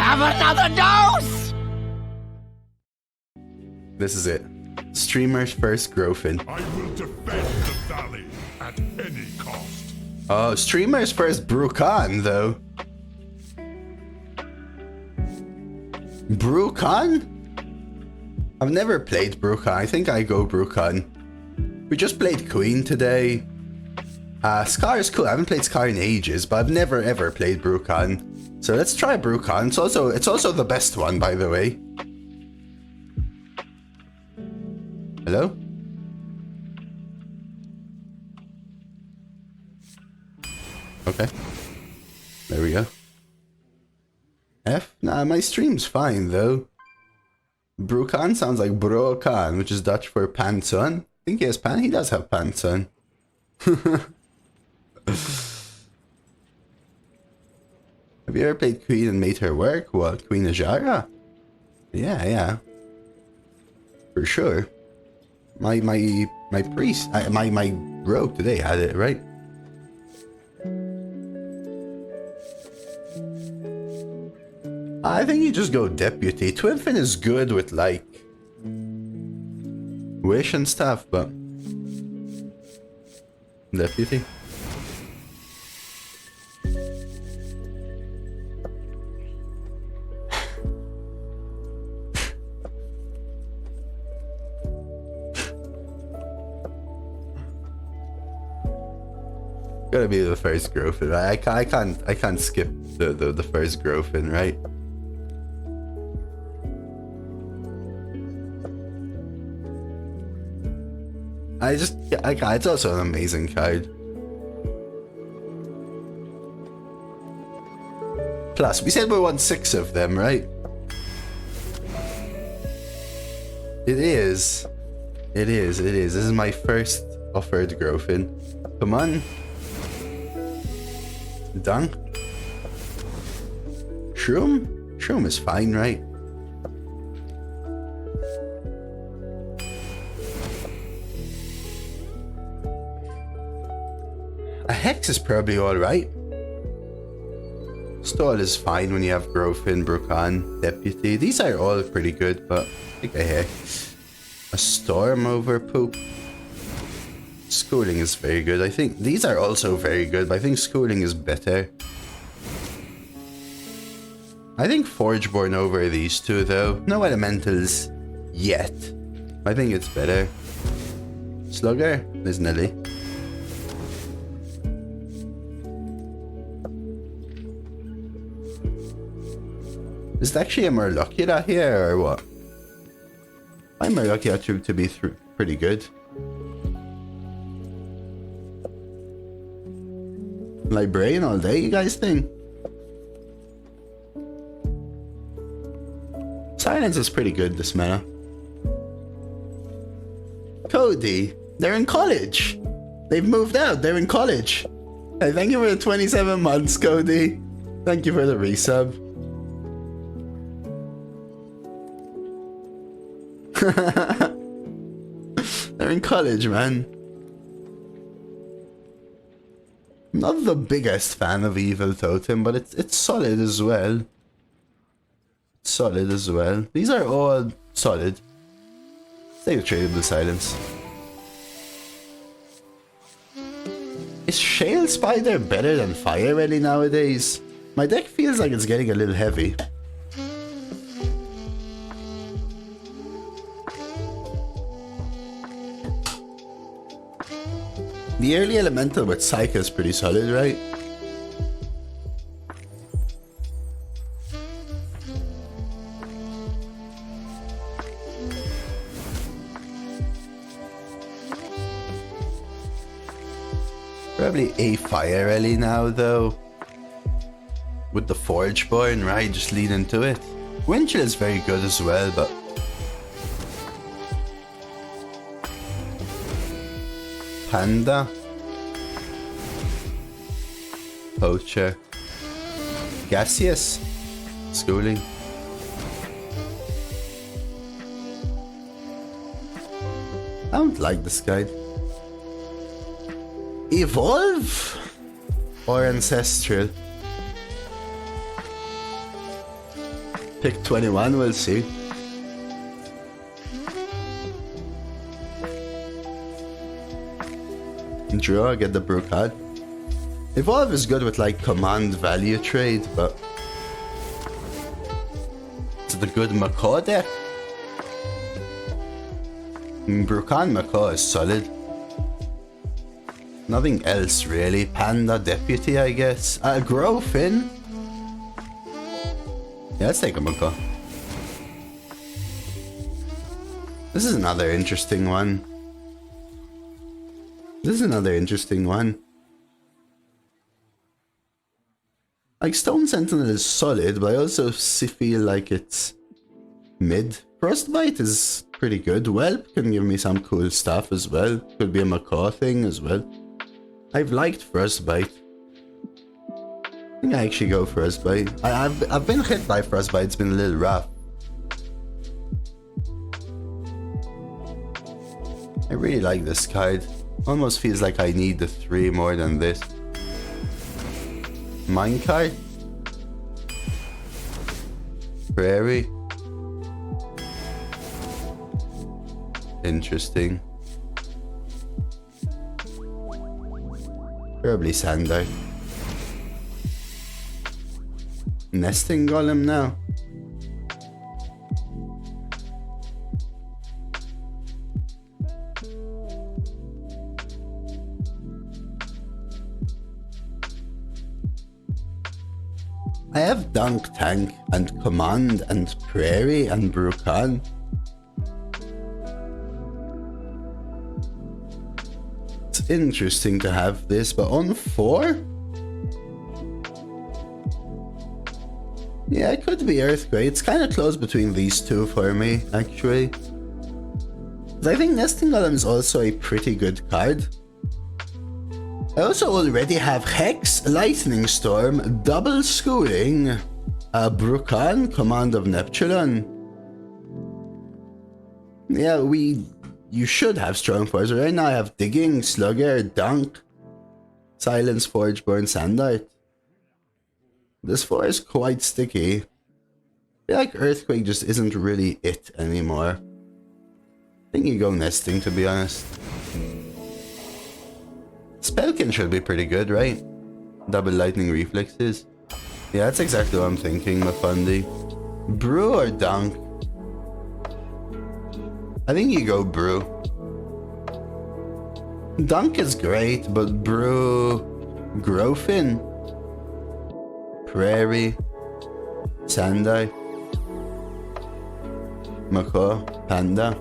have another dose! This is it. Streamer's first Growfin. I will defend the valley at any cost. Oh, streamer's first Bru'kan, though. Bru'kan? I've never played Bru'kan. I think I go Bru'kan. We just played Queen today. Scar is cool. I haven't played Scar in ages, but I've never ever played Bru'kan. So let's try Bru'kan. It's also the best one, by the way. Hello? Okay. There we go. F? Nah, my stream's fine though. Bru'kan sounds like Bru'kan, which is Dutch for pants on. I think he has pants. He does have pants on. Have you ever played Queen and made her work? What? Queen Ajara? Yeah. For sure. My priest, my rogue today had it, right? I think you just go deputy. Twinfin is good with like wish and stuff, but deputy. Gotta be the first Growfin. I can't skip the first Growfin, right? It's also an amazing card. Plus, we said we want 6 of them, right? It is. This is my first offered Growfin. Come on. Done. Shroom? Shroom is fine, right? A Hex is probably alright. Stall is fine when you have Growfin, Bru'kan, Deputy. These are all pretty good, but I think a Hex. A Storm over Poop. Schooling is very good. I think these are also very good, but I think Schooling is better. I think Forgeborn over these two though. No elementals yet. I think it's better. Slugger? There's Nelly. Is it actually a Murloc here or what? My Murloc to be pretty good. Librarian all day, you guys think? Silence is pretty good this meta. Cody, they're in college. They've moved out, they're in college. Hey, thank you for the 27 months, Cody. Thank you for the resub. They're in college, man. Not the biggest fan of Evil Totem, but it's solid as well. Solid as well. These are all solid. Stay with Tradable Silence. Is Shale Spider better than Fire Rally nowadays? My deck feels like it's getting a little heavy. The early elemental with Psycho is pretty solid, right? Probably a Fire Rally now though. With the Forgeborn, right? Just lead into it. Windchill is very good as well, but Panda, Poacher, Gaseous, Schooling. I don't like this guy. Evolve or Ancestral? pick 21, we'll see. Draw, get the Bru'kan. Evolve is good with like command value trade, but it's the good Macaw deck. Bru'kan Macaw is solid. Nothing else really. Panda Deputy, I guess. Growfin. Yeah, let's take a Macaw. This is another interesting one. Like, Stone Sentinel is solid, but I also feel like it's mid. Frostbite is pretty good. Whelp can give me some cool stuff as well. Could be a Macaw thing as well. I've liked Frostbite. I think I actually go Frostbite. I've been hit by Frostbite, it's been a little rough. I really like this card. Almost feels like I need the 3 more than this. Minecart. Prairie. Interesting. Probably Sandar. Nesting Golem now. I have Dunk Tank and Command and Prairie and Bru'kan. It's interesting to have this, but on 4? Yeah, it could be Earthquake. It's kind of close between these two for me, actually. But I think Nesting Golem is also a pretty good card. I also already have Hex, Lightning Storm, Double Schooling, Bru'kan, Command of Neptulon. Yeah, you should have Strong Force. Right now I have Digging, Slugger, Dunk, Silence, Forgeborn, Sandart. This 4 is quite sticky. I feel like Earthquake just isn't really it anymore. I think you go Nesting, to be honest. Spellkin should be pretty good, right? Double Lightning Reflexes. Yeah, that's exactly what I'm thinking, Mafundi. Brew or Dunk? I think you go Brew. Dunk is great, but Brew... Growfin? Prairie? Sandai? Macaw? Panda?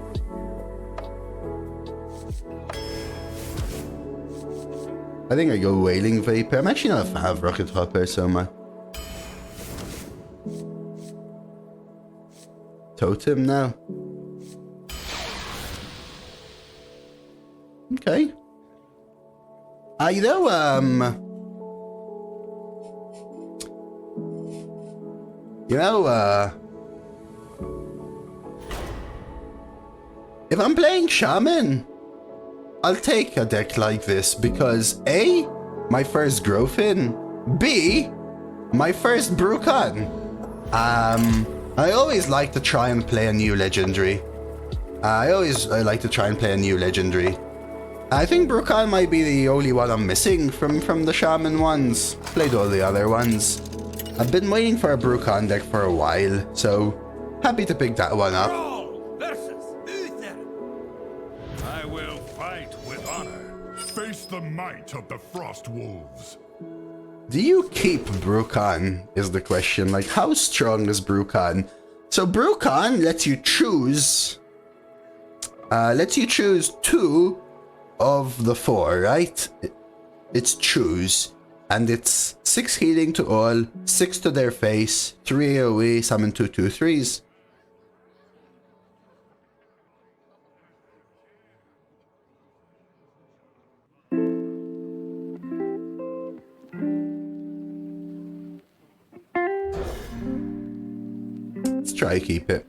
I think I go Wailing Vapor. I'm actually not a fan of Rocket Hopper so much. Totem now. Okay. You know, if I'm playing Shaman, I'll take a deck like this because A, my first Growfin, B, my first Bru'kan. I always like to try and play a new legendary. I like to try and play a new legendary. I think Bru'kan might be the only one I'm missing from the Shaman ones. Played all the other ones. I've been waiting for a Bru'kan deck for a while, so happy to pick that one up. Face the might of the Frost Wolves. Do you keep Bru'kan is the question. Like, how strong is Bru'kan? So Bru'kan lets you choose 2 of the 4, right? It's choose, and it's 6 healing to all, 6 to their face, 3 AoE, summon 2/2/3s. Let's try to keep it.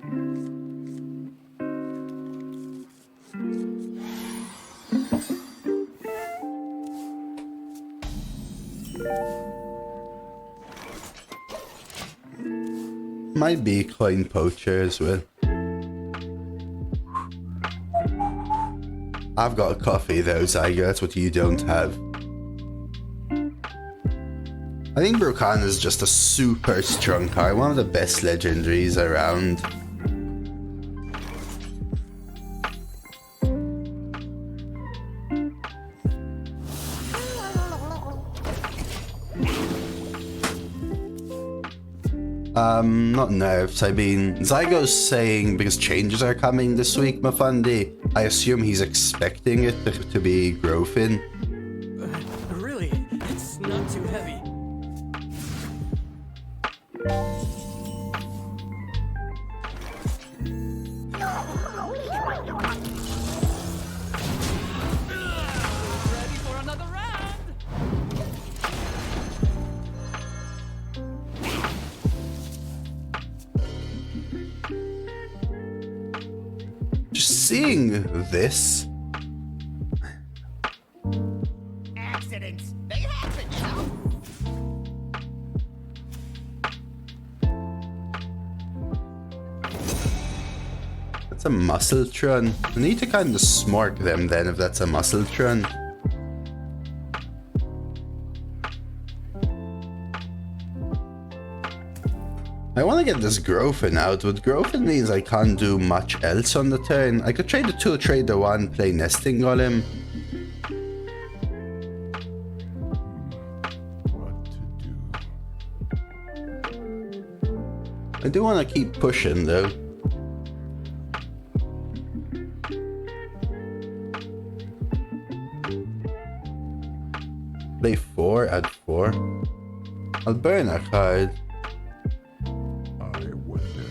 Might be coin poacher as well. I've got a coffee though, Zygo. That's what you don't have. I think Bru'kan is just a super strong card. One of the best legendaries around. Not nerfs. I mean, Zygo's saying because changes are coming this week, Mafundi. I assume he's expecting it to be Growfin. Really? It's not too heavy. Ready for another round? Just seeing this. Accidents. They happen, you know? That's a Muscletron. I need to kind of smork them then if that's a Muscletron. I want to get this Growfin out, but Growfin means I can't do much else on the turn. I could trade the 2, trade the 1, play Nesting Golem. What to do? I do want to keep pushing though. Play 4, add 4. I'll burn a card. I wonder.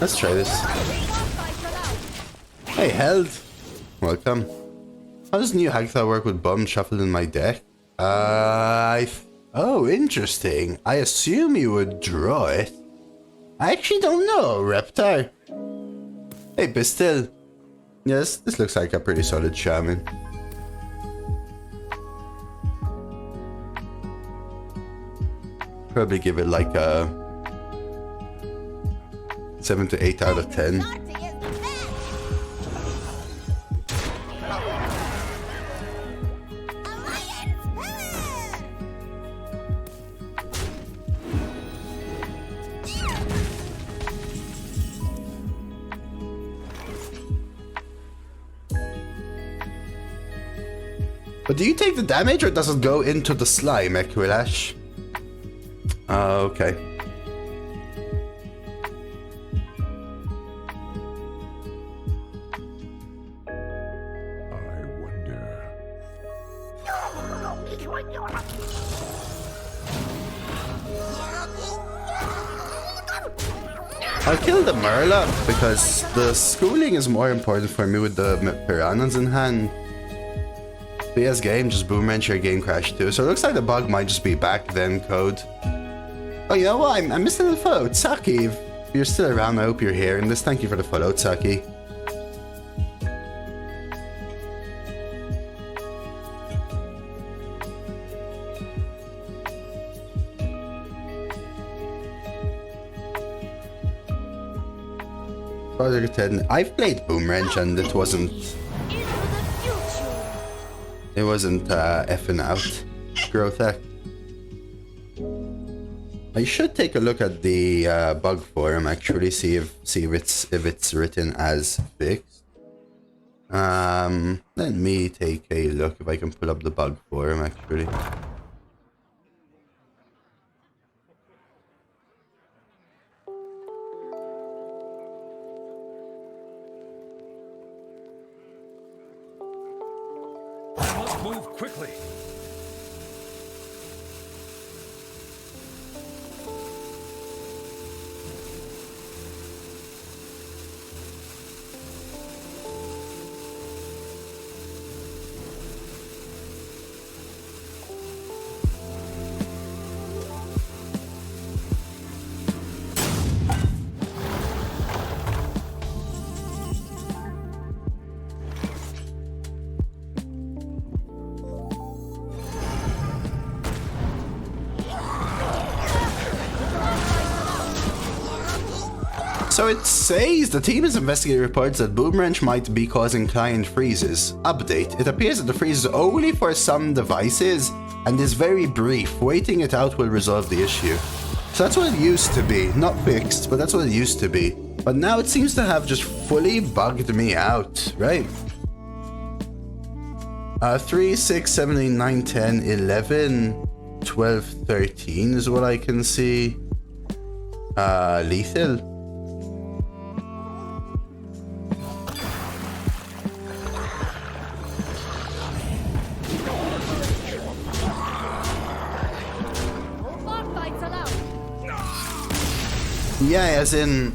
Let's try this. Hey, Held. Welcome. How does new Hagtha work with bum shuffled in my deck? Oh, interesting. I assume you would draw it. I actually don't know, Reptar. Hey, Pistil. Yes, this looks like a pretty solid Shaman. Probably give it like a 7 to 8 out of 10. But do you take the damage or does it go into the slime, Equilash? Okay. I wonder. I'll kill the Murloc because the schooling is more important for me with the piranhas in hand. BS game, just boom wrench your game crash too. So it looks like the bug might just be back then, Code. Oh, you know what? I missed a little follow. Tsaki, if you're still around, I hope you're hearing this. Thank you for the follow, Tsaki. I've played Boom Wrench and it wasn't effing out. Growth Act. I should take a look at the bug forum actually, see if it's written as fixed. Let me take a look if I can pull up the bug forum actually. Move quickly. So it says the team has investigated reports that Boom Wrench might be causing client freezes. Update. It appears that the freeze is only for some devices and is very brief. Waiting it out will resolve the issue. So that's what it used to be. Not fixed, but that's what it used to be. But now it seems to have just fully bugged me out, right? 3, 6, 7, 8, 9, 10, 11, 12, 13 is what I can see. Lethal. Yeah, as in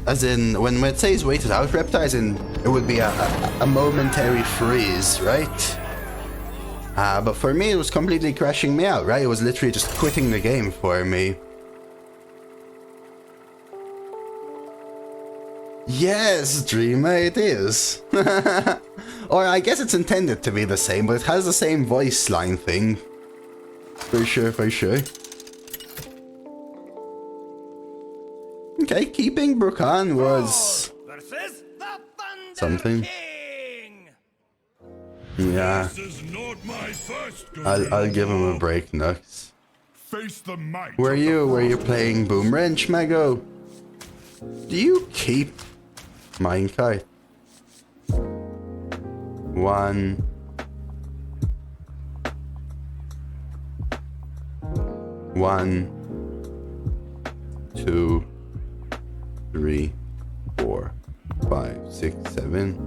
when it says wait it out, Reptile, as in it would be a momentary freeze, right? But for me, it was completely crashing me out, right? It was literally just quitting the game for me. Yes, Dreamer, it is. Or I guess it's intended to be the same, but it has the same voice line thing. For sure, for sure. Okay, keeping Bru'kan was something. Yeah, I'll give him a break, Nux. Were you playing Boom Wrench, Mago? Do you keep minecart? 1. 1, 2, 3, 4, 5, 6, 7.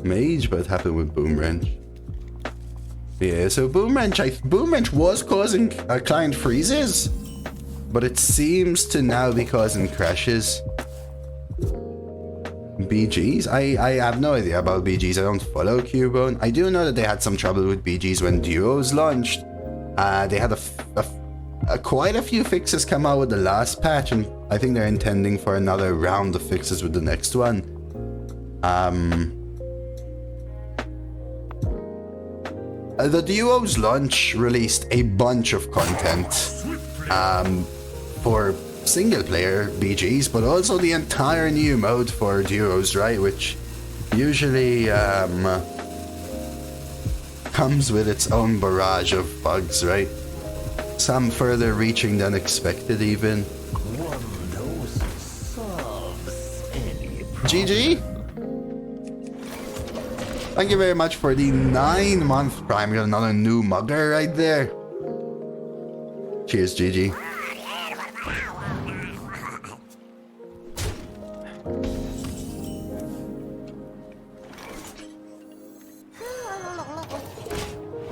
Mage, but it happened with Boom Wrench. Yeah, so Boom Wrench was causing client freezes, but it seems to now be causing crashes. BGs? I have no idea about BGs. I don't follow Cubone. I do know that they had some trouble with BGs when Duos launched. They had quite a few fixes come out with the last patch, and I think they're intending for another round of fixes with the next one. The Duos launch released a bunch of content for single player BGs, but also the entire new mode for Duos, right? Which usually comes with its own barrage of bugs, right? Some further reaching than expected, even. GG! Thank you very much for the 9-month prime. We got another new mugger right there. Cheers, GG.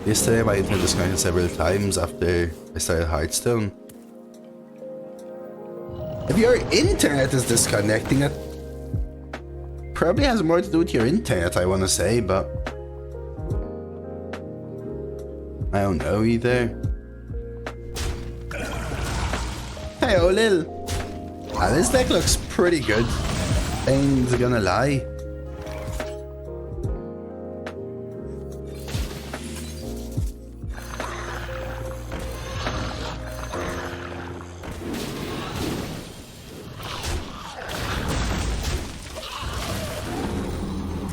Yesterday my internet disconnected several times after I started Hearthstone. If your internet is disconnecting, it probably has more to do with your internet, I want to say, but I don't know either. Hey, Olil. This deck looks pretty good. Ain't gonna lie.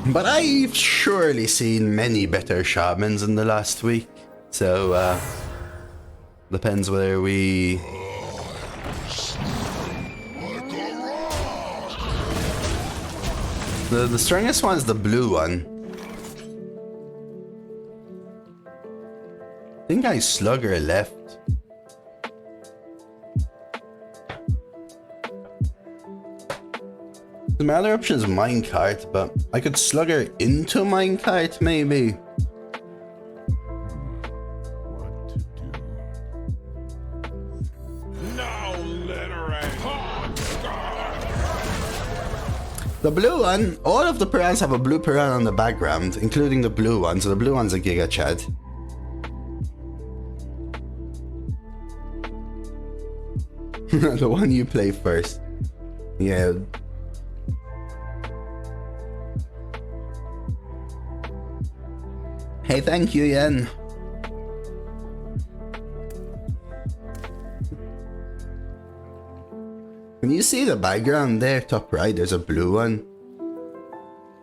But I've surely seen many better Shamans in the last week, so depends whether we... The strongest one is the blue one. I think I Slugger left. My other option is minecart, but I could Slugger into minecart maybe. What to do? No litter and hot sky. The blue one, all of the piranhas have a blue piranha on the background, including the blue one, so the blue one's a Giga Chad. The one you play first. Yeah. Hey, thank you, Yen. Can you see the background there, top right? There's a blue one.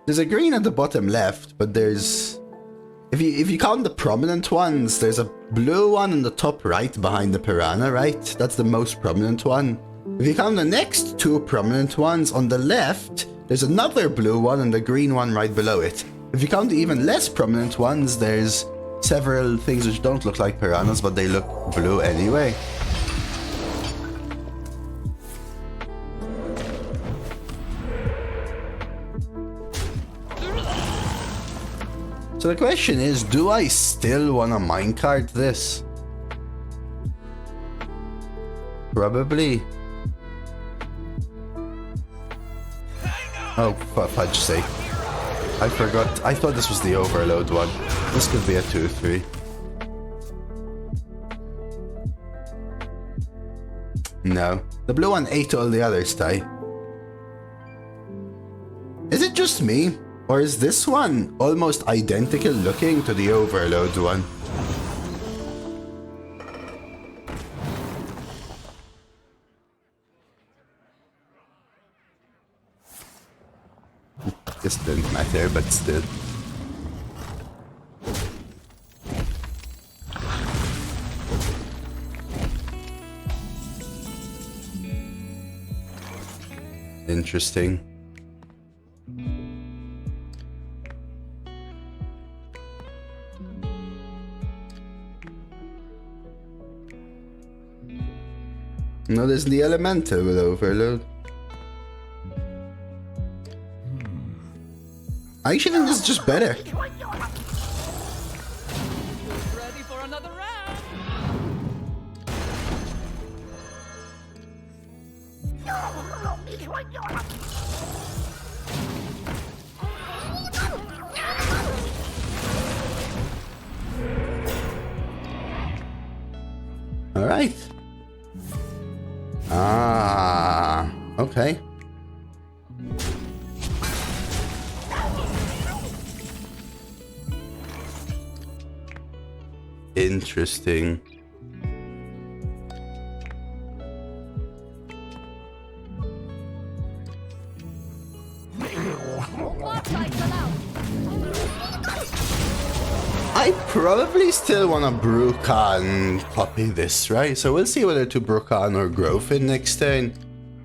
There's a green at the bottom left, but there's... If you count the prominent ones, there's a blue one in the top right behind the piranha, right? That's the most prominent one. If you count the next two prominent ones on the left, there's another blue one and a green one right below it. If you count the even less prominent ones, there's several things which don't look like piranhas, but they look blue anyway. So the question is, do I still want to minecart this? Probably. Oh, for fudge's sake. I forgot. I thought this was the overload one. This could be a 2-3. No. The blue one ate all the others, Ty. Is it just me? Or is this one almost identical looking to the overload one? This didn't matter, but still. Interesting. No, there's the elemental with overload. I actually think this is just better. Ready for another round? All right. Ah, okay. Interesting. I probably still want a Bru'kan copy this, right? So we'll see whether to Bru'kan or Growfin next turn.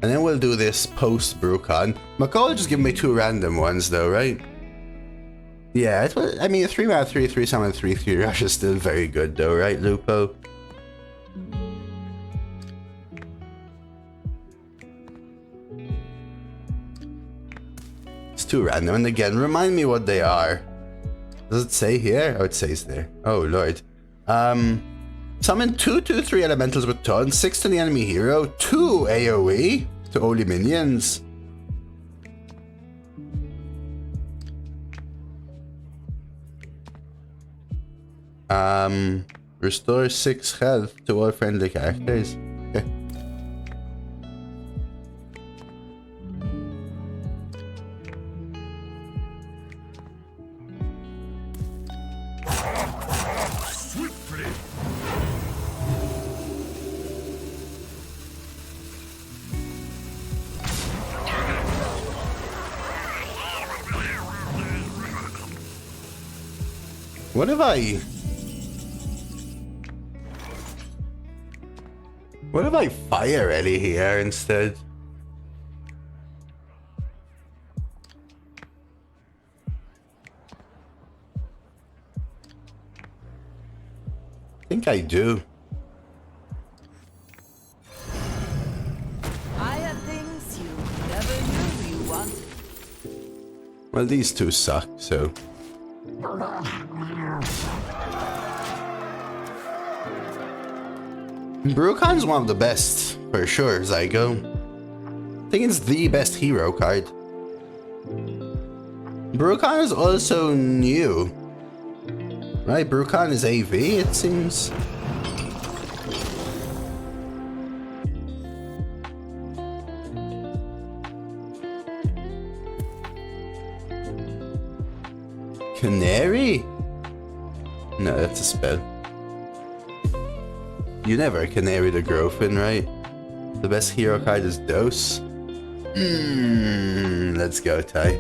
And then we'll do this post Bru'kan. McCall just give me two random ones though, right? Yeah, it was, I mean, a 3 mana 3/3 summon 3/3 rush is still very good though, right, Lupo? It's too random, and again, remind me what they are. Does it say here? Oh, it says there. Oh, lord. Summon 2/2/3 elementals with taunt, 6 to the enemy hero, 2 AoE to only minions. Restore 6 health to all friendly characters. Okay. Swiftly. What if I... What if I fire Ellie here instead? I think I do. I have things you never knew you wanted. Well, these two suck, so... Bru'kan's one of the best, for sure, Zygo. I think it's the best hero card. Bru'kan is also new. Right, Bru'kan is AV, it seems. Canary? No, that's a spell. You never canary the Growfin, right? The best hero card is Dose. Let's go, Ty.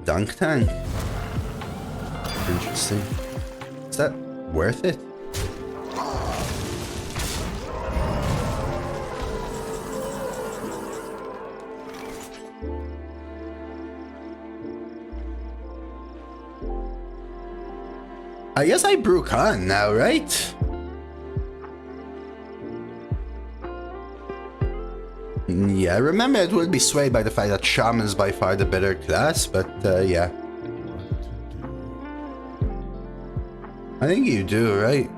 Dunk Tank. Interesting. Is that worth it? I guess I Bru'kan now, right? Yeah, remember it will be swayed by the fact that Shaman is by far the better class, but yeah. I think you do, right?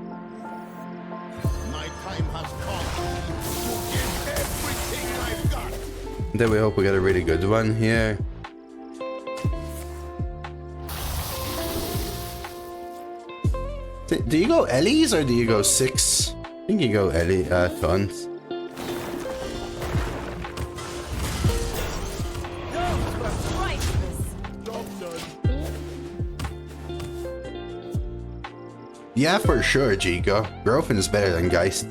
My time has come to give everything I've got. Then we hope we get a really good one here. Do you go Ellie's or do you go 6? I think you go Ellie, tons. Yeah, for sure, Gigo. Growfin is better than Geist.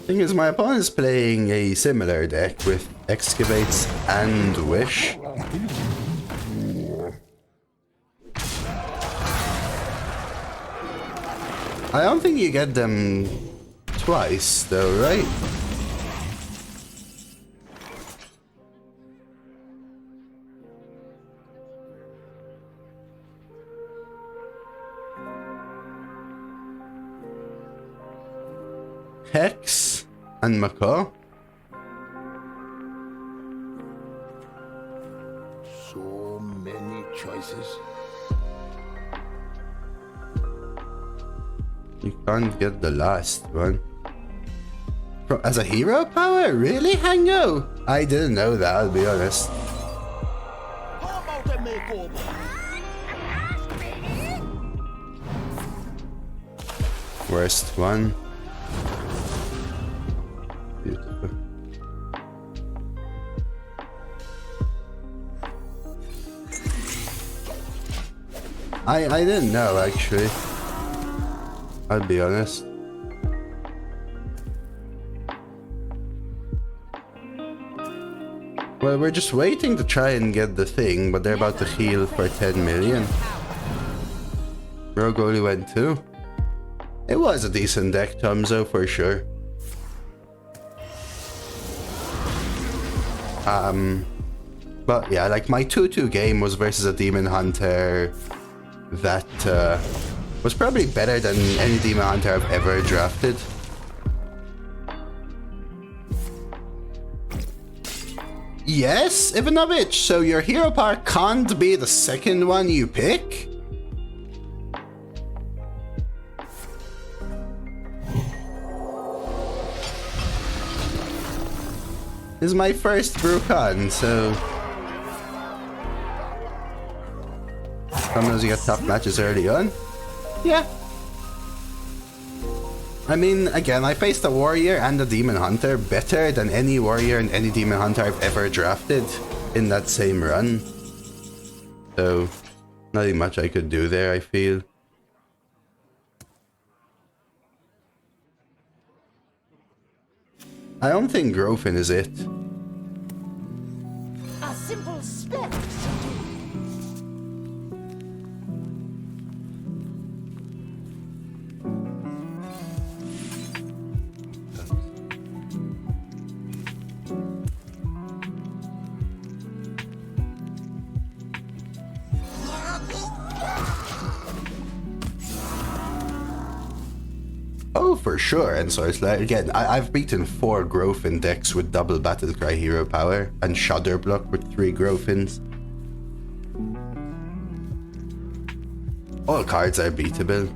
Thing is, my opponent is playing a similar deck with Excavates and Wish. I don't think you get them twice, though, right? Hex and Macaw. So many choices. You can't get the last one. As a hero power? Really, Hango? I didn't know that, I'll be honest. How about a makeover? Worst one. Beautiful. I didn't know, actually. I'll be honest. Well, we're just waiting to try and get the thing, but they're about to heal for 10 million. Rogue only went 2. It was a decent deck, Tomzo, for sure. But yeah, like my 2-2 game was versus a Demon Hunter that was probably better than any Demon Hunter I've ever drafted. Yes, Ivanovich, so your hero power can't be the second one you pick? This is my first Bru'kan, so sometimes you get tough matches early on. Yeah. I mean, again, I faced a warrior and a demon hunter better than any warrior and any demon hunter I've ever drafted in that same run. So, nothing much I could do there, I feel. I don't think Growfin is it. A simple spell. Oh, for sure. And so it's like, again, I've beaten 4 Growfin decks with double Battlecry hero power and Shudder Block with 3 Growfins. All cards are beatable.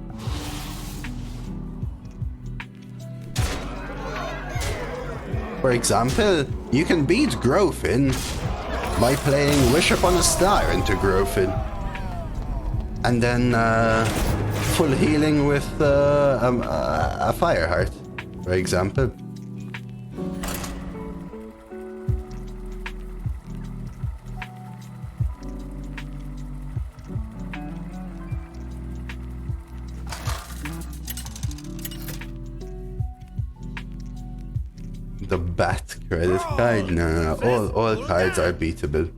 For example, you can beat Growfin by playing Wish Upon a Star into Growfin. And then full healing with a Fireheart, for example. The bat credit card? No. All cards are beatable.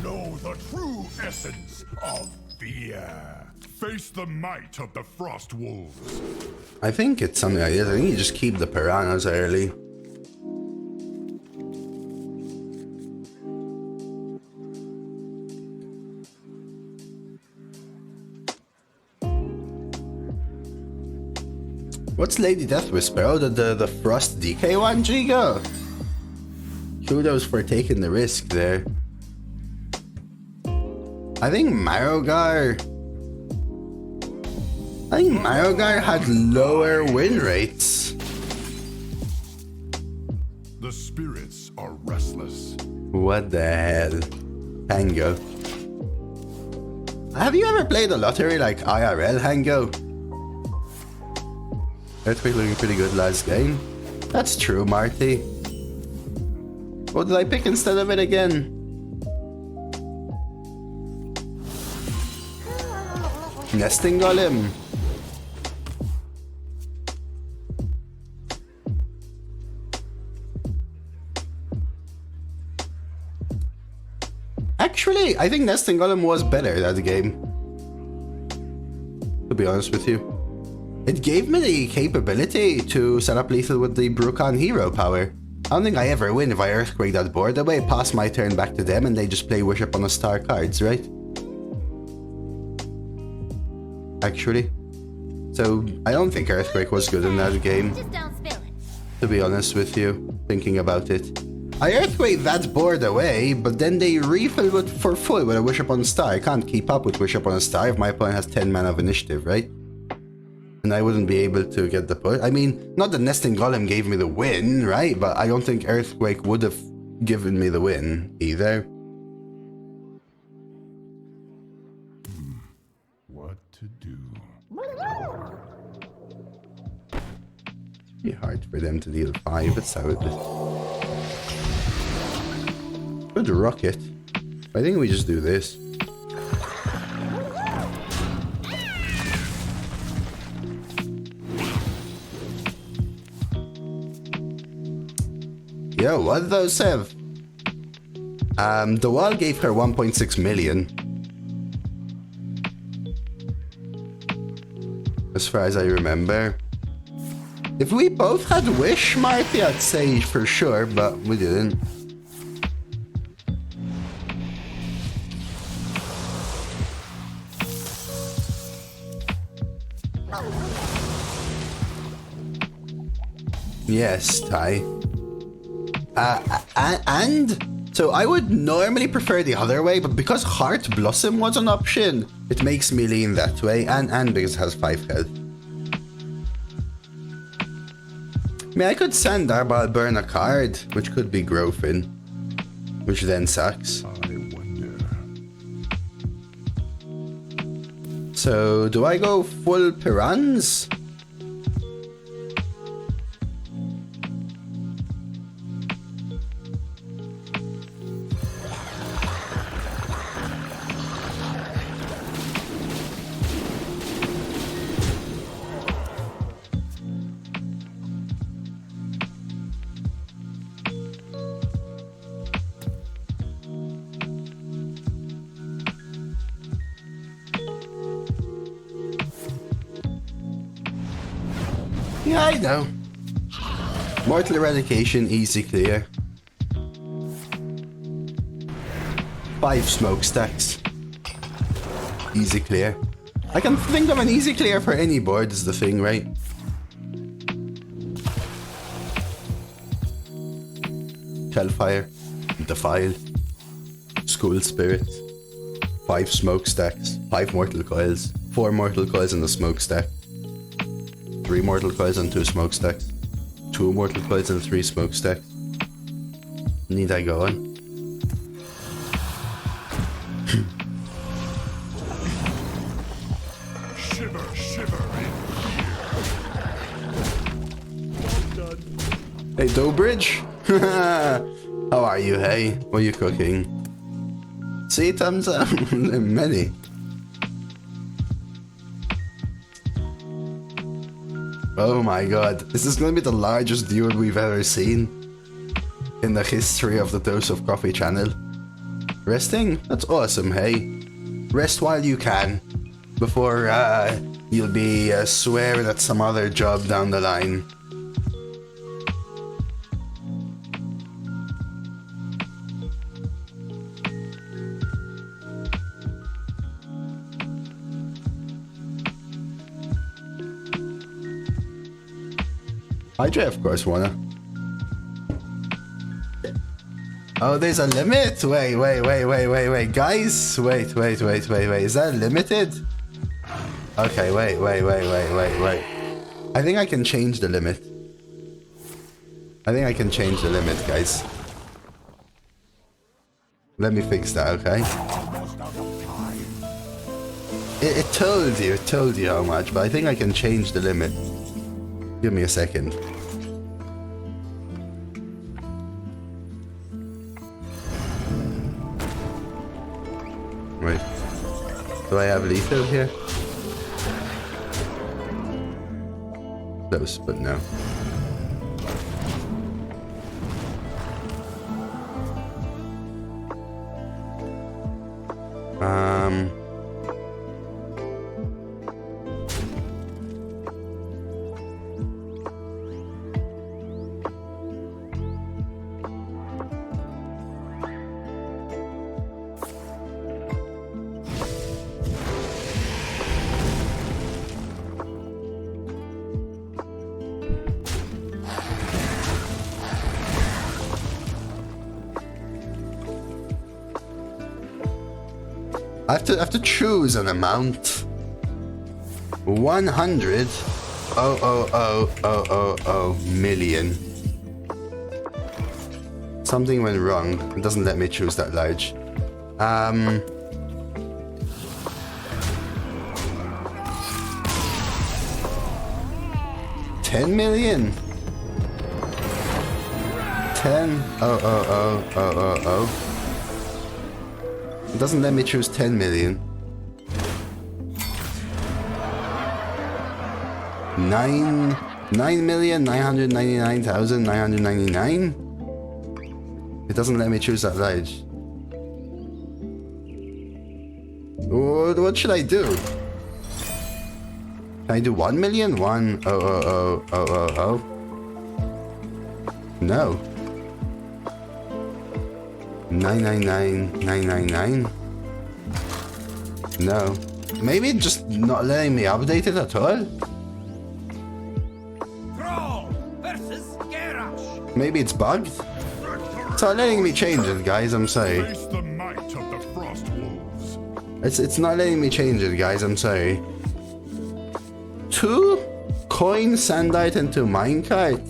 Know the true essence of fear. Face the might of the frost wolves. I think it's something like this. I think you just keep the piranhas early. What's Lady Death Whisper? Oh, the Frost DK one, Jigo. Kudos for taking the risk there. I think Marogar had lower win rates. The spirits are restless. What the hell? Hango. Have you ever played a lottery like IRL, Hango? Earthquake looking pretty good last game. That's true, Marty. What did I pick instead of it again? Nesting Golem. Actually, I think Nesting Golem was better that game. To be honest with you. It gave me the capability to set up lethal with the Bru'kan hero power. I don't think I ever win if I Earthquake that board away, pass my turn back to them, and they just play Wish Upon a Star cards, right? Actually. So, I don't think Earthquake was good in that game. Just don't spill it. To be honest with you, thinking about it. I Earthquake that board away, but then they refill it for full with a Wish Upon a Star. I can't keep up with Wish Upon a Star if my opponent has 10 mana of initiative, right? And I wouldn't be able to get the push. I mean, not that Nesting Golem gave me the win, right? But I don't think Earthquake would have given me the win either. What to do? It's pretty hard for them to deal 5, it's how it is. Good rocket. I think we just do this. Yo, what did those have? The wall gave her 1.6 million. As far as I remember. If we both had Wish, Marty, I'd say for sure, but we didn't. Yes, Ty. And so I would normally prefer the other way, but because Heart Blossom was an option, it makes me lean that way, and because it has 5 health. I mean, I could Sandarbal burn a card, which could be Growfin, which then sucks. I wonder. So, do I go full Pirans? Yeah, I know. Mortal Eradication, easy clear. 5 smokestacks. Easy clear. I can think of an easy clear for any board is the thing, right? Hellfire. Defile. School Spirit. 5 smokestacks. 5 mortal coils. 4 mortal coils in the smokestack. 3 mortal coils and 2 smokestacks. 2 mortal coils and 3 smokestacks. Need I go on? Shiver, shiver in fear. Hey, Dobridge? How are you, hey? What are you cooking? See, thumbs up. Many. Oh my god, this is gonna be the largest duel we've ever seen. in the history of the Dose of Coffee channel. Resting? That's awesome, hey? Rest while you can, before you'll be swearing at some other job down the line. Hydra, of course, wanna. Oh, there's a limit? Wait. Guys, wait. Is that limited? Okay, wait. I think I can change the limit. Guys. Let me fix that, okay? It told you how much, but I think I can change the limit. Give me a second. Wait. Do I have lethal here? Close, but no. I have to choose an amount. 100 million. Something went wrong. It doesn't let me choose that large. 10 million. 10. It doesn't let me choose 10 million. 9,999,999. It doesn't let me choose that large. What should I do? Can I do 1 million? 1 0. No. 999,999. No. Maybe it's just not letting me update it at all. Maybe it's bugged. It's not letting me change it, guys. I'm sorry. Face the might of the frost wolves. It's not letting me change it, guys. I'm sorry. 2 coin sandite and 2 minecart.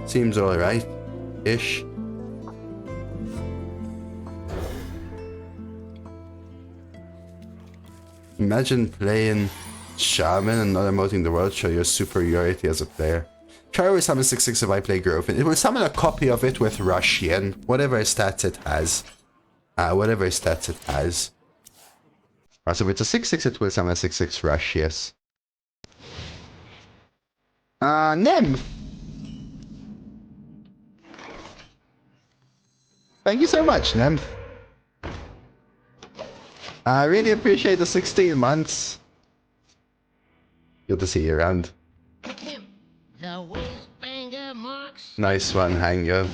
Seems alright. Ish. Imagine playing Shaman and not emoting the world, show your superiority as a player. Try will summon 6/6 if I play Growfin. It will summon a copy of it with Russian, whatever stats it has. Alright, so if it's a 6/6, it will summon a 6/6 Rush, yes. Nem! Thank you so much, Nem. I really appreciate the 16 months. Good to see you around. The whizbanger marks. Nice one, Hango.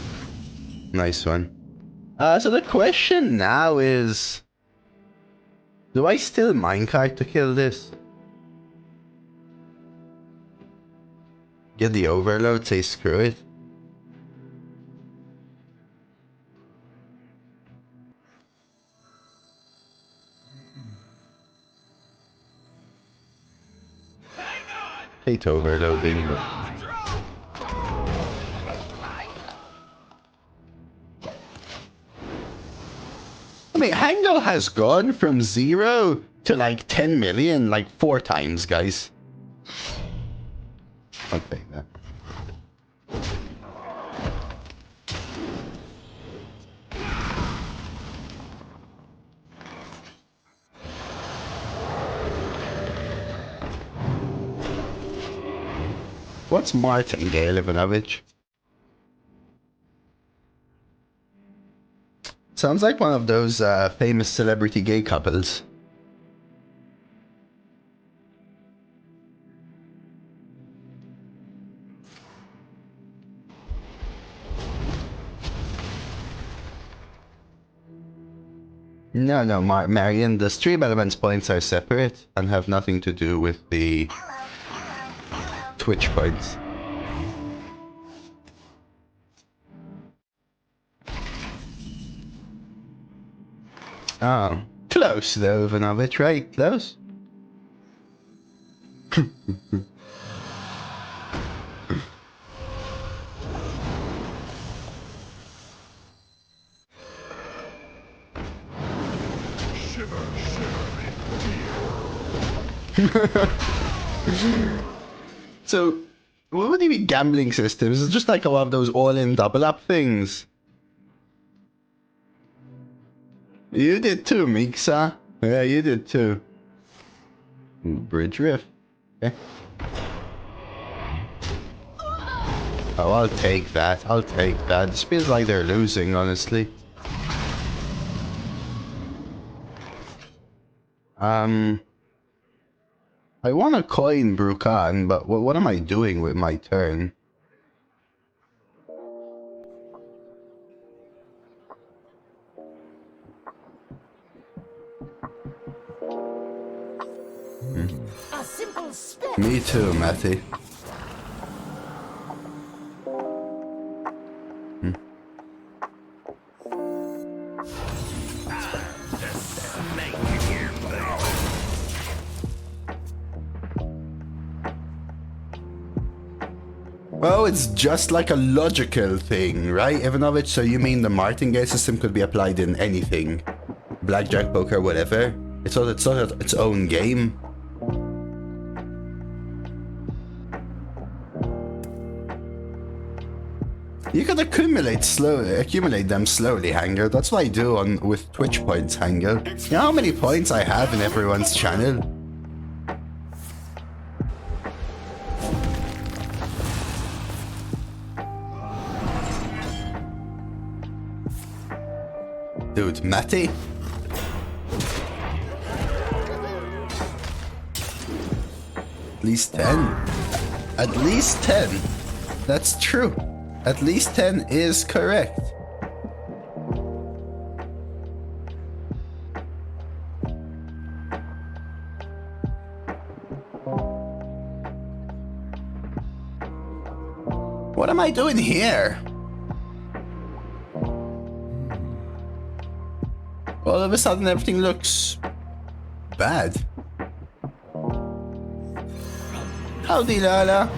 Nice one. So the question now is... do I still minecart to kill this? Get the overload, say screw it. Hate overloading, but... I mean, Hango has gone from 0 to like 10 million like 4 times, guys. I'll take that. What's Martingale, Ivanovich? Sounds like one of those famous celebrity gay couples. No, Marion, the stream elements points are separate and have nothing to do with the Twitch points. Oh, close though, Ivanovich, right? Close? So, what would you be gambling systems? It's just like one of those all-in double-up things. You did too, Mixa. Yeah, you did too. Bridge riff. Okay. Oh, I'll take that. I'll take that. This feels like they're losing, honestly. I want to coin Bru'kan, but what am I doing with my turn? A simple spell. Me too, Matty. Well, it's just like a logical thing, right, Ivanovich? So you mean the martingale system could be applied in anything? Blackjack, poker, whatever? It's not its own game. You could accumulate them slowly, Hanger. That's what I do with Twitch points, Hanger. You know how many points I have in everyone's channel? Dude, Matty? At least 10. At least 10. That's true. At least 10 is correct. What am I doing here? All of a sudden everything looks bad. Howdy, Lala.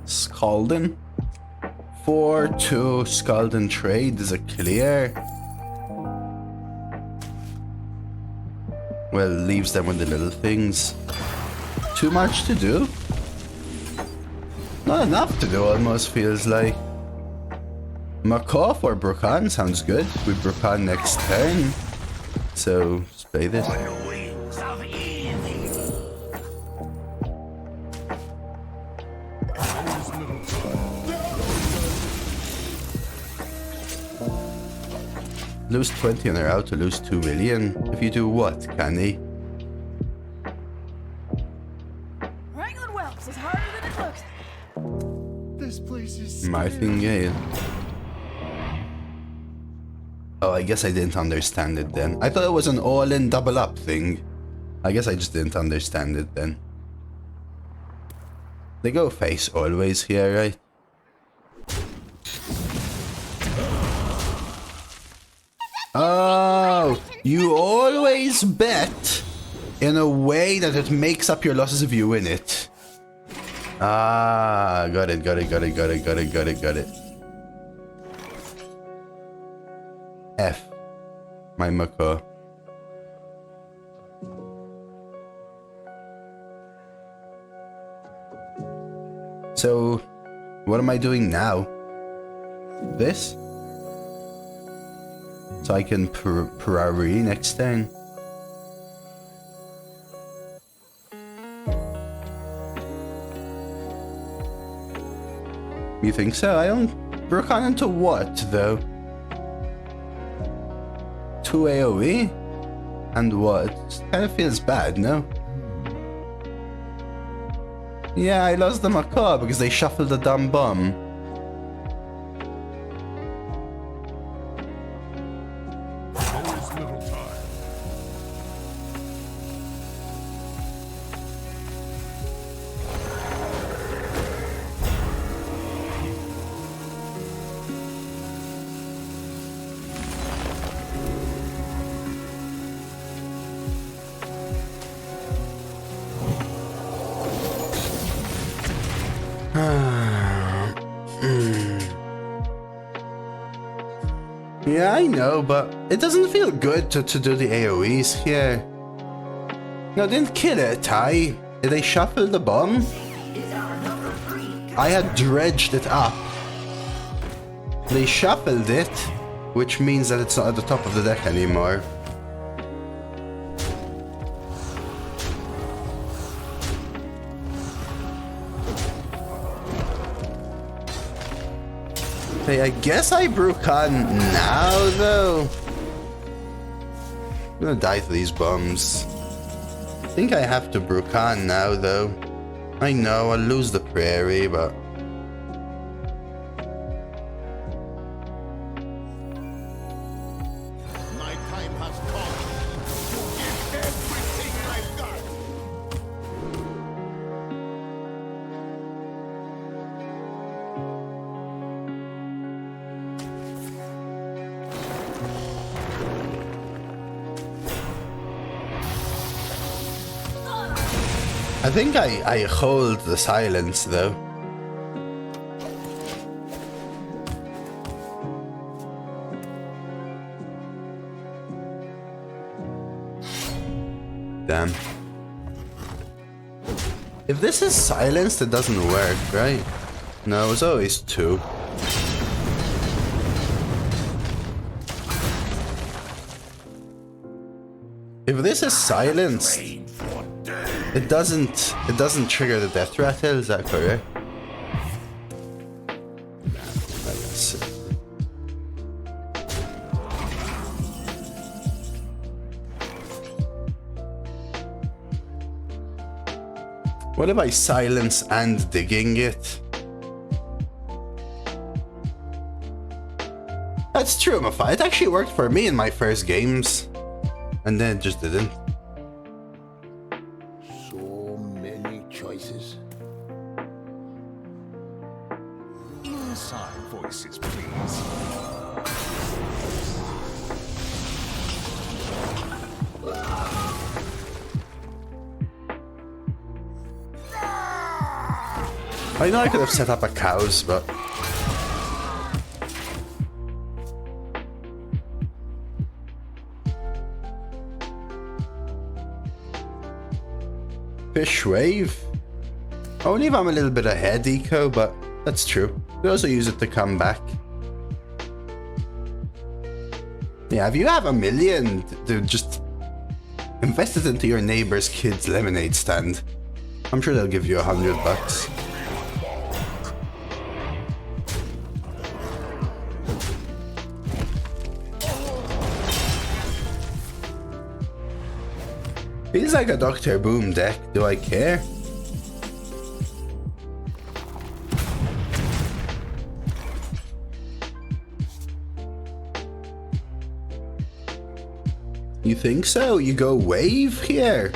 Scaldin. 4-2 Scaldin trade is a clear. Well, leaves them with the little things. Too much to do? Not enough to do, almost feels like. Macaw for Bru'kan sounds good. With Bru'kan next turn. So, let's play this. Lose 20 and they're out to lose 2 million. If you do what, Canny? Wrangling whelps is harder than it looks. This place is Martingale. Oh, I guess I didn't understand it then. I thought it was an all-in double-up thing. I guess I just didn't understand it then. They go face always here, right? Oh, you always bet in a way that it makes up your losses if you win it. Ah, got it. F. My macaw. So, what am I doing now? This? So I can Ferrari next turn. You think so? I don't... Bru'kan into what, though? 2 AoE? And what? It kind of feels bad, no? Yeah, I lost the macaw because they shuffled the dumb bomb. There is little time. Yeah, I know, but it doesn't feel good to do the AoEs here. No, didn't kill it, Ty. Did they shuffle the bomb? I had dredged it up. They shuffled it, which means that it's not at the top of the deck anymore. Okay, I guess I Bru'kan now, though. I'm gonna die to these bums. I think I have to Bru'kan now, though. I know, I'll lose the prairie, but... My time has come to give everything I've got. I think I hold the silence, though. Damn. If this is silenced, it doesn't work, right? No, it's always 2. If this is silenced, it doesn't trigger the death rattle, is that correct? Let's see. What if I silence and digging it? That's true, Mafai. It actually worked for me in my first games. And then it just didn't. So many choices. Inside voices, please. I know I could have set up a cows, but... Fish wave? Only if I'm a little bit ahead, Eco, but that's true. You also use it to come back. Yeah, if you have $1 million, dude, just invest it into your neighbor's kid's lemonade stand. I'm sure they'll give you $100. Feels like a Dr. Boom deck. Do I care? You think so? You go wave here?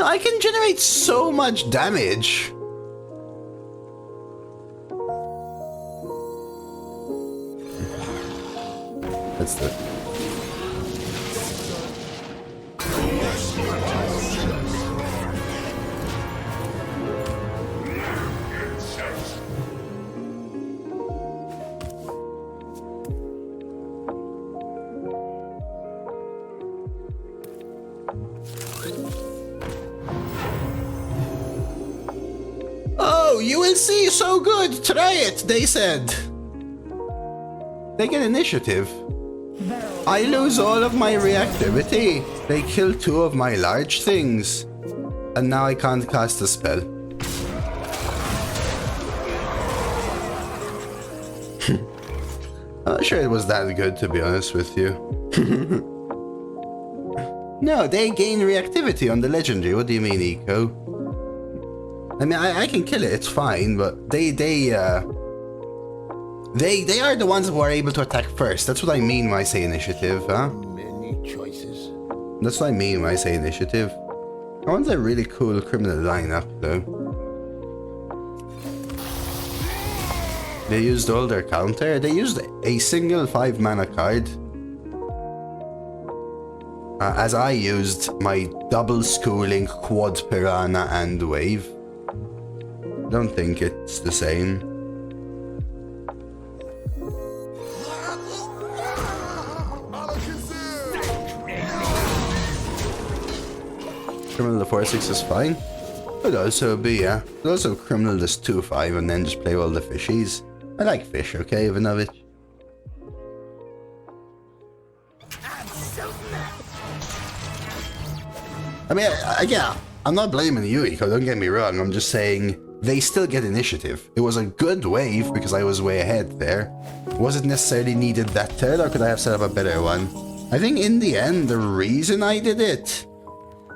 I can generate so much damage. That's the... you will see, so good, try it, they said. They get initiative. I lose all of my reactivity. They kill 2 of my large things. And now I can't cast a spell. I'm not sure it was that good, to be honest with you. No, they gain reactivity on the legendary. What do you mean, Eco? I mean, I can kill it, it's fine, but they are the ones who are able to attack first. That's what I mean when I say initiative, huh? Many choices. That's what I mean when I say initiative. That one's a really cool criminal lineup, though. They used all their counter. They used a single 5-mana card. As I used my double schooling, quad piranha, and wave. Don't think it's the same. Criminal the 4/6 is fine. Could also be, yeah. Could also criminal this 2/5 and then just play all the fishies. I like fish, okay, Ivanovich? I mean, again, I'm not blaming you, Eco, don't get me wrong. I'm just saying they still get initiative. It was a good wave because I was way ahead there. Was it necessarily needed that turn, or could I have set up a better one? I think in the end, the reason I did it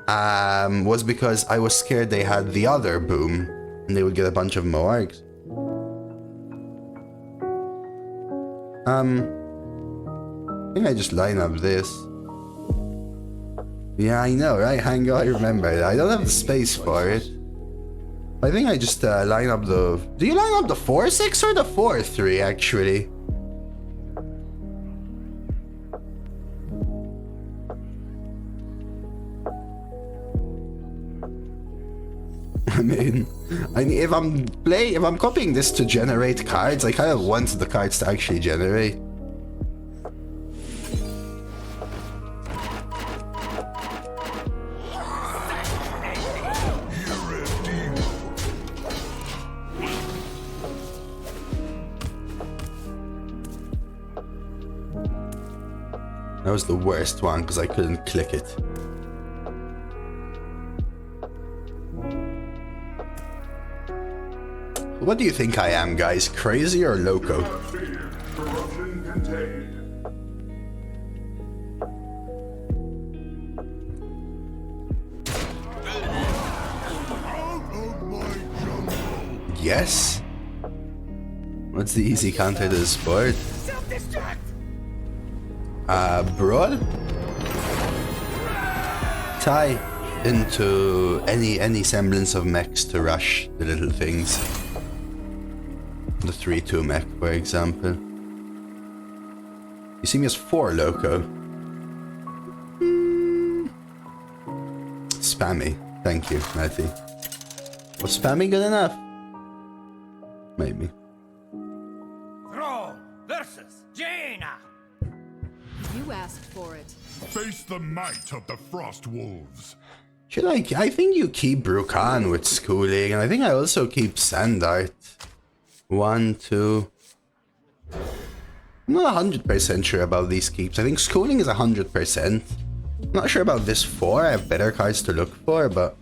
was because I was scared they had the other boom and they would get a bunch of Moargs. I think I just line up this. Yeah, I know, right, Hango? I remember it. I don't have the space for it. I think I just line up the... Do you line up the 4/6 or the 4/3, actually? I mean, if I'm copying this to generate cards, I kind of want the cards to actually generate. That was the worst one because I couldn't click it. What do you think I am, guys? Crazy or loco? Corruption contained. Out of my jungle. Yes. What's the easy counter to the sport? Broad? Tie into any semblance of mechs to rush the little things. The 3/2 mech, for example. You see me as 4 loco. Spammy. Thank you, Matty. Was spammy good enough? Maybe. Throw versus Jaina. You asked for it. Face the might of the Frost Wolves. I think you keep Bru'kan with schooling, and I think I also keep Sandart. 1, 2. I'm not 100% sure about these keeps. I think schooling is 100%. I'm not sure about this 4. I have better cards to look for, but...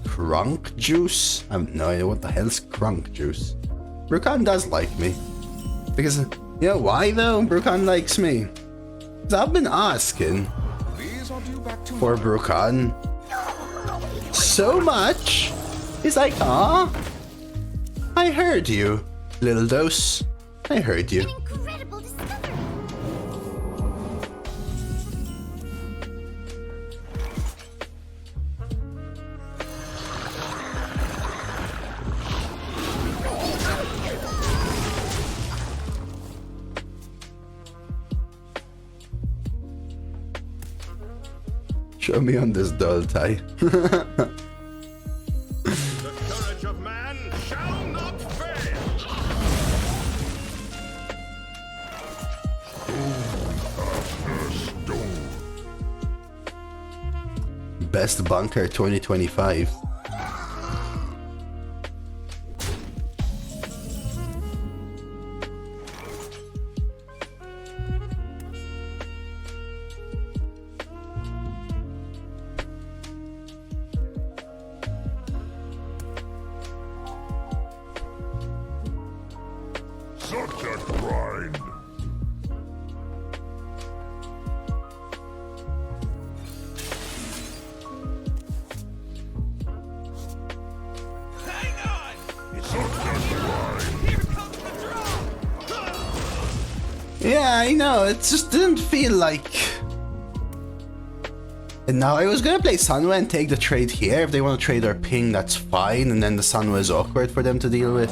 Crunk Juice? I have no idea what the hell's Crunk Juice. Bru'kan does like me. Because, you know why though Bru'kan likes me? Because I've been asking for Bru'kan so much. He's like, ah, I heard you, little Dose. I heard you. An incredible discovery. Show me on this dull tie. The courage of man shall not fail. best bunker 2025. Such a grind. Hang on! Such a grind. Here comes the draw! Yeah, I know, it just didn't feel like... And now I was gonna play Sunway and take the trade here. If they want to trade our ping, that's fine, and then the Sunway is awkward for them to deal with.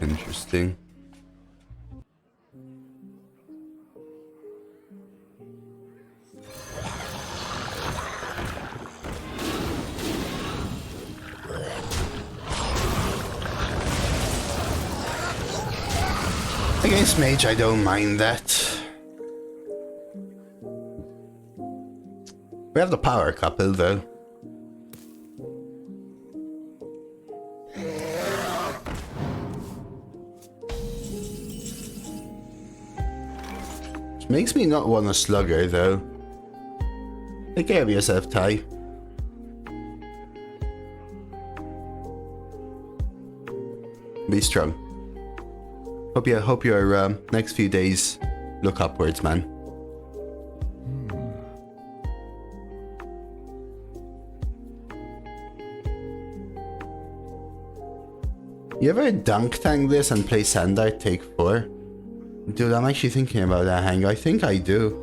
Interesting. Against Mage, I don't mind that. We have the power couple though. Which makes me not want a slugger though. Take care of yourself, Ty. Be strong. Hope your next few days look upwards, man. You ever dunk tank this and play Sandart take 4? Dude, I'm actually thinking about that, Hango. I think I do.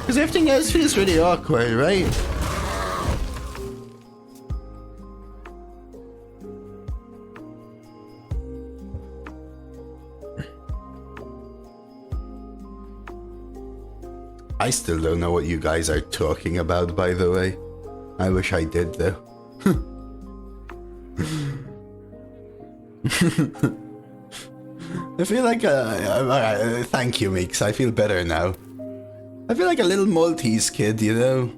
Because everything else feels really awkward, right? I still don't know what you guys are talking about, by the way. I wish I did, though. I feel like thank you, Meeks. I feel better now. I feel like a little Maltese kid, you know?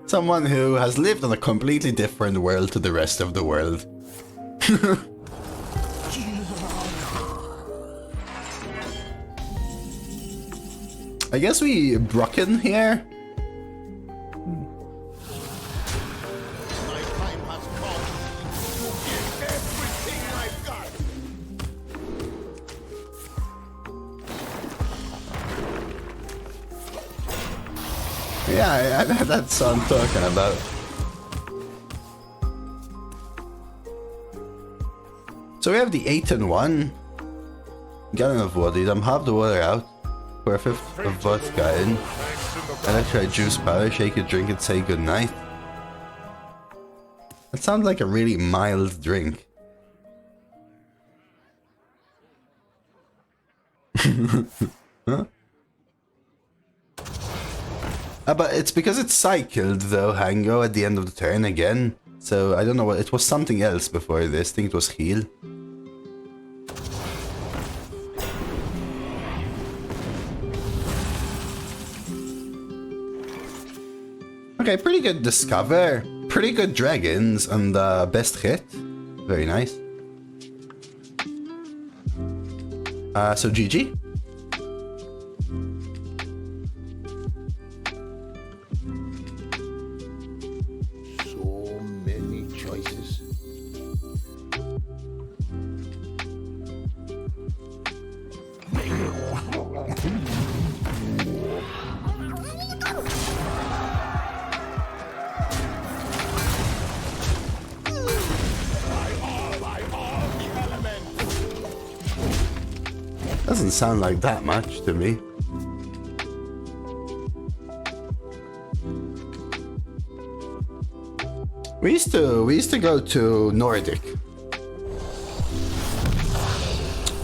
Someone who has lived on a completely different world to the rest of the world. I guess we Bru'kan here. My time has come to give everything I've got. Yeah, that's what I'm talking about. So we have the 8 and 1. Gallon of water. I'm half the water out. Pour a fifth of vodka in. Electrolyte juice powder. Shake it, drink it, say goodnight. That sounds like a really mild drink. Huh? But it's because it's cycled though, Hango, at the end of the turn again. So I don't know what, it was something else before this. I think it was heal. Okay, pretty good discover. Pretty good dragons and best hit. Very nice. So GG. So many choices. Doesn't sound like that much to me. We used to go to Nordic.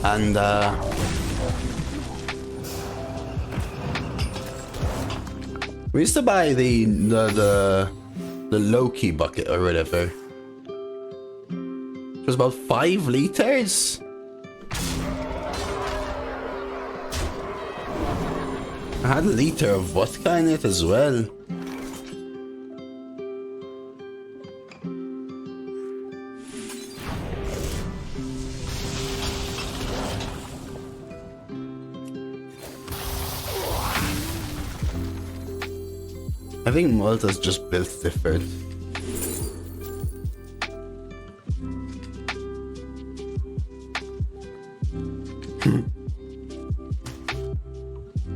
And We used to buy the low-key bucket or whatever. It was about 5 liters. I had a liter of vodka in it as well. I think Malta's just built different.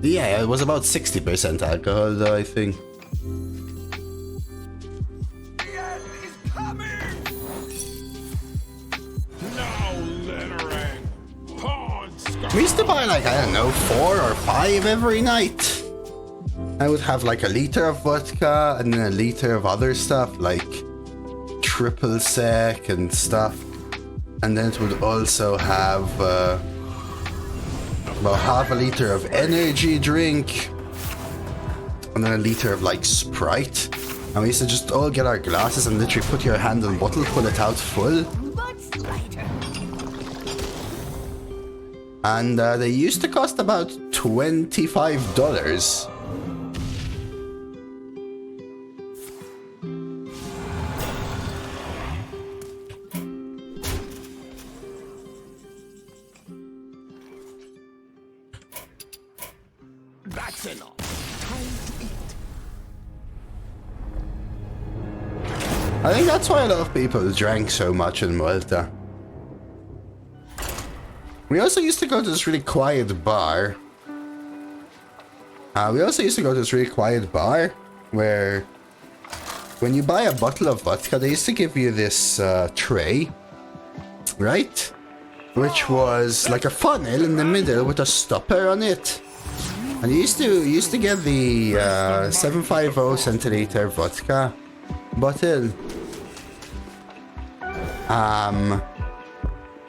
Yeah, it was about 60% alcohol though, I think. The end is coming! No littering! Pawn We used to buy like, I don't know, 4 or 5 every night. I would have like a liter of vodka and then a liter of other stuff like triple sec and stuff. And then it would also have about half a liter of energy drink and then a liter of like Sprite. And we used to just all get our glasses and literally put your hand on the bottle, pull it out full. Much lighter. And they used to cost about $25. That's enough. Time to eat. I think that's why a lot of people drank so much in Malta. We also used to go to this really quiet bar. Where when you buy a bottle of vodka, they used to give you this tray, right? Which was like a funnel in the middle with a stopper on it. And you used to get the 750 centiliter vodka bottle.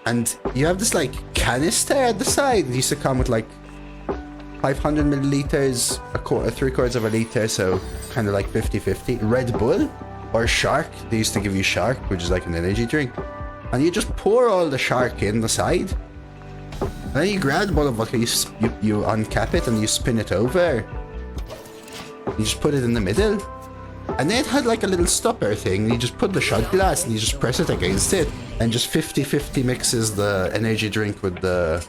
And you have this like canister at the side. It used to come with like 500 milliliters, a quarter, 3/4 of a liter, so kind of like 50-50. Red Bull or Shark. They used to give you Shark, which is like an energy drink. And you just pour all the Shark in the side. And then you grab the bottle of vodka, you uncap it and you spin it over. You just put it in the middle. And then it had like a little stopper thing. You just put the shot glass and you just press it against it. And just 50-50 mixes the energy drink with the...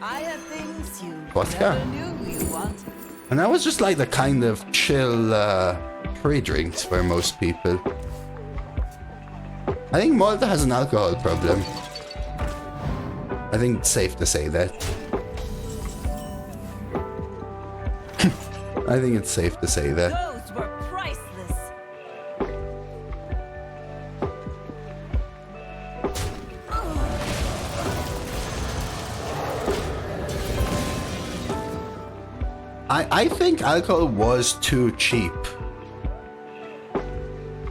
I have things you vodka. never knew you wanted. And that was just like the kind of chill pre-drinks for most people. I think Malta has an alcohol problem. I think it's safe to say that. I think it's safe to say that. Those were priceless. I think alcohol was too cheap.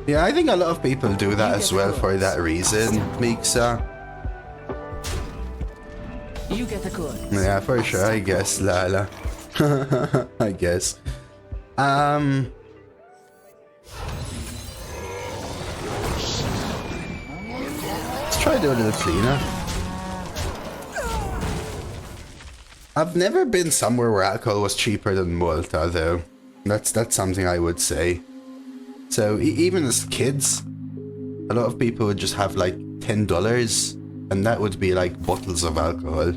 Yeah, I think a lot of people do that as well for that reason, Mixa. You get the goods. Yeah, for sure, I guess, Lala. I guess. Let's try to do a little cleaner. I've never been somewhere where alcohol was cheaper than Malta, though. That's something I would say. So even as kids, a lot of people would just have like $10, and that would be like bottles of alcohol.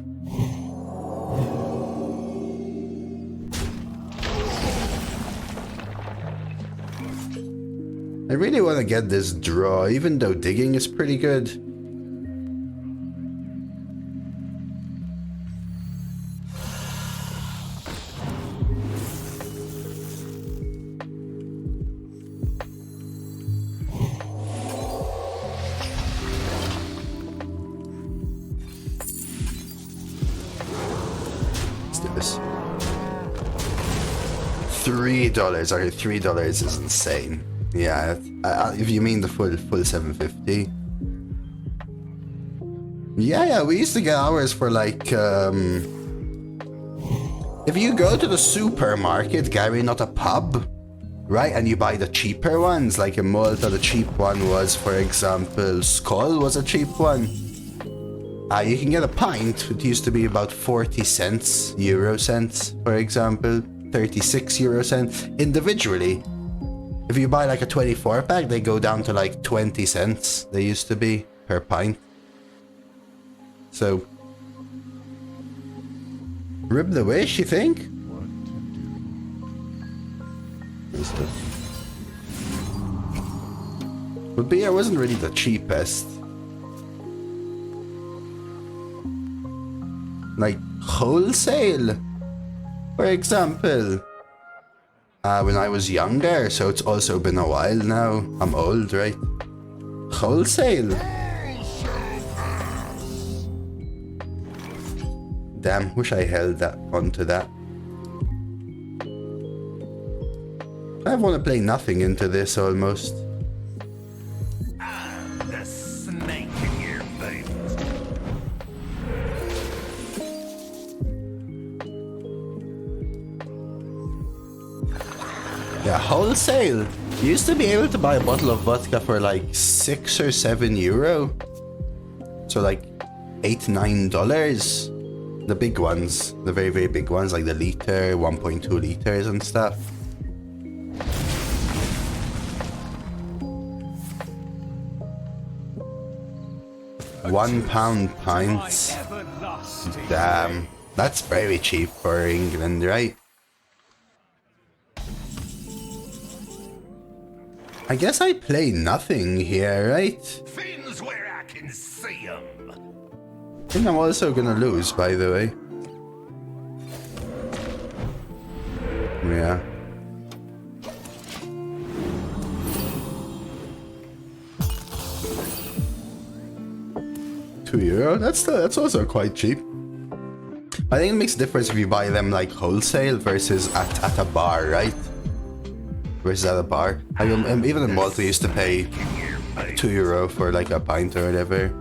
I really want to get this draw, even though digging is pretty good. Let's do this. $3. Okay, $3 is insane. Yeah, if you mean the full 750. Yeah, we used to get ours for like If you go to the supermarket, Gary, not a pub, right, and you buy the cheaper ones, like in Malta, the cheap one was, for example, Skull was a cheap one. You can get a pint. It used to be about 40 cents, euro cents, for example, 36 euro cents individually. If you buy like a 24 pack, they go down to like 20 cents. They used to be per pint. So, rib the wish, you think? But beer wasn't really the cheapest. Like wholesale, for example. When I was younger, so it's also been a while now. I'm old, right? Wholesale. Damn, wish I held that onto that. I want to play nothing into this almost. The snake in your veins. Yeah, wholesale. You used to be able to buy a bottle of vodka for like 6 or 7 euro. So like $8-9. The big ones, the very, very big ones, like the liter, 1.2 liters and stuff. £1 pints. Damn, that's very cheap for England, right? I guess I play nothing here, right? Fins where I can see 'em. I think I'm also gonna lose, by the way. Yeah. €2? That's also quite cheap. I think it makes a difference if you buy them like wholesale versus at a bar, right? Versus at a bar. Even in Malta, I used to pay €2 for like a pint or whatever.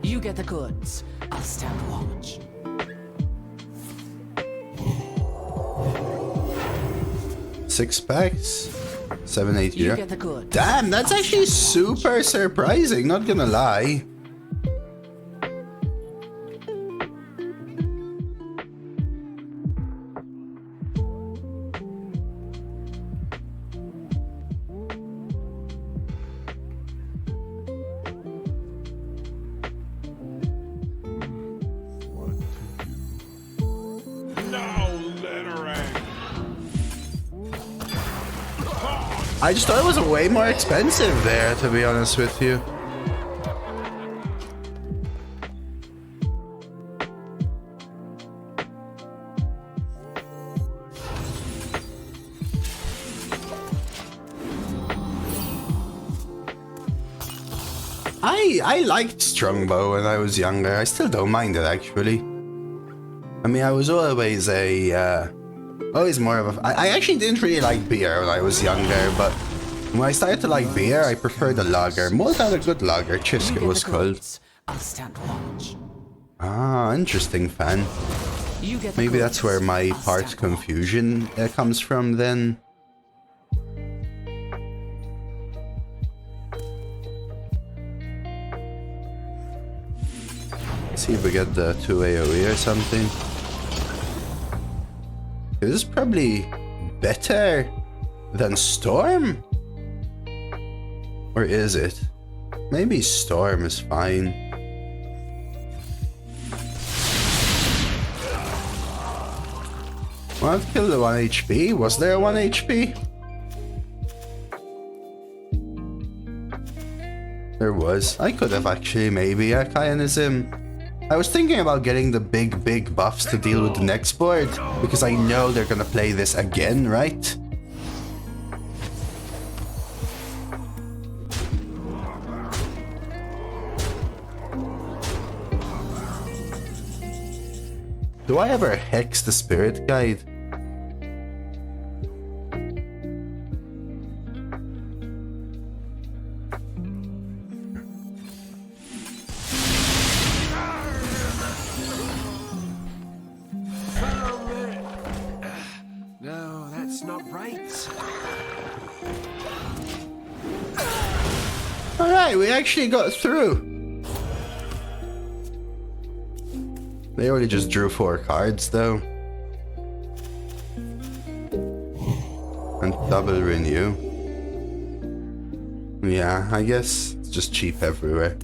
You get the goods. I'll stand watch. Six packs, 7-8 You euro. get the goods. Damn, that's actually super surprising, not gonna lie. I just thought it was way more expensive there, to be honest with you. I liked Strongbow when I was younger. I still don't mind it, actually. I mean, I was always always more of a... I actually didn't really like beer when I was younger, but when I started to like beer, I preferred the lager. Malta had a good lager, Chiska was called. I'll stand watch. Ah, interesting, fan. You get the Maybe that's goods. where my I'll part stand confusion comes from then. See if we get the 2 AoE or something. This is probably better than Storm? Or is it? Maybe Storm is fine. Well, I've killed the 1 HP. Was there a 1 HP? There was. I could have actually, maybe, Kaianism. I was thinking about getting the big buffs to deal with the next board, because I know they're gonna play this again, right? Do I ever hex the spirit guide? Alright, we actually got through. They only just drew 4 cards though. And double renew. Yeah, I guess it's just cheap everywhere.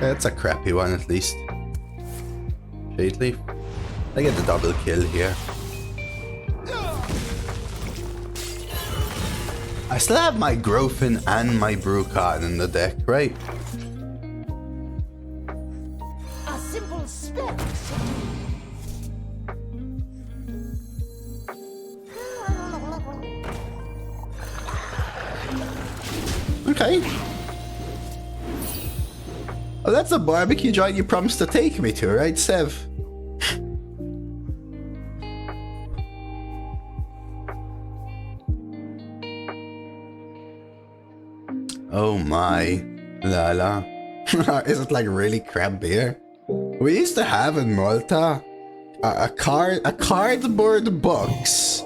That's a crappy one at least. Shade Leaf. I get the double kill here. I still have my Growfin and my Bru'kan in the deck, right? A simple spell. Okay. Oh, that's the barbecue joint you promised to take me to, right, Sev? Oh my. Lala. Is it like really crap beer? We used to have in Malta a cardboard box.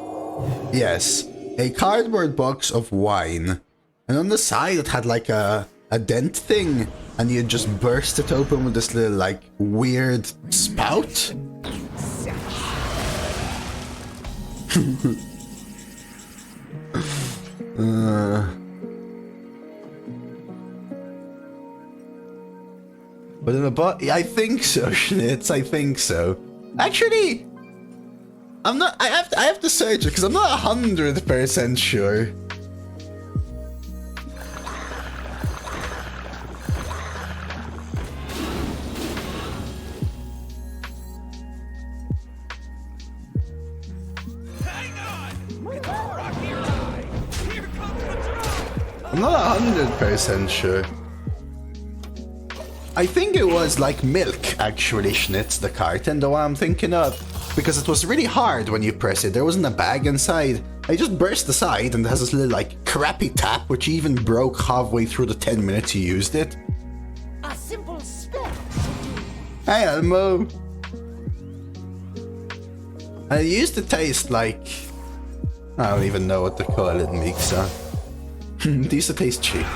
Yes, a cardboard box of wine. And on the side it had like a dent thing. And you just burst it open with this little like weird spout. But in the I think so, Schnitz. I think so. Actually, I'm not. I have to search it because I'm not 100% sure. I'm not 100% sure. I think it was like milk, actually, Schnitz, the carton, the one I'm thinking of. Because it was really hard when you press it. There wasn't a bag inside. I just burst the side and it has this little like crappy tap, which even broke halfway through the 10 minutes you used it. A simple spell. Hey, Elmo. And it used to taste like... I don't even know what to call it, Mixa. It used to taste cheap.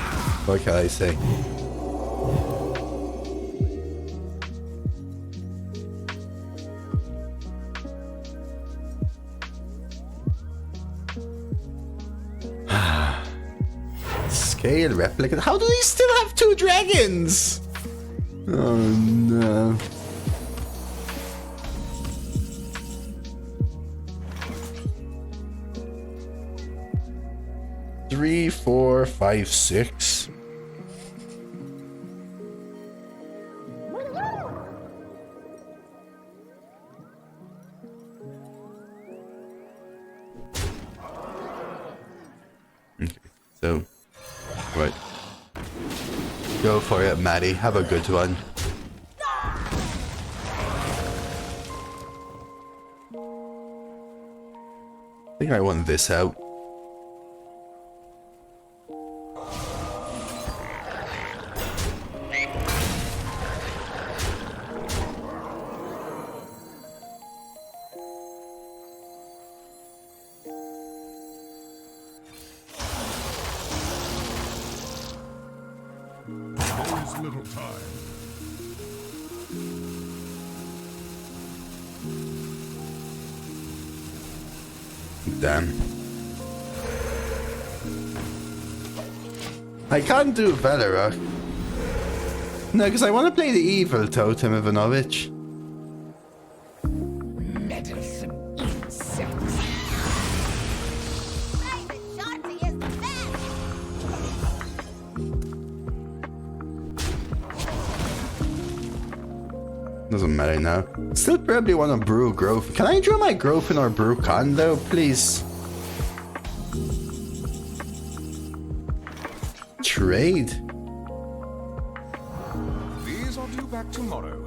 What can I say? Scale replicant. How do they still have 2 dragons? Oh no. Three, 4, 5, 6. Okay, so, right. Go for it, Maddie. Have a good one. I think I want this out. Little time. Damn. I can't do Valorok. No, because I want to play the evil Totem Ivanovich. Meddlesome insects. Private Shotzi is the best. Doesn't matter now. Still probably want to brew Growfin. Can I draw my Growfin or Bru'kan though, please? Trade. These are due back tomorrow.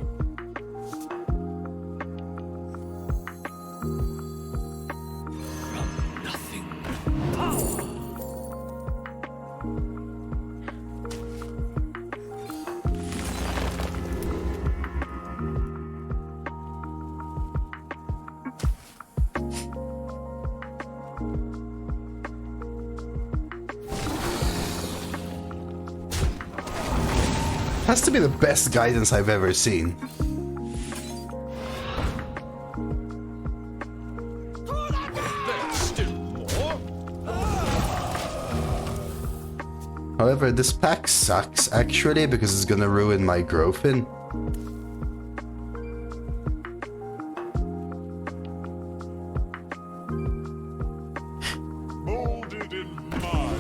has to be the best guidance I've ever seen. However, this pack sucks actually because it's gonna ruin my Growfin. Molded in mine.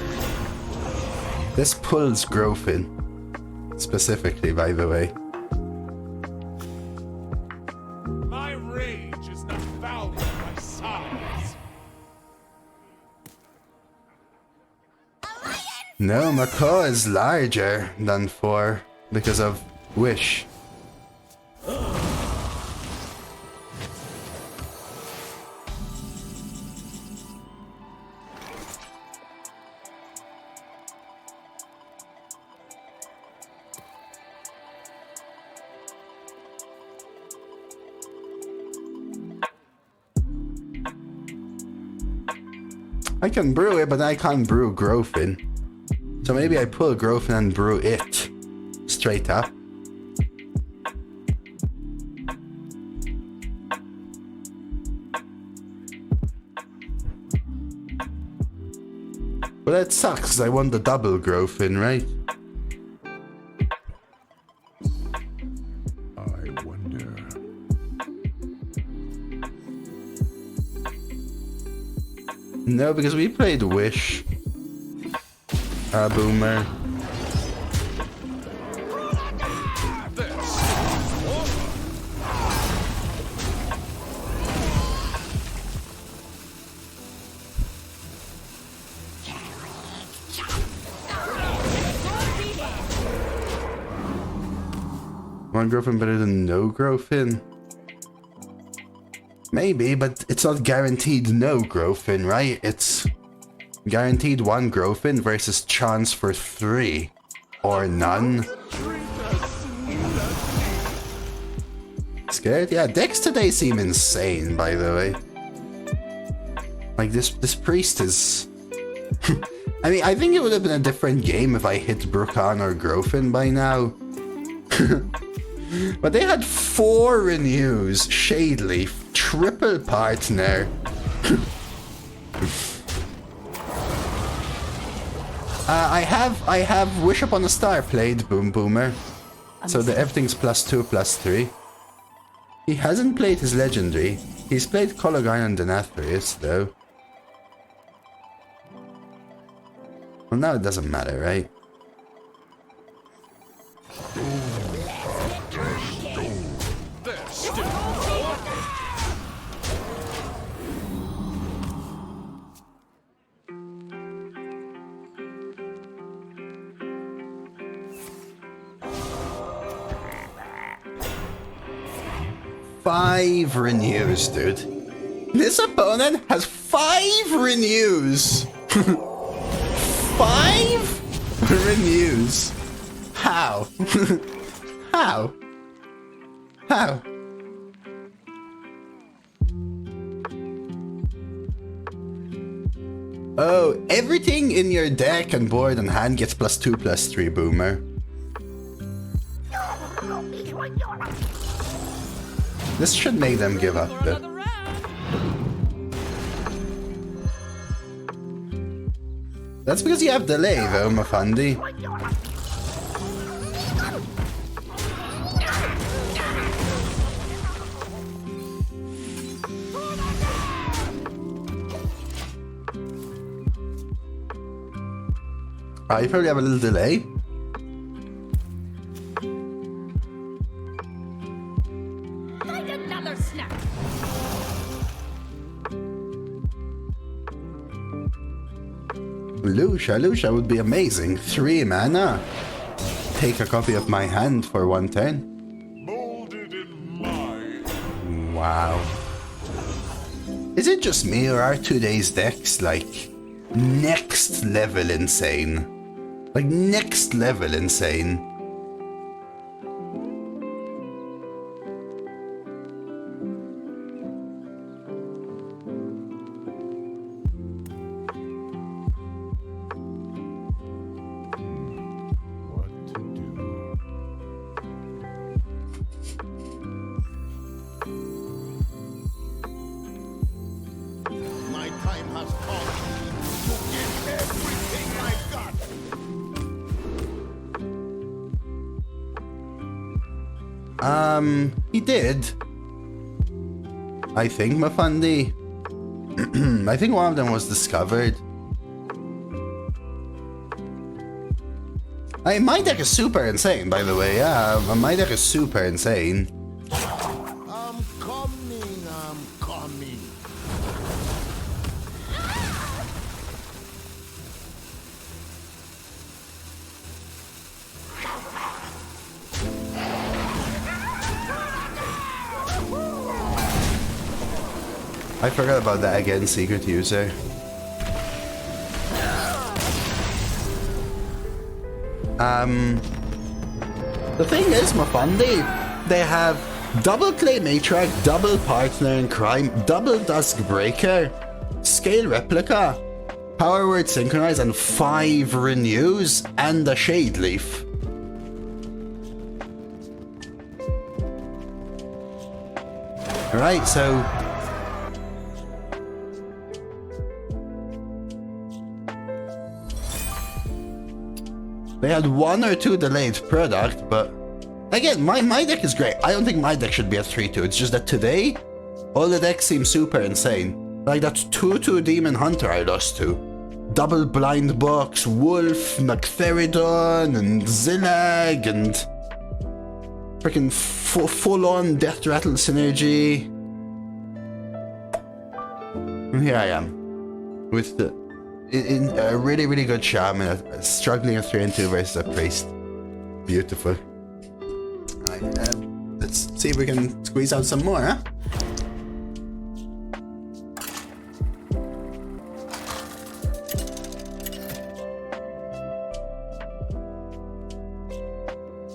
This pulls Growfin. Specifically, by the way. My rage is not valued by size. No, Macaw is larger than 4 because of Wish. I can brew it, but I can't brew Growfin. So maybe I pull Growfin and brew it straight up. But that sucks, 'cause I want the double Growfin, right? I wonder. No, because we played Wish. Boomer. One Growfin better than no Growfin? Maybe, but it's not guaranteed no Growfin, right? It's guaranteed 1 Growfin versus chance for 3. Or none. Scared? Yeah, decks today seem insane, by the way. Like, this priest is... I mean, I think it would have been a different game if I hit Bru'kan or Growfin by now. But they had 4 renews, Shadeleaf, triple partner. I have Wish Upon a Star played, Boom Boomer. So the everything's +2, +3. He hasn't played his legendary. He's played Colorgine and Denathrius, though. Well, now it doesn't matter, right? Five renews, dude. This opponent has 5 renews. 5 renews. How? How? How? Oh, everything in your deck and board and hand gets +2, +3, Boomer. This should make them give up, though. That's because you have delay, though, Mafandi. You probably have a little delay. Another snack. Lucia would be amazing. 3 mana. Take a copy of my hand for 1 turn. Molded in mine. Wow. Is it just me or are today's decks like next level insane? Like next level insane. What to do? He did. I think, Mafandi. I think one of them was discovered. My deck is super insane, by the way. Yeah, my deck is super insane. I'm coming, I'm coming. I forgot about that again, secret user. The thing is, Mafandi, they have double Clay Matriarch, double Partner in Crime, double Duskbreaker, Scale Replica, Power Word Synchronize, and 5 Renews, and a Shade Leaf. Right, so... they had 1 or 2 delayed product, but again, my deck is great. I don't think my deck should be at 3-2. It's just that today, all the decks seem super insane. Like that 2-2 Demon Hunter I lost to. Double Blind Box, Wolf, McFerridon, and Zillag, and freaking full-on Death Rattle synergy. And here I am, with in a really, really good Shaman, struggling at 3-2 versus a Priest. Beautiful. Alright, let's see if we can squeeze out some more, huh?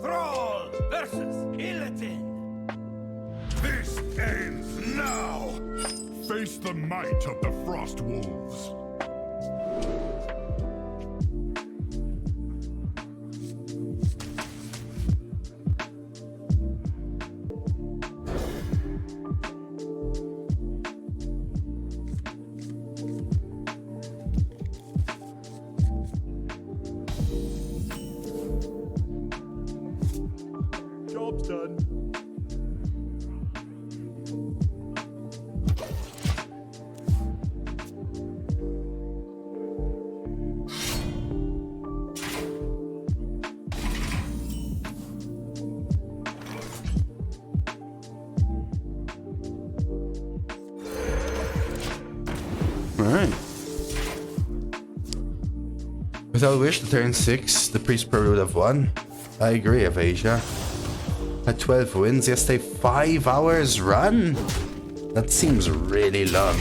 Thrall versus Illidan. This ends now. Face the might of the Frost Wolves. Job's done. Alright. Without Wish to turn 6, the Priest probably would have won. I agree, Avasia. At 12 wins, yesterday 5 hours run? That seems really long.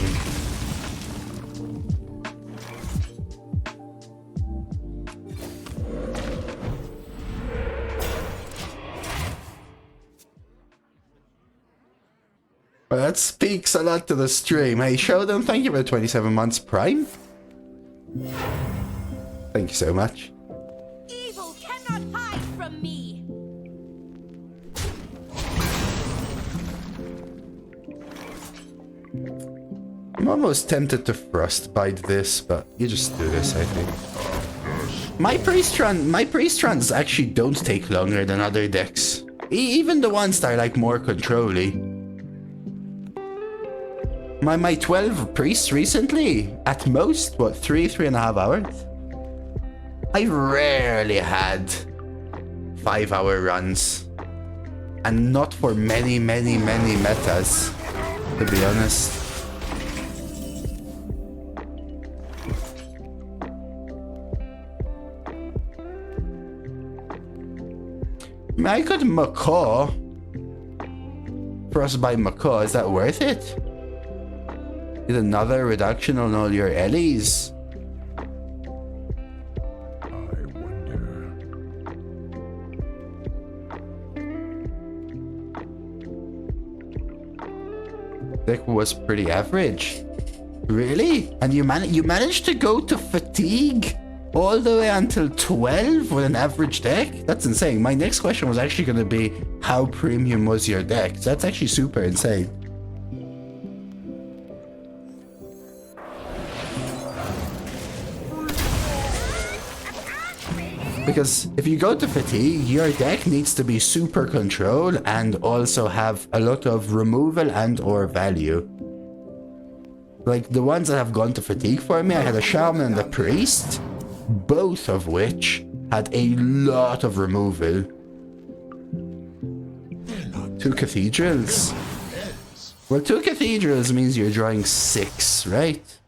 Well, that speaks a lot to the stream. Hey, Sheldon, thank you for 27 months Prime. Thank you so much. Evil cannot hide from me. I'm almost tempted to frostbite this, but you just do this, I think. My priest runs actually don't take longer than other decks. Even the ones that are like more control-y. My 12 priests recently, at most, what, 3.5 hours? I rarely had 5-hour runs. And not for many metas, to be honest. I could Macaw. Frostbite Macaw, is that worth it? Get another reduction on all your Ellies. I wonder. Deck was pretty average. Really? And you managed to go to fatigue all the way until 12 with an average deck? That's insane. My next question was actually going to be, how premium was your deck? So that's actually super insane. Because if you go to fatigue, your deck needs to be super control and also have a lot of removal and or value. Like the ones that have gone to fatigue for me, I had a Shaman and a Priest, both of which had a lot of removal. 2 cathedrals. Well, 2 cathedrals means you're drawing 6, right?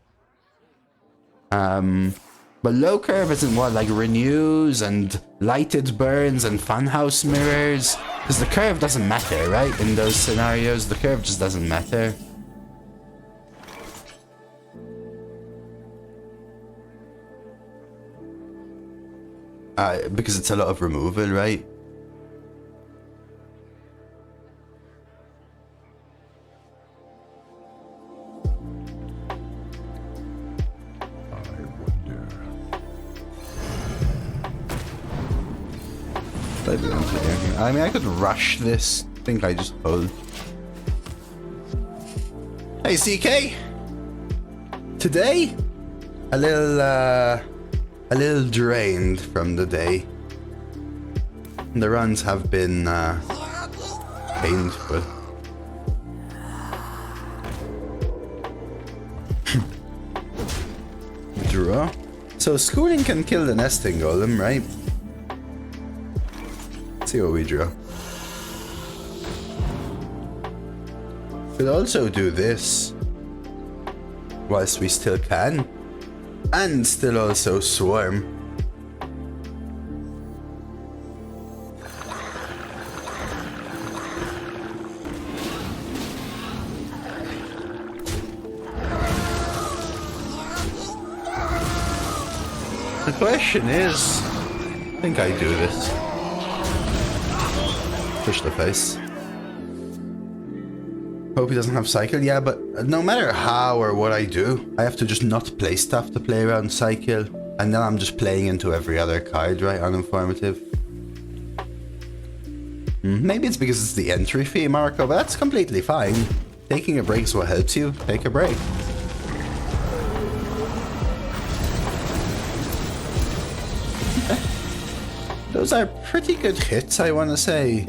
But low curve isn't what, like renews and lighted burns and funhouse mirrors? Because the curve doesn't matter, right? In those scenarios, the curve just doesn't matter. Because it's a lot of removal, right? I mean, I could rush this. I think I just hold. Hey, CK. Today, a little drained from the day. The runs have been painful. Draw. So schooling can kill the nesting golem, right? Let's see what we draw. Could also do this whilst we still can, and still also swarm. The question is, I think I do this. Push the face. Hope he doesn't have cycle. Yeah, but no matter how or what I do, I have to just not play stuff to play around cycle, and then I'm just playing into every other card, right? Uninformative. Maybe it's because it's the entry fee, Marco, but that's completely fine. Taking a break is what helps you. Take a break. Those are pretty good hits, I want to say.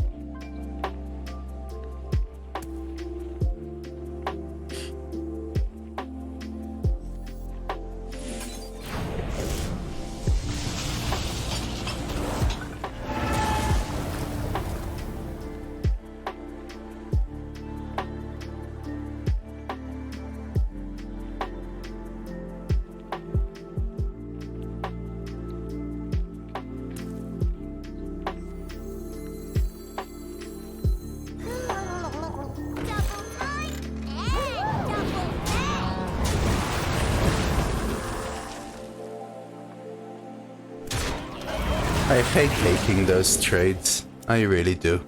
I hate making those trades. I really do.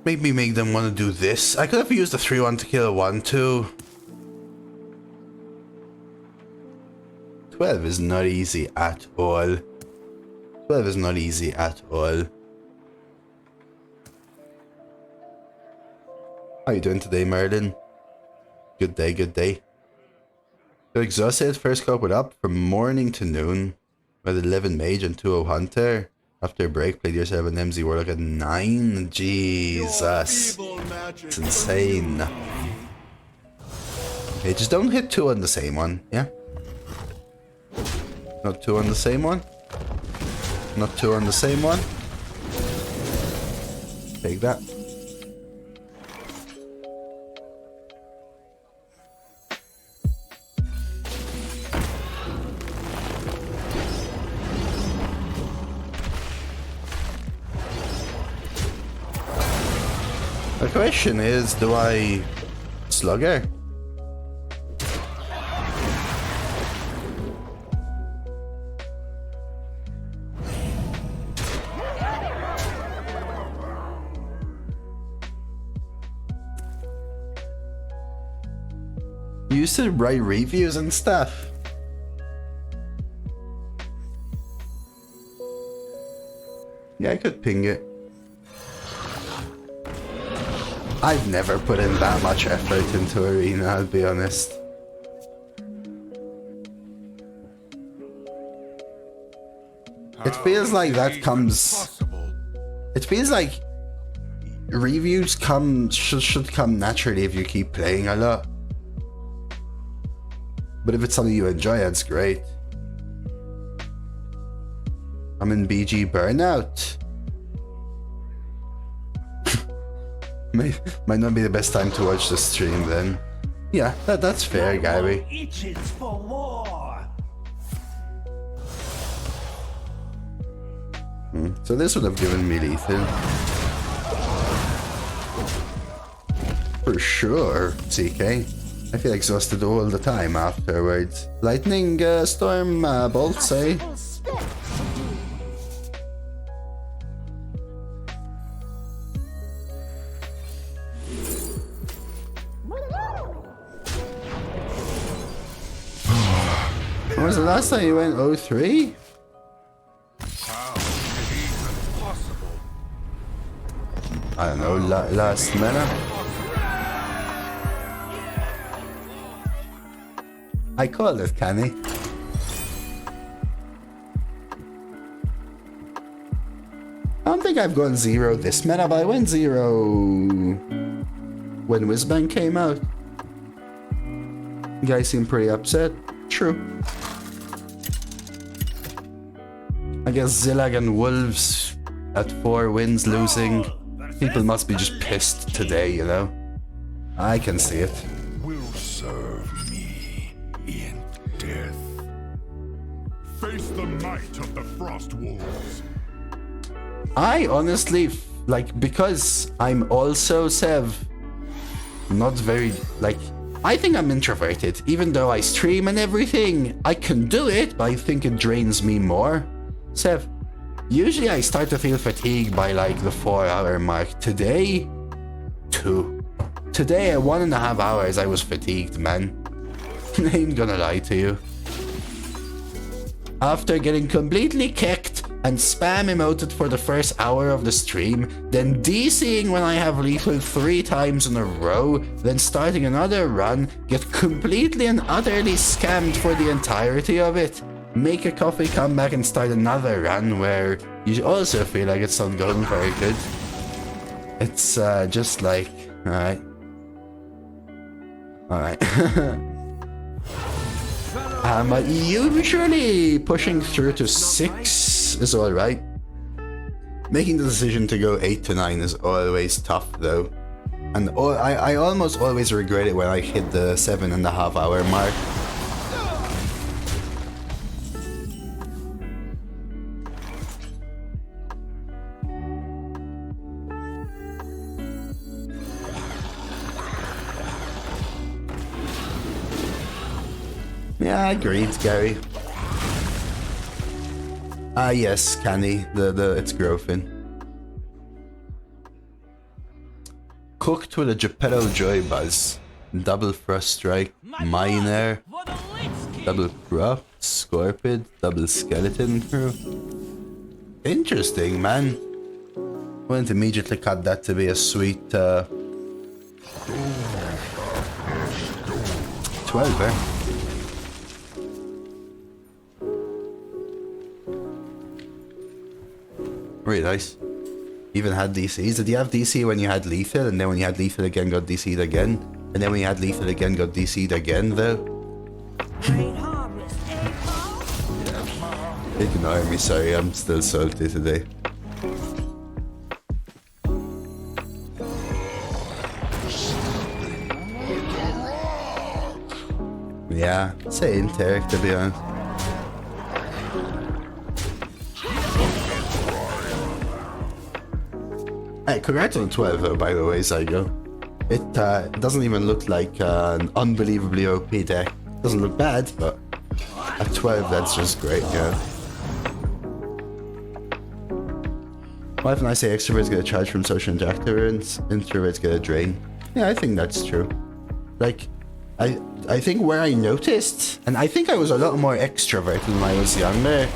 Made me make them want to do this. I could have used a 3-1 to kill a 1-2. 12 is not easy at all. 12 is not easy at all. How you doing today, Merlin? Good day, good day. So exhausted, first couple up from morning to noon. With 11 mage and 2-0 hunter. After a break, played yourself an MZ Warlock at 9. Jesus. It's insane. Okay, just don't hit 2 on the same one, yeah? Not 2 on the same one. Not 2 on the same one. Take that. The question is, do I slug her? You used to write reviews and stuff. Yeah, I could ping it. I've never put in that much effort into Arena, I'll be honest. It feels like that comes... It feels like reviews should come naturally if you keep playing a lot. But if it's something you enjoy, that's great. I'm in BG Burnout. Might not be the best time to watch the stream then. Yeah, that's fair, Gary. Itches for more. So this would have given me lethal. For sure, CK. I feel exhausted all the time afterwards. Lightning storm bolts, eh? When was the last time you went 03? I don't know, last minute. I called it, Kenny. I don't think I've gone 0 this meta, but I went 0 when whizbang came out. You guys seem pretty upset. True. I guess Zillag and Wolves at 4 wins losing. People must be just pissed today, you know? I can see it. Will serve me in death. Face the might of the Frost Wolves. I honestly, like, because I'm also Sev, not very, like, I think I'm introverted. Even though I stream and everything, I can do it, but I think it drains me more. Sev, usually I start to feel fatigued by like the 4-hour mark. Today, 2. Today at 1.5 hours I was fatigued, man. I ain't gonna lie to you. After getting completely kicked and spam emoted for the first hour of the stream, then DCing when I have lethal 3 times in a row, then starting another run, get completely and utterly scammed for the entirety of it, make a coffee, come back and start another run where you also feel like it's not going very good. It's just like, alright. Alright. Usually pushing through to 6 is alright. Making the decision to go 8 to 9 is always tough though. And I almost always regret it when I hit the 7.5 hour mark. Yeah, agreed, Gary. Ah, yes, Canny. It's Growfin. Cooked with a Geppetto Joy Buzz. Double Frost Strike, Miner. Double Prop, Scorpid, double Skeleton Crew. Interesting, man. Wouldn't immediately cut that to be a sweet 12, eh? Really nice. Even had DCs. Did you have DC when you had lethal, and then when you had lethal again got DC'd again? And then when you had lethal again got DC'd again though? Ignore me, sorry, I'm still salty today. Yeah, same Tarek to be honest. Hey, congrats on 12 though, by the way, Zygo. It doesn't even look like an unbelievably OP deck. Doesn't look bad, but at 12 that's just great, yeah. Why if I say extroverts get a charge from social interactions, introverts get a drain? Yeah, I think that's true. Like, I think where I noticed, and I think I was a lot more extroverted when I was younger.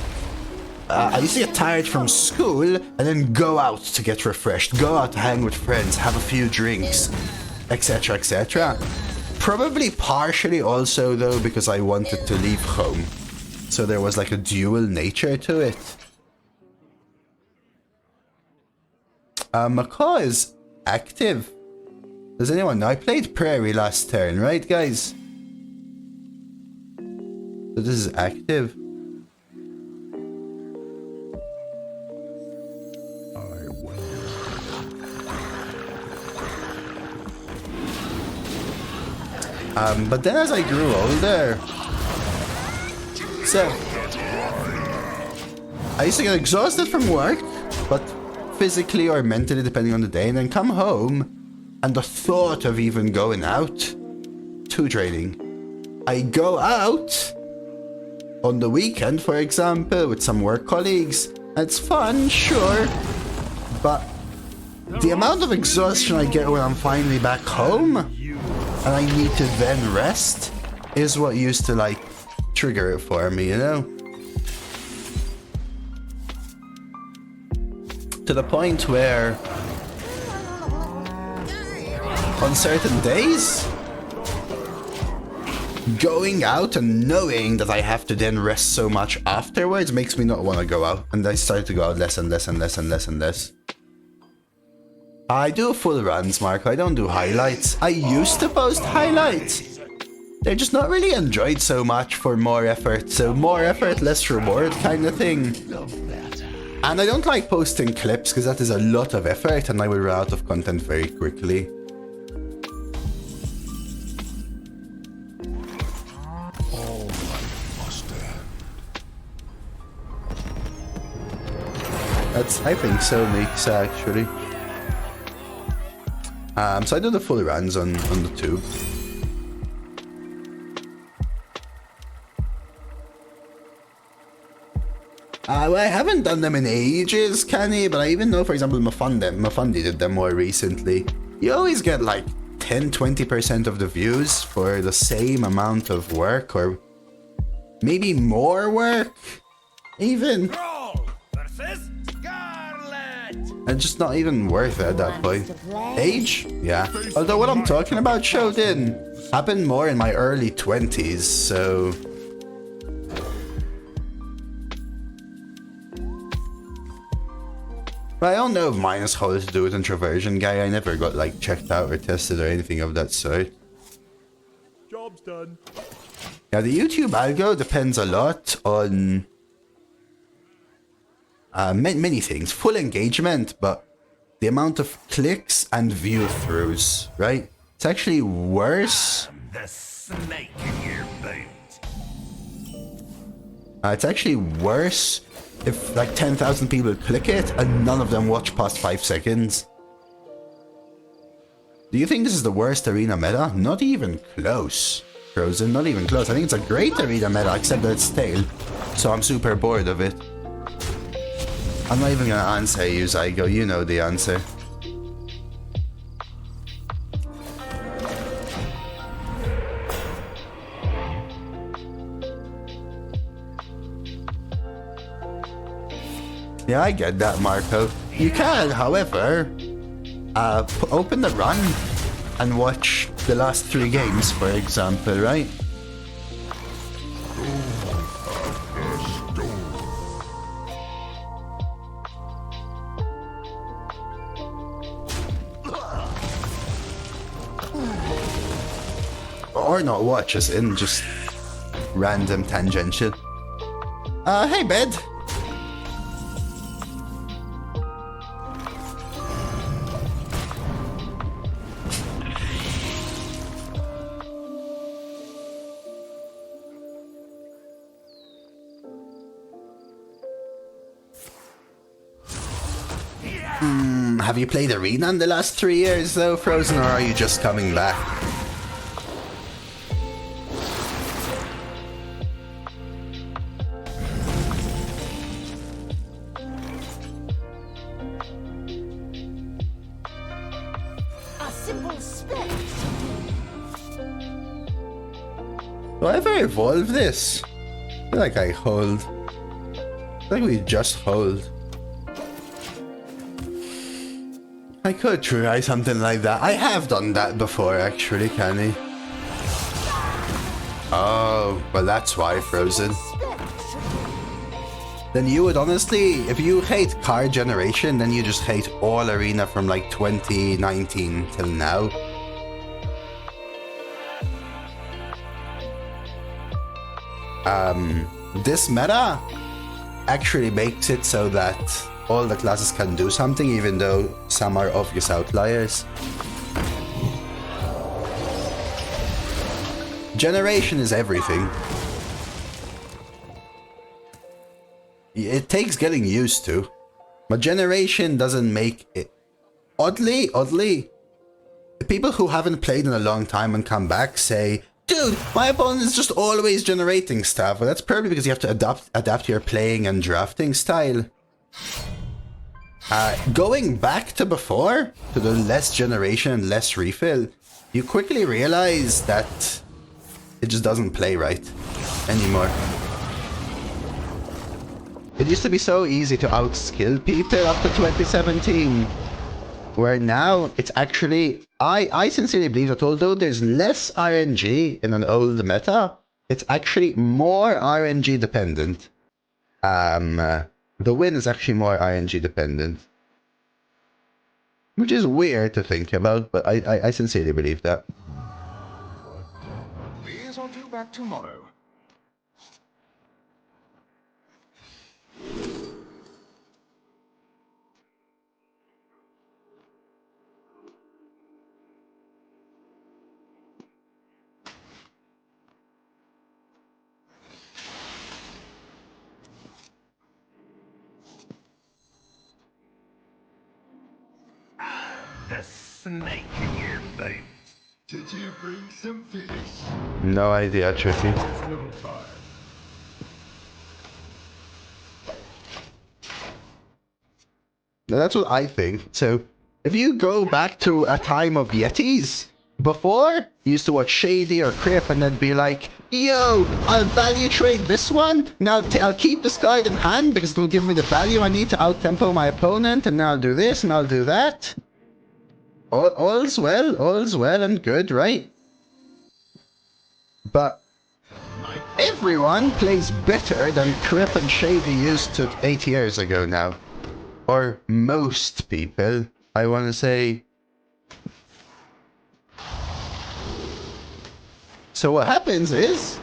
I used to get tired from school and then go out to get refreshed, go out to hang with friends, have a few drinks, etc, etc. Probably partially also though because I wanted to leave home. So there was like a dual nature to it. Macaw is active. Does anyone know? I played Prairie last turn, right, guys? So this is active. But then as I grew older, so I used to get exhausted from work, but physically or mentally, depending on the day, and then come home, and the thought of even going out, too draining. I go out on the weekend, for example, with some work colleagues. It's fun, sure, but the amount of exhaustion I get when I'm finally back home and I need to then rest is what used to like trigger it for me, you know? To the point where on certain days, going out and knowing that I have to then rest so much afterwards makes me not want to go out, and I started to go out less and less and less and less and less. I do full runs, Marco. I don't do highlights. I used to post highlights. They're just not really enjoyed so much for more effort. So more effort, less reward kind of thing. And I don't like posting clips because that is a lot of effort and I will run out of content very quickly. That's, I think so, makes actually. So I do the full runs on the tube. Well, I haven't done them in ages, Kenny, but I even know, for example, Mafundi did them more recently. You always get like 10-20% of the views for the same amount of work, or maybe more work, even. And just not even worth it at that point. Age? Yeah. Although what I'm talking about, Shoden, happened more in my early 20s, so... But I don't know if minus how to do with introversion, guy. I never got like checked out or tested or anything of that sort. Job's done. Yeah, the YouTube algo depends a lot on... many things. Full engagement, but the amount of clicks and view-throughs, right? It's actually worse. The snake in your boot. It's actually worse if like 10,000 people click it and none of them watch past 5 seconds. Do you think this is the worst arena meta? Not even close, Frozen. Not even close. I think it's a great arena meta, except that it's stale. So I'm super bored of it. I'm not even gonna answer you, Zygo. You know the answer. Yeah, I get that, Marco. You can, however, open the run and watch the last 3 games, for example, right? Or not watch, as in just random tangential. Hey, bed. Have you played Arena in the last 3 years though, Frozen, or are you just coming back? A simple spec. Do I ever evolve this? I feel like I hold. I feel like we just hold. I could try something like that. I have done that before, actually, Kenny. Oh, well, that's why, Frozen. then you would honestly, if you hate card generation, then you just hate all Arena from like 2019 till now. This meta actually makes it so that all the classes can do something, even though some are obvious outliers. Generation is everything. It takes getting used to, but generation doesn't make it. Oddly, people who haven't played in a long time and come back say, dude, my opponent is just always generating stuff. Well, that's probably because you have to adapt your playing and drafting style. Going back to before, to the less generation and less refill, you quickly realize that it just doesn't play right anymore. It used to be so easy to outskill people up to 2017. Where now, it's actually... I sincerely believe that although there's less RNG in an old meta, it's actually more RNG dependent. The win is actually more RNG dependent. Which is weird to think about, but I sincerely believe that. These are due back tomorrow. The snake in your boot. Did you bring some fish? No idea, Tricky. It's little time. Now that's what I think. So, if you go back to a time of Yetis, before, you used to watch Shady or Crip and then be like, yo, I'll value trade this one, now I'll keep this card in hand because it'll give me the value I need to out-tempo my opponent, and now I'll do this and I'll do that. All's well and good, right? But everyone plays better than Crip and Shady used to 8 years ago now. Or most people, I want to say. So what happens is,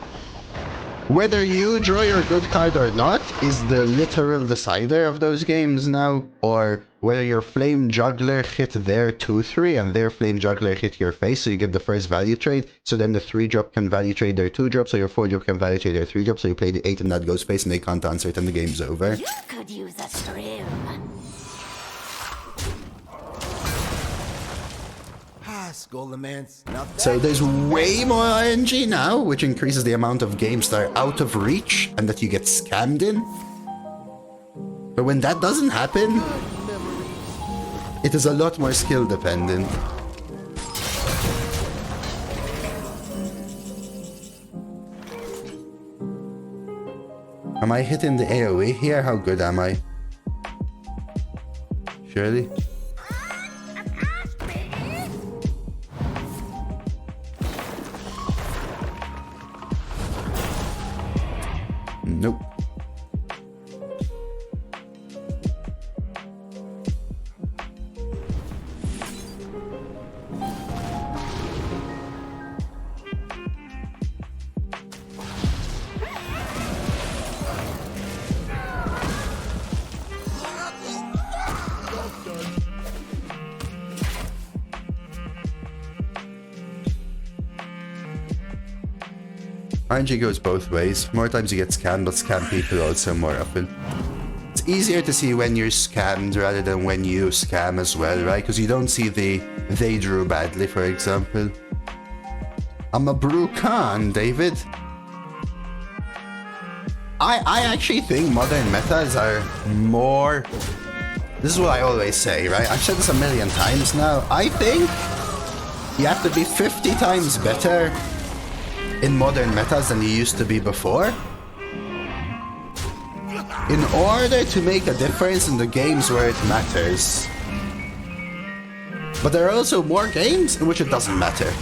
whether you draw your good card or not is the literal decider of those games now, or whether your Flame Juggler hit their 2-3 and their Flame Juggler hit your face, so you get the first value trade, so then the 3-drop can value trade their 2-drop, so your 4-drop can value trade their 3-drop, so you play the 8 and that goes face and they can't answer it and the game's over. You could use a strim. So there's way more RNG now, which increases the amount of games that are out of reach and that you get scammed in. But when that doesn't happen, it is a lot more skill dependent. Am I hitting the AoE here? How good am I? Surely? Nope. RNG goes both ways. More times you get scammed, but scam people also more often. It's easier to see when you're scammed rather than when you scam as well, right? Because you don't see the they drew badly, for example. I'm a Bru'kan, David. I actually think modern metas are more... This is what I always say, right? I've said this a million times now. I think you have to be 50 times better in modern metas than you used to be before, in order to make a difference in the games where it matters. But there are also more games in which it doesn't matter.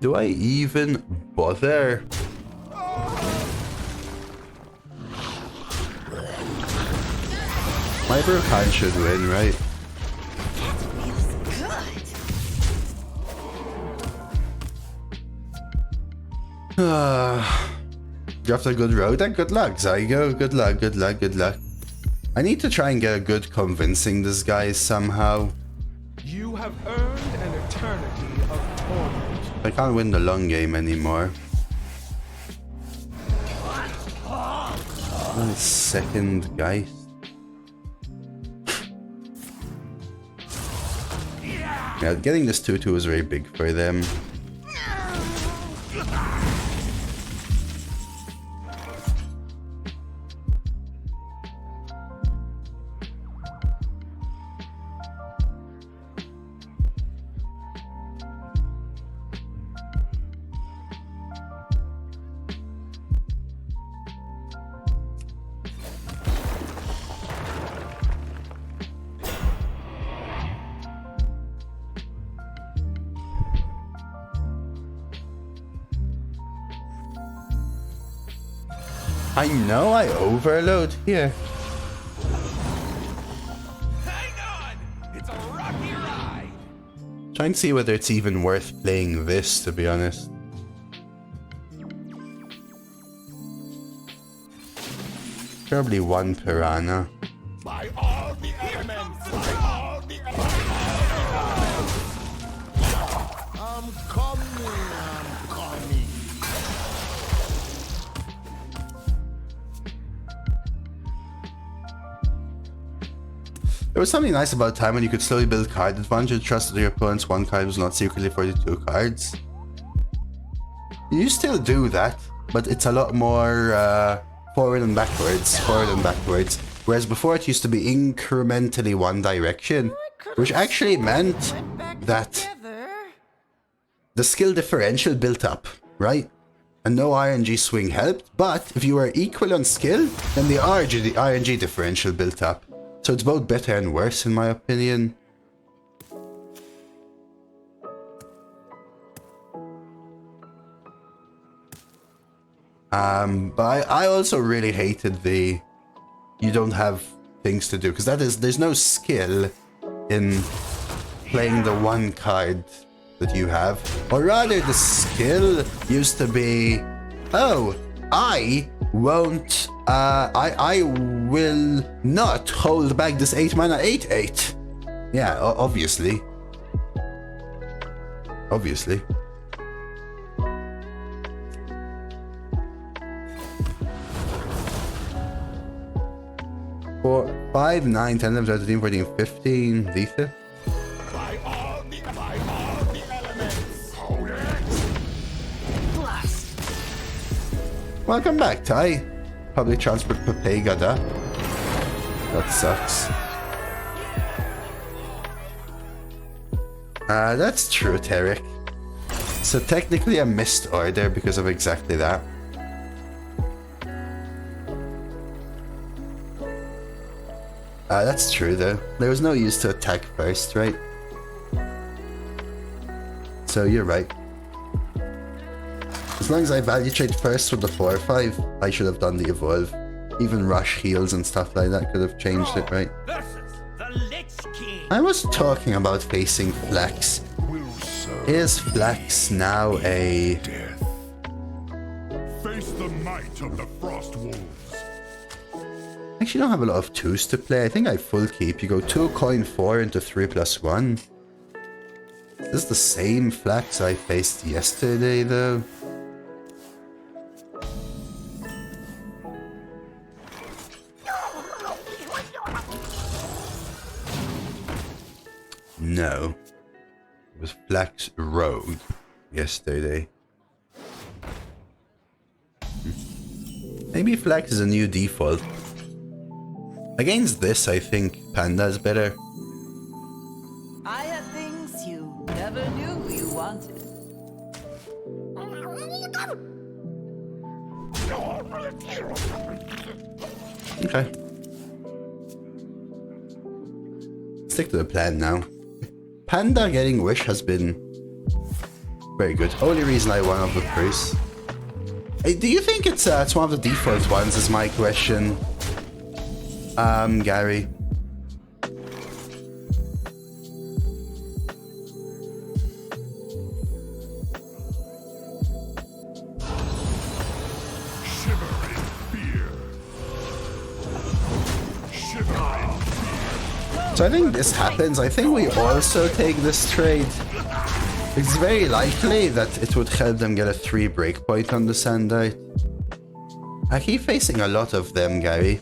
Do I even bother? My Bru'kan should win, right? You have a good road and good luck, Zygo. Good luck, good luck, good luck. I need to try and get a good convincing this guy somehow. You have earned an eternity of torment. I can't win the long game anymore. My second Geist. Yeah, getting this 2-2 was very big for them. I know I overload here. Hang on! It's a rocky ride! Trying to see whether it's even worth playing this, to be honest. Probably one piranha. By all the elements! By all the elements! I'm coming! I'm coming! There was something nice about a time when you could slowly build card advantage, trust that your opponent's one card was not secretly 42 cards. You still do that, but it's a lot more forward and backwards, Whereas before it used to be incrementally one direction, which actually meant that the skill differential built up, right? And no RNG swing helped, but if you were equal on skill, then the RNG differential built up. So it's both better and worse in my opinion. But I also really hated the you don't have things to do, because there's no skill in playing the one card that you have. Or rather the skill used to be, oh, I won't I will not hold back this 8 mana 8/8. Yeah, obviously. Obviously. For 5, 9, 10, 11, 13, 14, 15, decent. By all the elements! Hold it! Blast. Welcome back, Ty. Public transport Papegada. That sucks. That's true, Tarek. So technically a missed order because of exactly that. That's true though. There was no use to attack first, right? So you're right. As long as I value trade first with the 4/5, I should have done the evolve. Even rush heals and stuff like that could have changed it, right? I was talking about facing Flax. Is Flax now a... Face the might of the frost wolves. I actually don't have a lot of 2s to play. I think I full keep. You go 2 coin 4 into 3+1. Is this the same Flax I faced yesterday though? No. It was Flax Rogue yesterday. Maybe Flax is a new default. Against this, I think Panda is better. I have things you never knew you wanted. Okay. Stick to the plan now. Panda getting Wish has been Very good. Only reason I won of the priest. Hey, do you think it's one of the default ones is my question? Gary. So I think this happens. I think we also take this trade. It's very likely that it would help them get a 3 breakpoint on the Sandite. I keep facing a lot of them, Gary.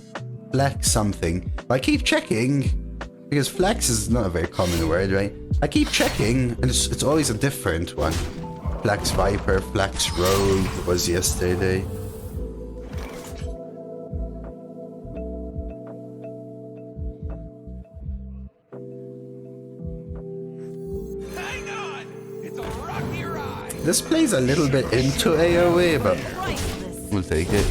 Flex something. But I keep checking, because flex is not a very common word, right? I keep checking, and it's always a different one. Flex Viper, Flex Rogue was yesterday. This plays a little bit into AoE, but we'll take it.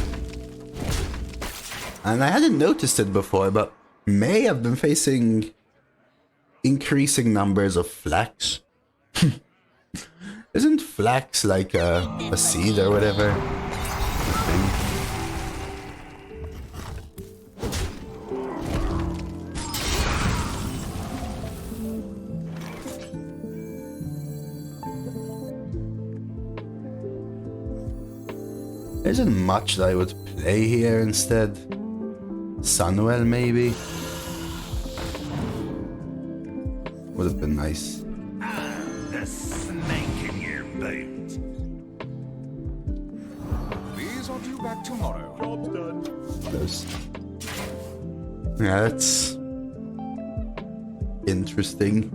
And I hadn't noticed it before, but May have been facing increasing numbers of flax. Isn't flax like a seed or whatever? There isn't much that I would play here instead. Sunwell maybe? Would have been nice. The snake in your boot. Please, I'll do back tomorrow. Job's done. Close. Yeah, that's interesting.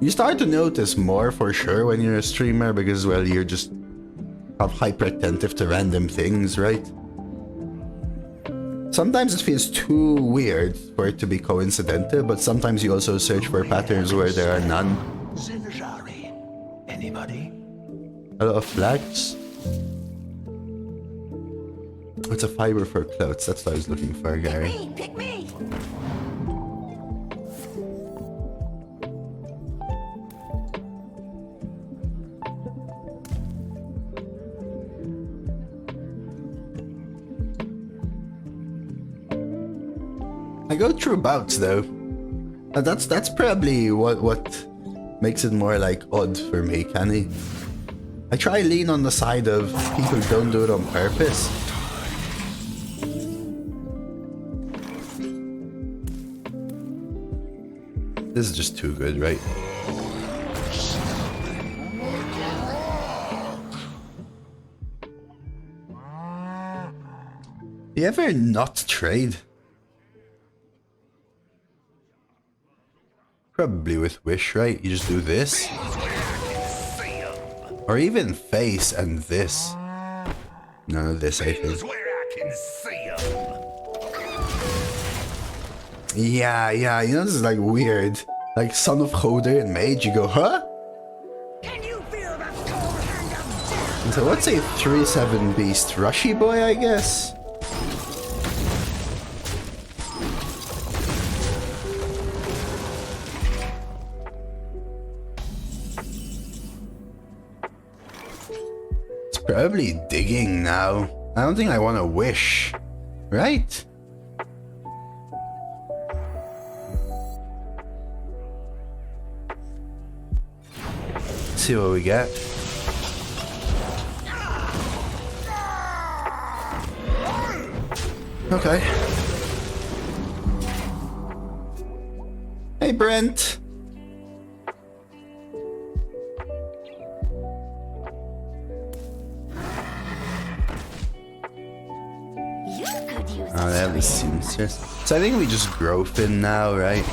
You start to notice more for sure when you're a streamer because, well, you're just hyper attentive to random things, right? Sometimes it feels too weird for it to be coincidental, but sometimes you also search for patterns where there are none. Zinjari. Anybody? A lot of flags. It's a fiber for clothes. That's what I was looking for, Gary. Pick me! I go through bouts though. That's probably what makes it more like odd for me, Kenny. I try lean on the side of people don't do it on purpose. This is just too good, right? You ever not trade? Probably with Wish, right? You just do this. Or even face and this. No, this I think. Yeah, you know this is like weird. Like Son of Hoder and Mage, you go, huh? Can you feel that cold hand of death? So what's a 3/7 beast? Rushy boy, I guess? Probably digging now. I don't think I want to wish, right? Let's see what we get. Okay. Hey, Brent. Oh, that was serious. So I think we just Growfin now, right?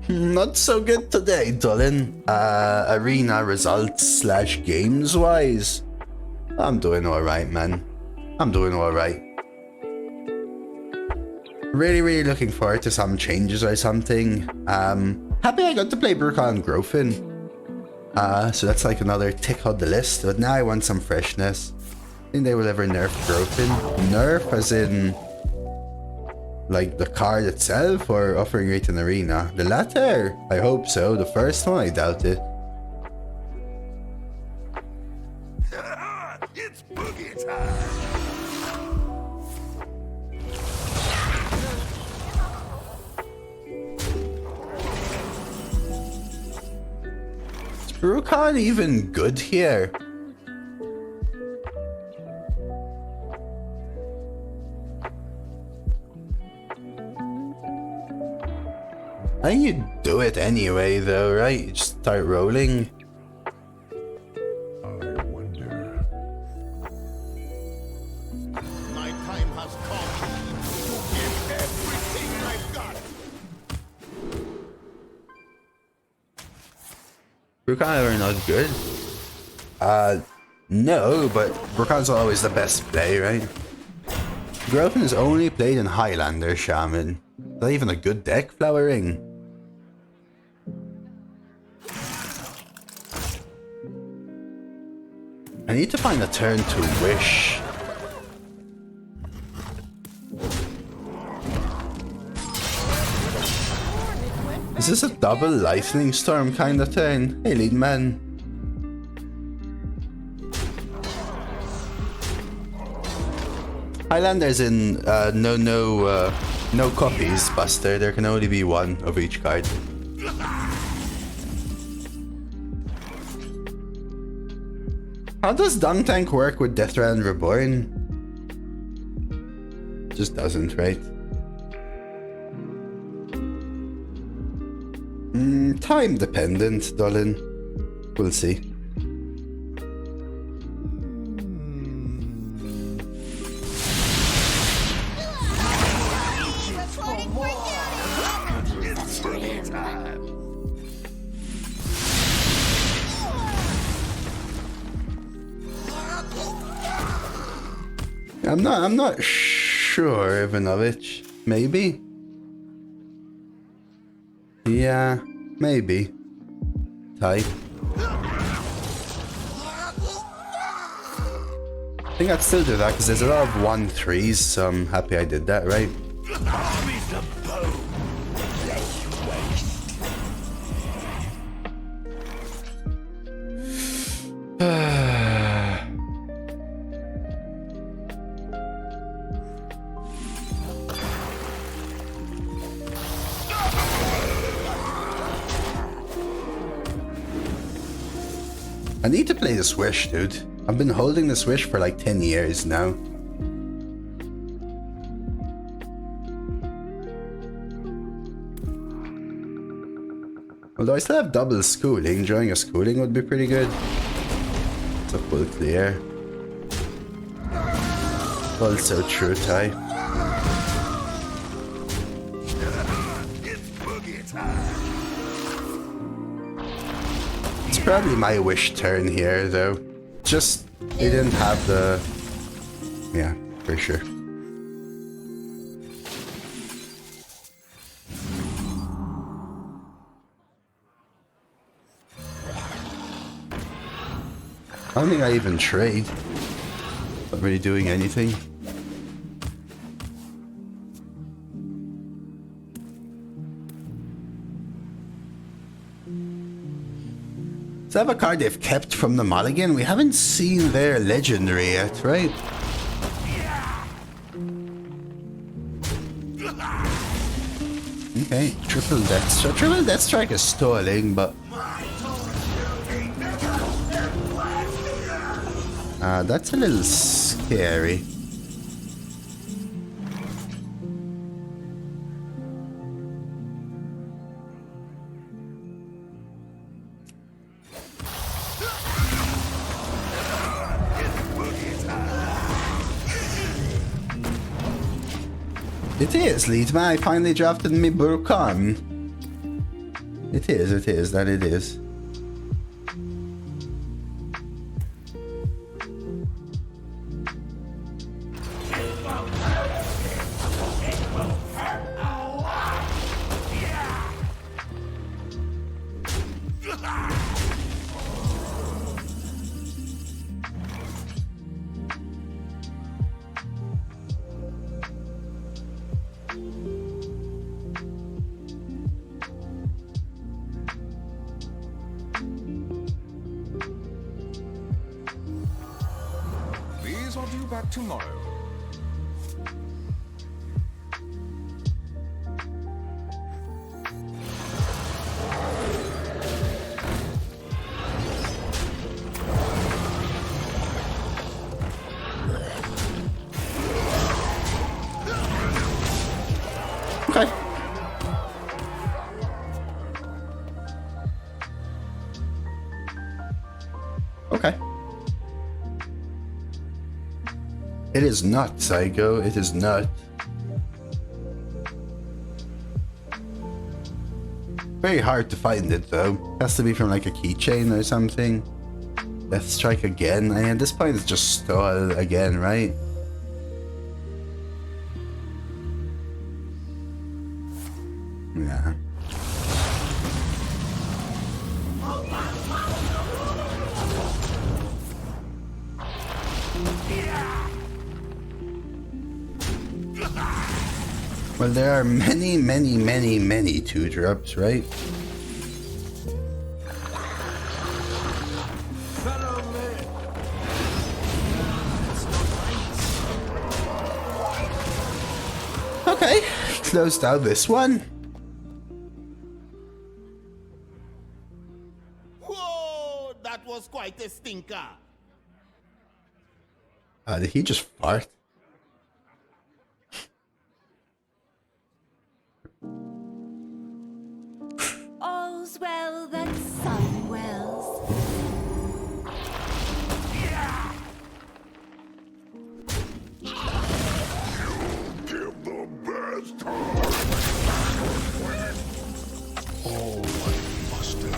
Not so good today, Dolan. Arena results / games wise. I'm doing alright, man. I'm doing alright. Really looking forward to some changes or something. Happy I got to play Murloc Growfin. So that's like another tick on the list, but now I want some freshness. Think they will ever nerf Growfin? Nerf as in like the card itself, or offering it in arena? The latter, I hope so. The first one, I doubt it. It's boogie time! Is Bru'kan even good here? I think you do it anyway though, right? You just start rolling. I wonder. My time has come to give everything I've got. Bru'kan are not good. No, but Bru'kan's always the best play, right? Growfin is only played in Highlander Shaman. Not even a good deck, Flowering. I need to find a turn to wish. Is this a double lightning storm kind of turn? Hey, lead man. Highlander's in no copies, Buster. There can only be one of each card. How does Dung Tank work with Deathland Reborn? Just doesn't, right? Time dependent, Dolan. We'll see. I'm not sure, Ivanovich. Maybe? Yeah, maybe. Type. I think I'd still do that because there's a lot of 1-3s, so I'm happy I did that, right? I need to play the Swish, dude. I've been holding the Swish for like 10 years now. Although I still have double schooling, drawing a schooling would be pretty good. It's a full clear. Also true, Ty. It's boogie time! It's probably my wish turn here, though. Just, they didn't have the... Yeah, for sure. I don't think I even trade. Not really doing anything. Is that a card they've kept from the mulligan? We haven't seen their legendary yet, right? Okay, triple death strike. Triple death strike is stalling, but that's a little scary. It is, Leadman. I finally drafted me Bru'kan. It is, that it is. back tomorrow. Okay. Okay. It is not, Psycho. It is not. Very hard to find it, though. Has to be from like a keychain or something. Death Strike again. And at this point, it's just stall again, right? Yeah. Well, there are many, many, many, many 2-drops, right? Okay, close down this one. Whoa, that was quite a stinker. Did he just fart? All's well that sun wells. Give the best. Oh, Buster.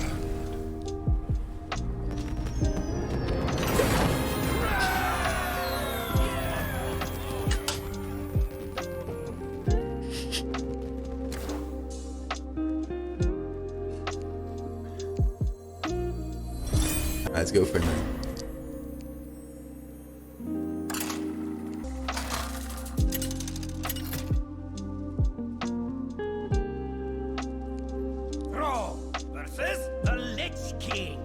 Let's go for it. Thrall versus the Lich King.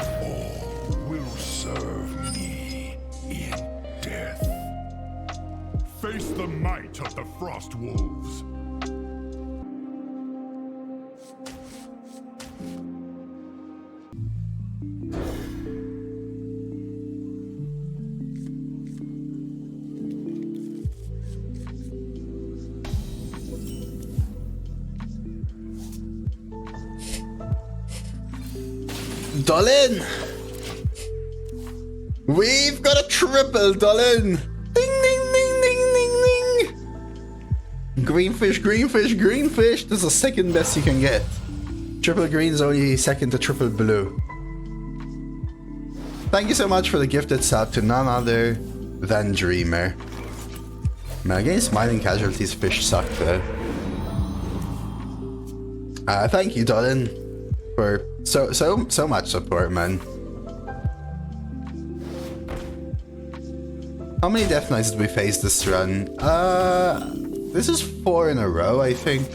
All will serve me in death. Face the might of the Frost Wolves. Dolan! We've got a triple, Dolan! Ding, ding, ding, ding, ding, ding! Greenfish, greenfish, greenfish! This is the second best you can get. Triple green is only second to triple blue. Thank you so much for the gifted sub to none other than Dreamer. Man, against Smiling Casualties, fish suck though. Thank you, Dolan, for so much support, man. How many Death Knights did we face this run? This is 4 in a row, I think.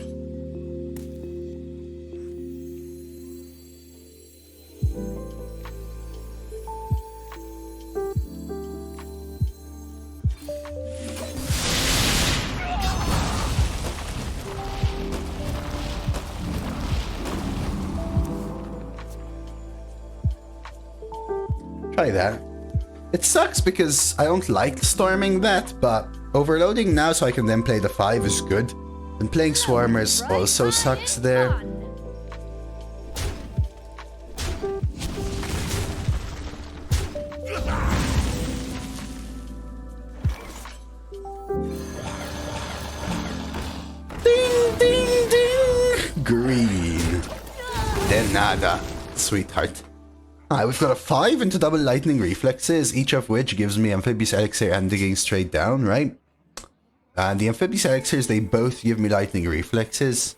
Try that. It sucks because I don't like storming that, but overloading now so I can then play the 5 is good. And playing Swarmers also sucks there. Ding, ding, ding! Green. De nada, sweetheart. We've got a 5 into double lightning reflexes, each of which gives me amphibious elixir and digging straight down, right? And the amphibious elixirs, they both give me lightning reflexes.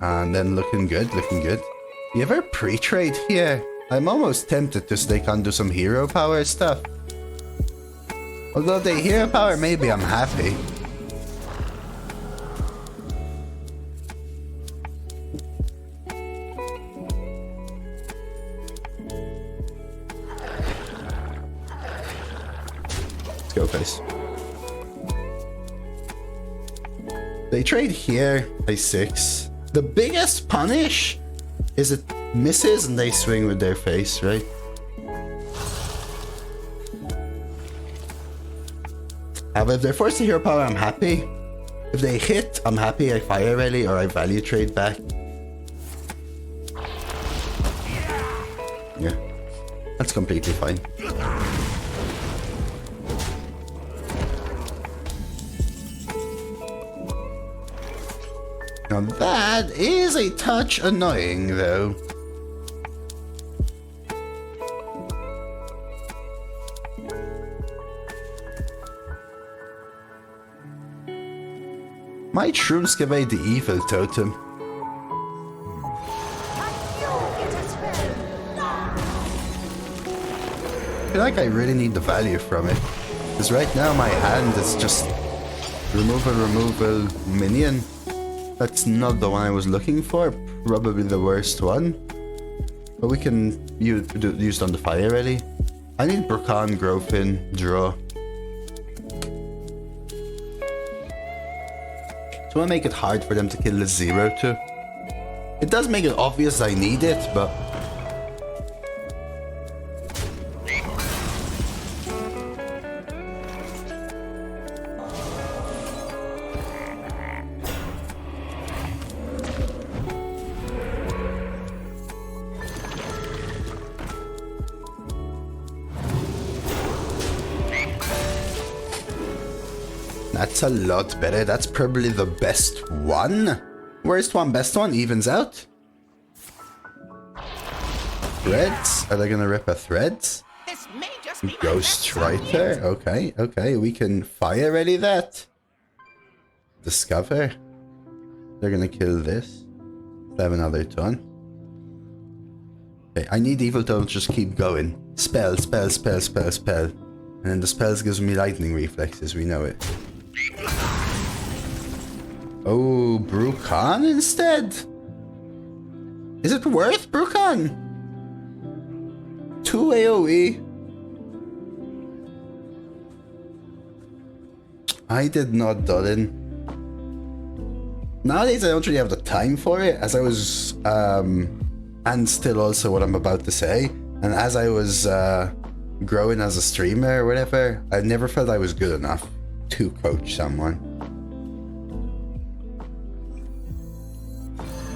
And then looking good, looking good. You ever pre-trade here? I'm almost tempted to stick onto some hero power stuff. Although the hero power, maybe I'm happy. Let's go face. They trade here, play 6. The biggest punish is it misses and they swing with their face, right? But if they're forced to hero power, I'm happy. If they hit, I'm happy. I fire rally or I value trade back. Yeah, that's completely fine. Now that is a touch annoying, though. Might Shroomskave the evil totem. I feel like I really need the value from it. Because right now my hand is just removal, minion. That's not the one I was looking for. Probably the worst one. But we can use it on the fire ready. I need Bru'kan, Growfin, draw. So I make it hard for them to kill the 0-2. It does make it obvious I need it, but... That's a lot better. That's probably the best one. Worst one, best one, evens out. Threads? Are they gonna rip a threads? This may just be Ghost Writer? Okay, okay, we can fire ready that. Discover. They're gonna kill this. They have another ton. Okay, I need evil to just keep going. Spell, spell, spell, spell, spell. And then the spells gives me lightning reflexes, we know it. Oh, Bru'kan instead? Is it worth Bru'kan? 2 AoE. I did not dot in. Nowadays I don't really have the time for it, as I was, and still also what I'm about to say, and as I was growing as a streamer or whatever, I never felt I was good enough to coach someone.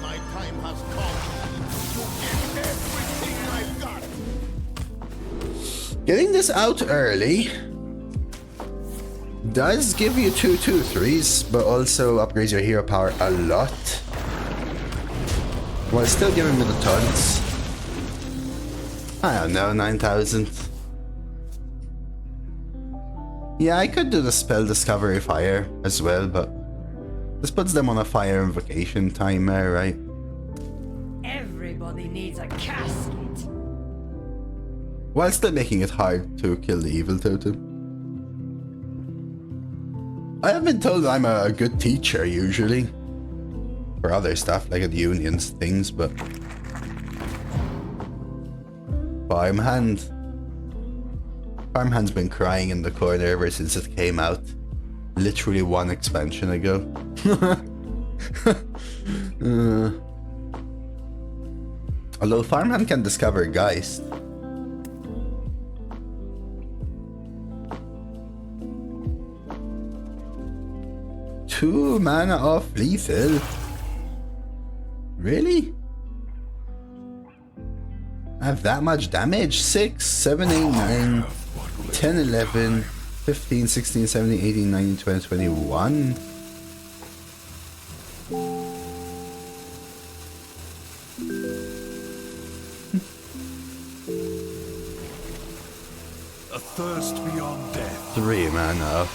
My time has come to give everything I've got. Getting this out early does give you 2/2/3s, but also upgrades your hero power a lot. While still giving me the tons. I don't know, 9,000. Yeah, I could do the spell Discovery Fire as well, but this puts them on a fire invocation timer, right? Everybody needs a casket. While still making it hard to kill the evil totem. I have been told I'm a good teacher usually. For other stuff, like at unions, things, but... Farmhand. Farmhand's been crying in the corner ever since it came out. Literally one expansion ago. Although Farmhand can discover Geist. Two mana off lethal. Really? I have that much damage? 6, 7, 8, 9, 10, 11, 15, 16, 17, 18, 19, 20, 21. A thirst beyond death. 3 mana.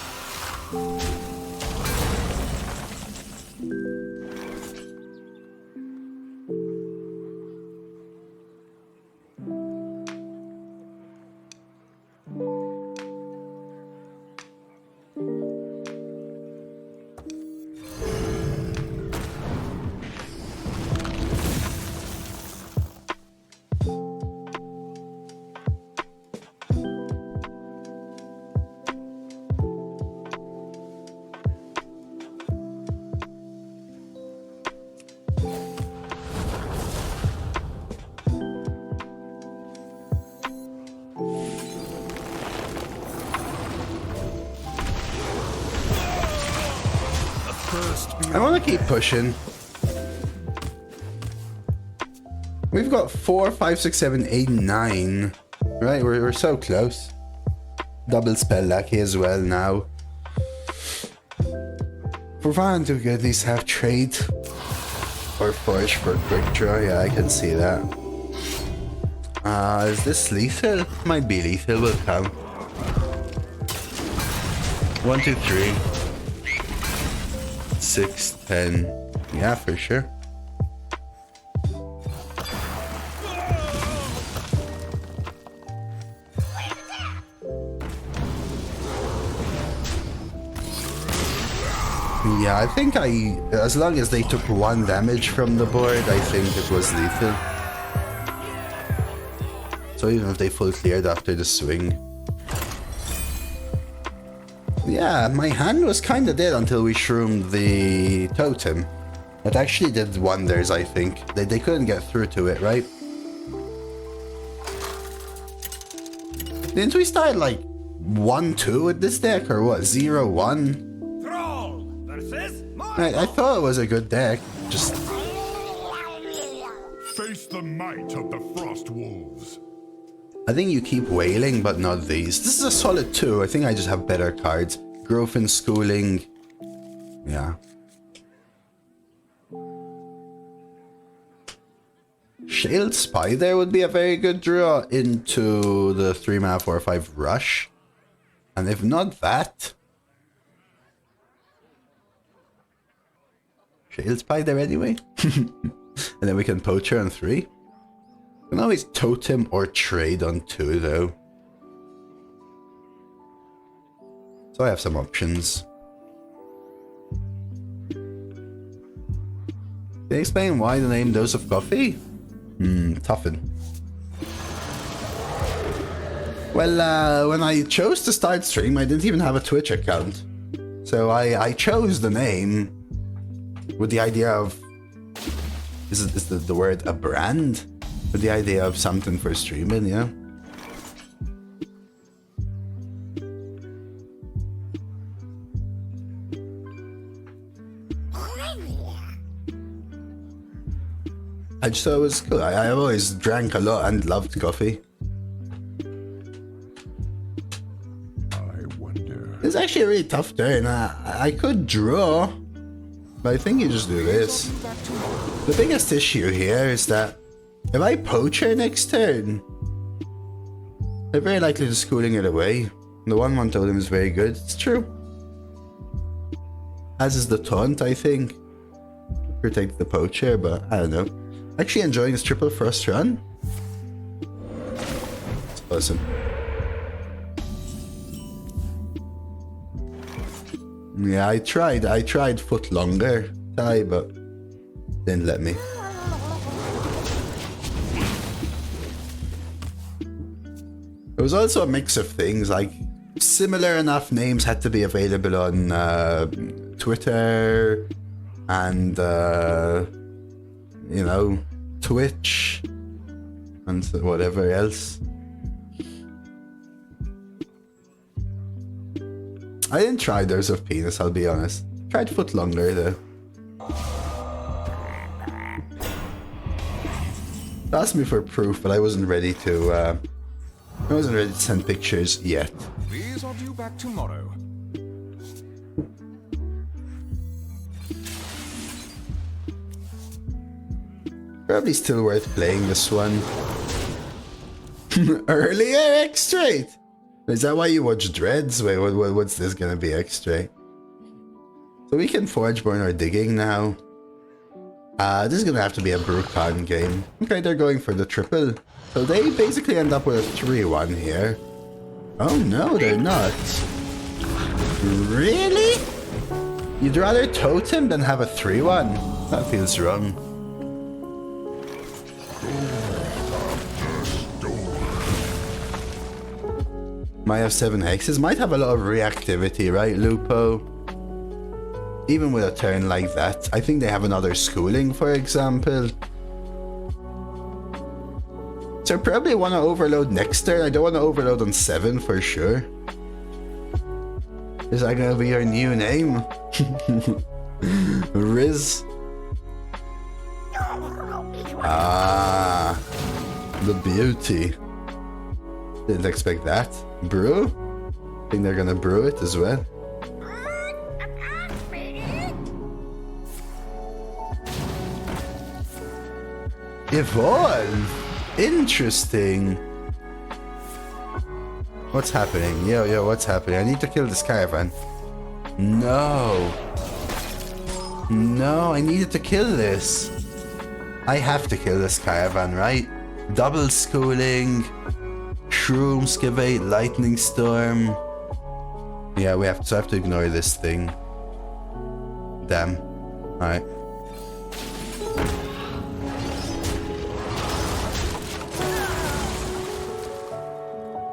I want to keep pushing. We've got 4, 5, 6, 7, 8, 9. Right, we're so close. Double spell lucky as well now. For fun to at least have trade or forge for quick draw. Yeah, I can see that. Is this lethal? Might be lethal. Will count. 1, 2, 3, 6, 10. Yeah, for sure. Yeah, I think as long as they took 1 damage from the board, I think it was lethal. So even if they full cleared after the swing. Yeah, my hand was kinda dead until we shroomed the totem. It actually did wonders, I think. They couldn't get through to it, right? Didn't we start like 1-2 with this deck, or what? 0-1? I thought it was a good deck. Just Face the might of the frost wolves. I think you keep wailing, but not these. This is a solid 2. I think I just have better cards. Growfin schooling. Yeah. Shield Spider would be a very good draw into the 3-mana 4/5 rush. And if not that, Shield Spider anyway. And then we can poach her on 3. We can always totem or trade on 2 though. So I have some options. Can you explain why the name DoseofCoffee? Toughen. Well, when I chose to start stream, I didn't even have a Twitch account. So I chose the name with the idea of, is the word a brand? With the idea of something for streaming, yeah? I just thought it was cool. I always drank a lot and loved coffee. I wonder. It's actually a really tough turn. I could draw, but I think you just do this. The biggest issue here is that if I poach her next turn, they're very likely to schooling it away. The 1/1 totem is very good. It's true. As is the taunt, I think. Protect the poacher, but I don't know. Actually enjoying this triple frost run. It's awesome. Yeah, I tried foot longer tie, but didn't let me. It was also a mix of things, like similar enough names had to be available on Twitter and you know, Twitch and whatever else. I didn't try Dose of Penis, I'll be honest. Tried foot longer though. They asked me for proof, but I wasn't ready to send pictures yet. These are due back tomorrow. Probably still worth playing this one. Earlier X-Straight? Is that why you watch Dreads? Wait, what's this gonna be X-Straight? So we can Forgeborn or Digging now. This is gonna have to be a Bru'kan game. Okay, they're going for the triple. So they basically end up with a 3-1 here. Oh no, they're not. Really? You'd rather totem than have a 3-1? That feels wrong. Might have 7 hexes. Might have a lot of reactivity, right, Lupo? Even with a turn like that. I think they have another schooling, for example. So I probably want to overload next turn. I don't want to overload on 7 for sure. Is that gonna be your new name? Riz. Ah, the beauty. Didn't expect that. Brew? Think they're gonna brew it as well. Evolve! Interesting. What's happening? Yo, what's happening? I need to kill this caravan. No. No, I needed to kill this. I have to kill this caravan, right? Double schooling, shroom skivate, lightning storm. Yeah, we have to ignore this thing. Damn. Alright.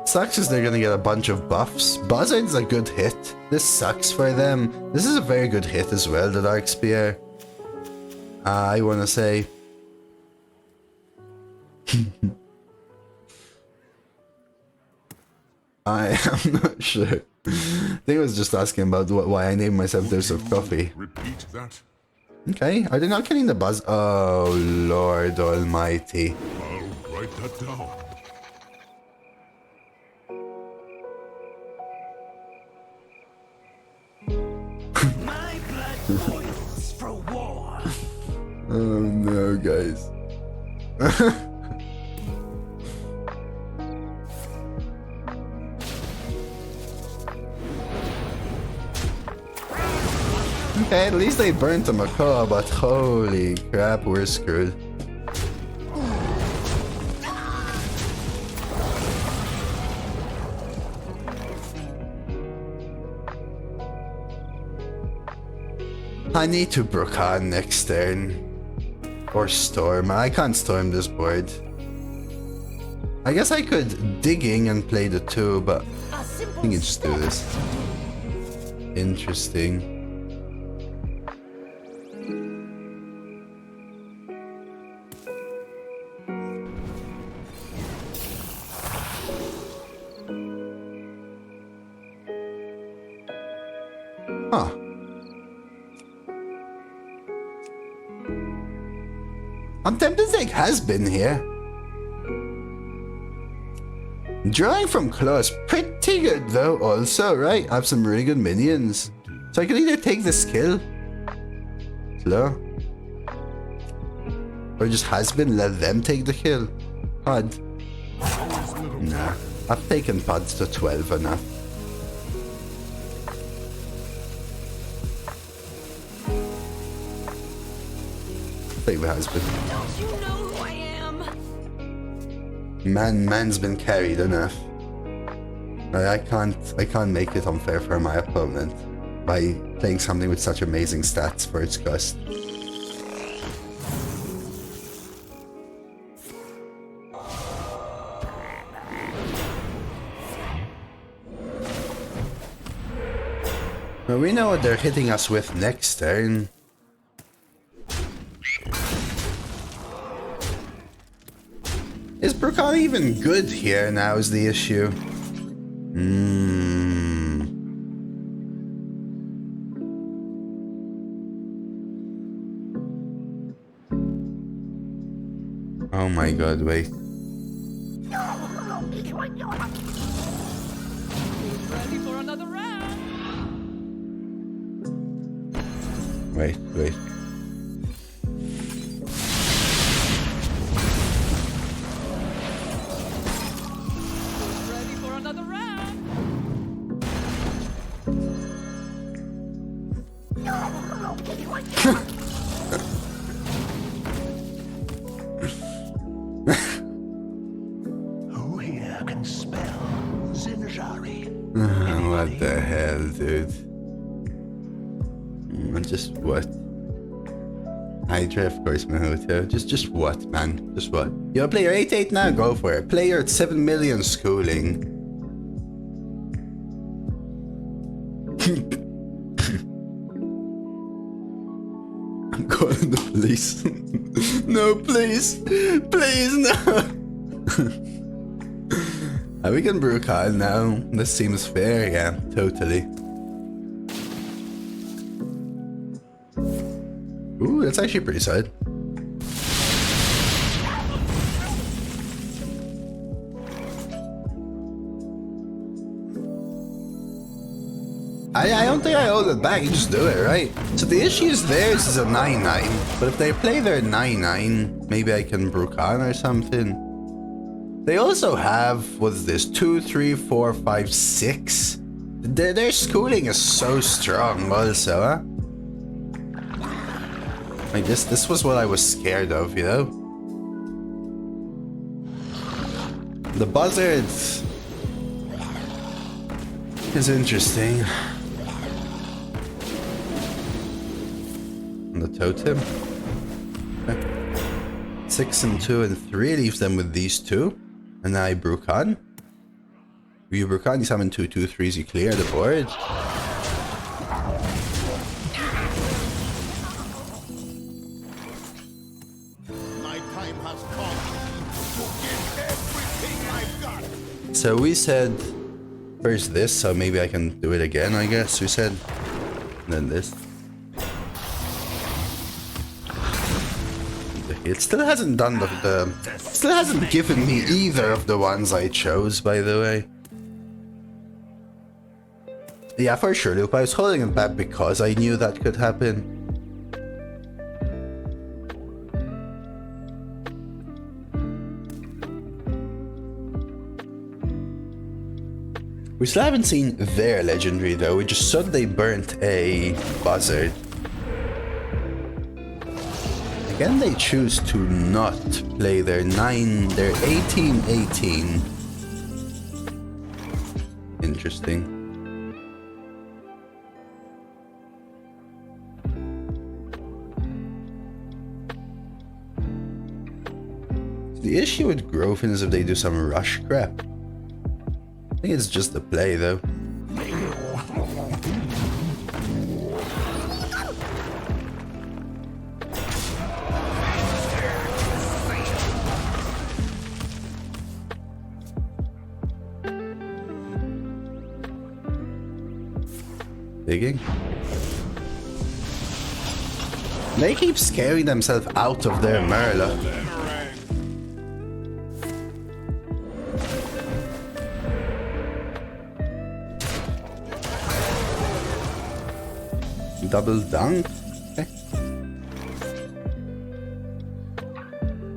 Sucks is they're gonna get a bunch of buffs. Buzzard's a good hit. This sucks for them. This is a very good hit as well, the Dark Spear. I wanna say. I am not sure. I think I was just asking about why I named myself DoseofCoffee. Repeat that. Okay, are they not killing the buzz? Oh, Lord Almighty. I'll write that down. My blood boils for war. Oh no, guys. Okay, at least they burnt the macaw, but holy crap, we're screwed. I need to Bru'kan next turn. Or storm. I can't storm this board. I guess I could digging and play the 2, but I think you just do this. Interesting. Huh. I'm tempted to think has been here. Drawing from close, pretty good though also, right? I have some really good minions. So I can either take this kill, slow, or just has been, let them take the kill. Pod. Nah, I've taken pods to 12 enough. Husband. Don't you know who I am? Man's been carried enough. I can't make it unfair for my opponent by playing something with such amazing stats for its cost. Well, we know what they're hitting us with next turn. Is Bru'kan even good here now is the issue? Oh my god, wait. Ready for another round? Wait. Ready for another round? Who here can spell Zinjari? What the hell, dude? Just what? Hydra, of course, Mahoto. Just what, man? Just what? You wanna play your 8-8 now? Go for it. Play your 7 million schooling. I'm calling the police. No, please. Please, no. We can Bru'kan now. This seems fair, yeah, totally. Ooh, that's actually pretty sad. I don't think I hold it back, you just do it, right? So the issue is theirs is a 9-9, but if they play their 9-9, maybe I can Bru'kan or something. They also have, what is this, 2, 3, 4, 5, 6? Their schooling is so strong also, huh? Like this was what I was scared of, you know? The buzzard is interesting. And the totem. Okay. 6 and 2 and 3 leaves them with these two. And now I Bru'kan. You Bru'kan, you summon 2 2/3s, you clear the board. My time has come to give everything I've got. So we said first this, so maybe I can do it again, I guess we said. And then this. It still hasn't done still hasn't given me either of the ones I chose, by the way. Yeah, for sure, Loop. I was holding it back because I knew that could happen. We still haven't seen their legendary though. We just saw they burnt a buzzard. Again, they choose to not play their 18-18. Interesting. The issue with Growfin is if they do some rush crap. I think it's just the play though. Digging. They keep scaring themselves out of their Murloc. Double dunk. Okay.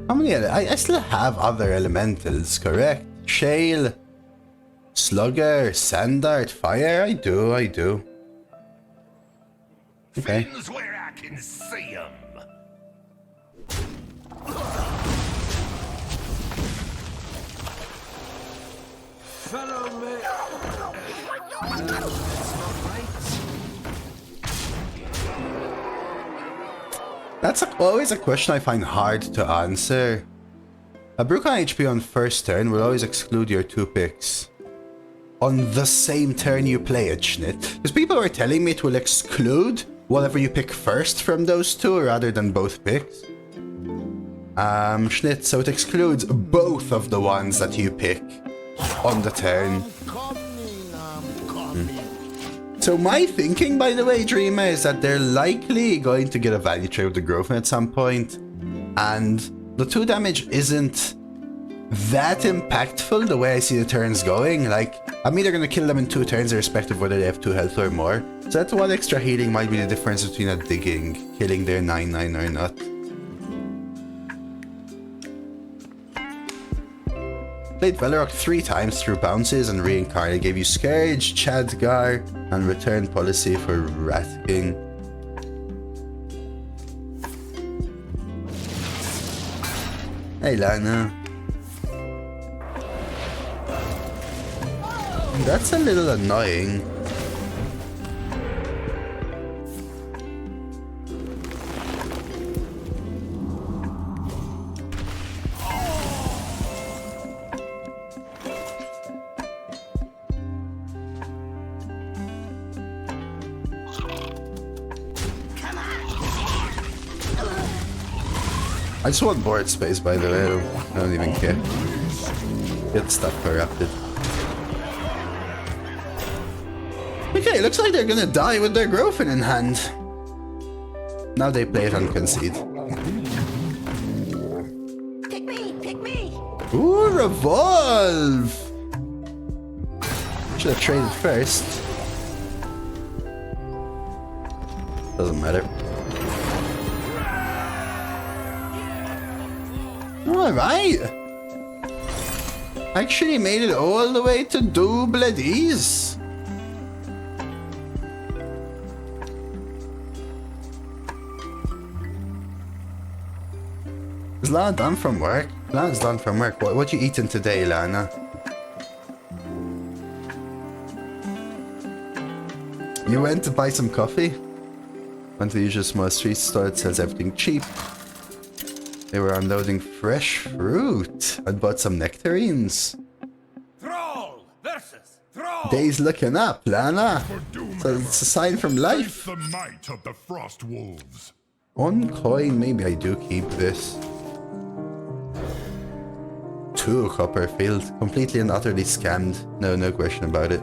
How many? I still have other elementals, correct? Shale, Slugger, Sand Dart, Fire. I do. Okay. Things where I can see 'em. Follow me. That's always a question I find hard to answer. A Bru'kan HP on first turn will always exclude your 2 picks. On the same turn you play it, Schnitt. Because people are telling me it will exclude whatever you pick first from those 2 rather than both picks. Schnitt, so it excludes both of the ones that you pick on the turn. So my thinking, by the way, Dreamer, is that they're likely going to get a value trade with the Growfin at some point, and the 2 damage isn't that impactful the way I see the turns going. Like, I'm either going to kill them in 2 turns irrespective of whether they have 2 health or more. So that 1 extra healing might be the difference between a digging, killing their 9-9 or not. Played Velorok 3 times through bounces and reincarnate. Gave you Scourge, Chadgar, and return policy for Rat King. Hey Lana. That's a little annoying. I just want board space, by the way. I don't even care. Get stuff corrupted. Okay, looks like they're gonna die with their Growfin in hand. Now they play it and concede. Pick me! Pick me! Ooh, revolve! Should have traded first. Doesn't matter. Alright! Actually made it all the way to double these. Is Lana done from work? Lana's done from work. What you eating today, Lana? You went to buy some coffee? Went to the usual small street store that sells everything cheap. They were unloading fresh fruit. I bought some nectarines. Thrall versus Thrall. Day's looking up, Lana. So it's a sign from life. The might of the frost wolves. 1 coin, maybe I do keep this. 2 Copperfield. Completely and utterly scammed. No question about it.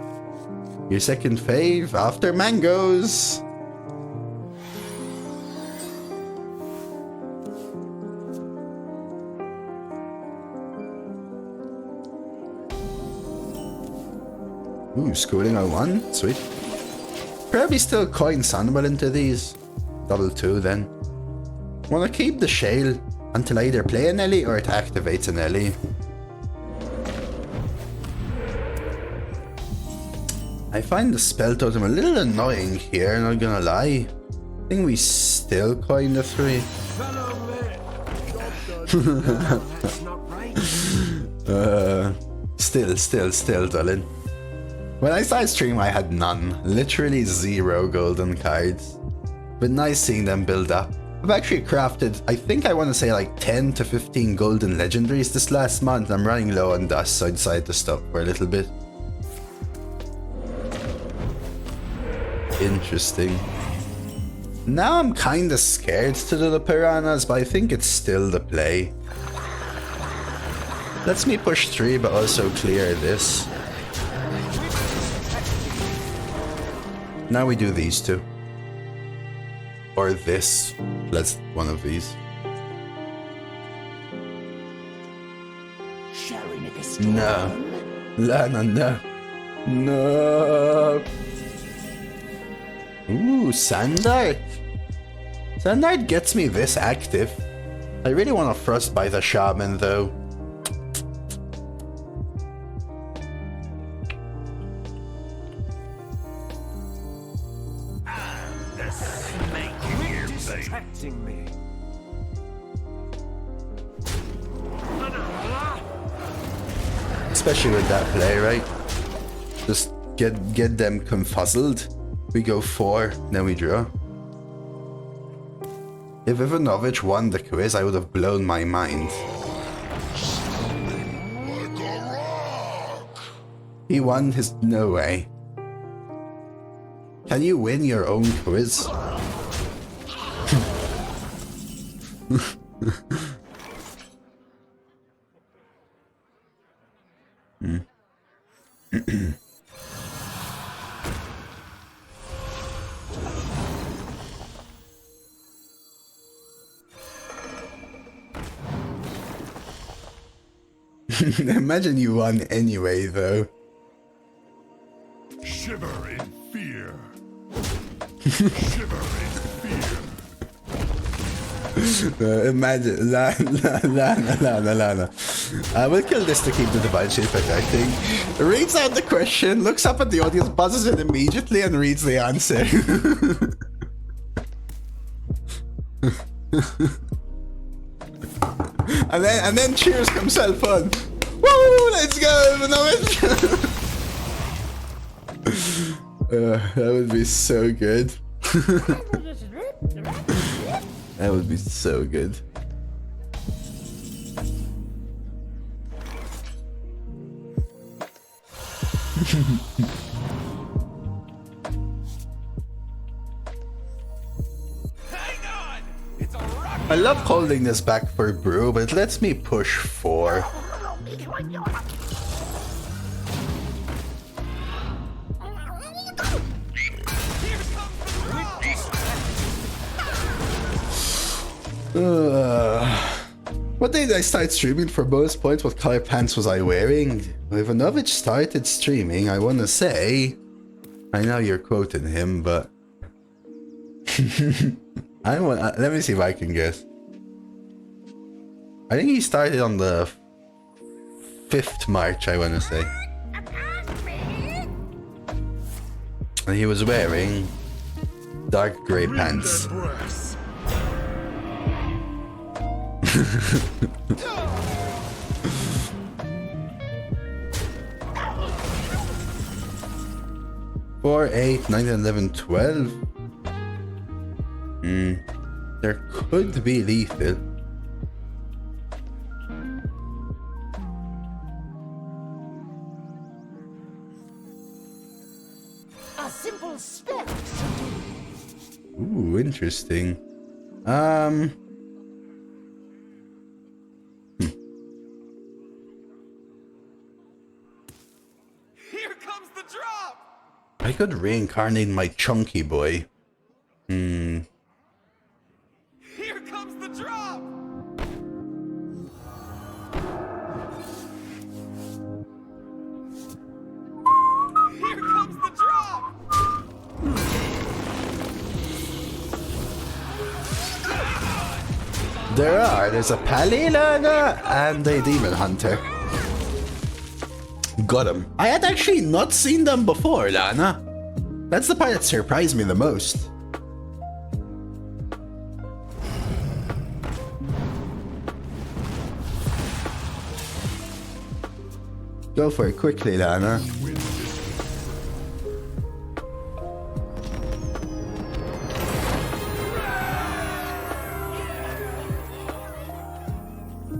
Your second fave after mangoes. Ooh, schooling on 1? Sweet. Probably still coin Sunwell into these. Double 2 then. Wanna keep the shale until I either play an Ellie or it activates an Ellie. I find the spell totem a little annoying here, not gonna lie. I think we still coin the 3. That's not right. Still, darling. When I started streaming, I had none. Literally 0 golden cards. But nice seeing them build up. I've actually crafted, I think I want to say like 10 to 15 golden legendaries this last month. I'm running low on dust, so I decided to stop for a little bit. Interesting. Now I'm kinda scared to do the piranhas, but I think it's still the play. Lets me push 3, but also clear this. Now we do these 2. Or this. Let's one of these. Shall we make a storm? No. Lana, no. No. Ooh, Sandart. Sandart gets me this active. I really want to frostbite a Shaman though. Distracting me. Especially with that play, right? Just get them confuzzled. We go 4, then we draw. If Ivanovich won the quiz, I would have blown my mind. He won his... no way. Can you win your own quiz? Imagine you won anyway, though. Shiver in fear. Shiver in fear. Imagine, Lana. We'll kill this to keep the divine shield protecting. Reads out the question, looks up at the audience, buzzes it immediately, and reads the answer. and then cheers himself on. Woo! Let's go, Ivanovich! That would be so good. That would be so good. I love holding this back for Brew, but it lets me push 4. What day did I start streaming for bonus points? What color pants was I wearing? Ivanovich started streaming, I want to say. I know you're quoting him, but... let me see if I can guess. I think he started on the 5th March, I want to say. And he was wearing dark grey pants. 4, 8, 9, 11, 12. There could be lethal. A simple spell. Ooh, interesting. Here comes the drop! I could reincarnate my chunky boy. Here comes the drop! Here comes the drop! There's a Palilana and a Demon Hunter. Got him. I had actually not seen them before, Lana. That's the part that surprised me the most. Go for it quickly, Lana.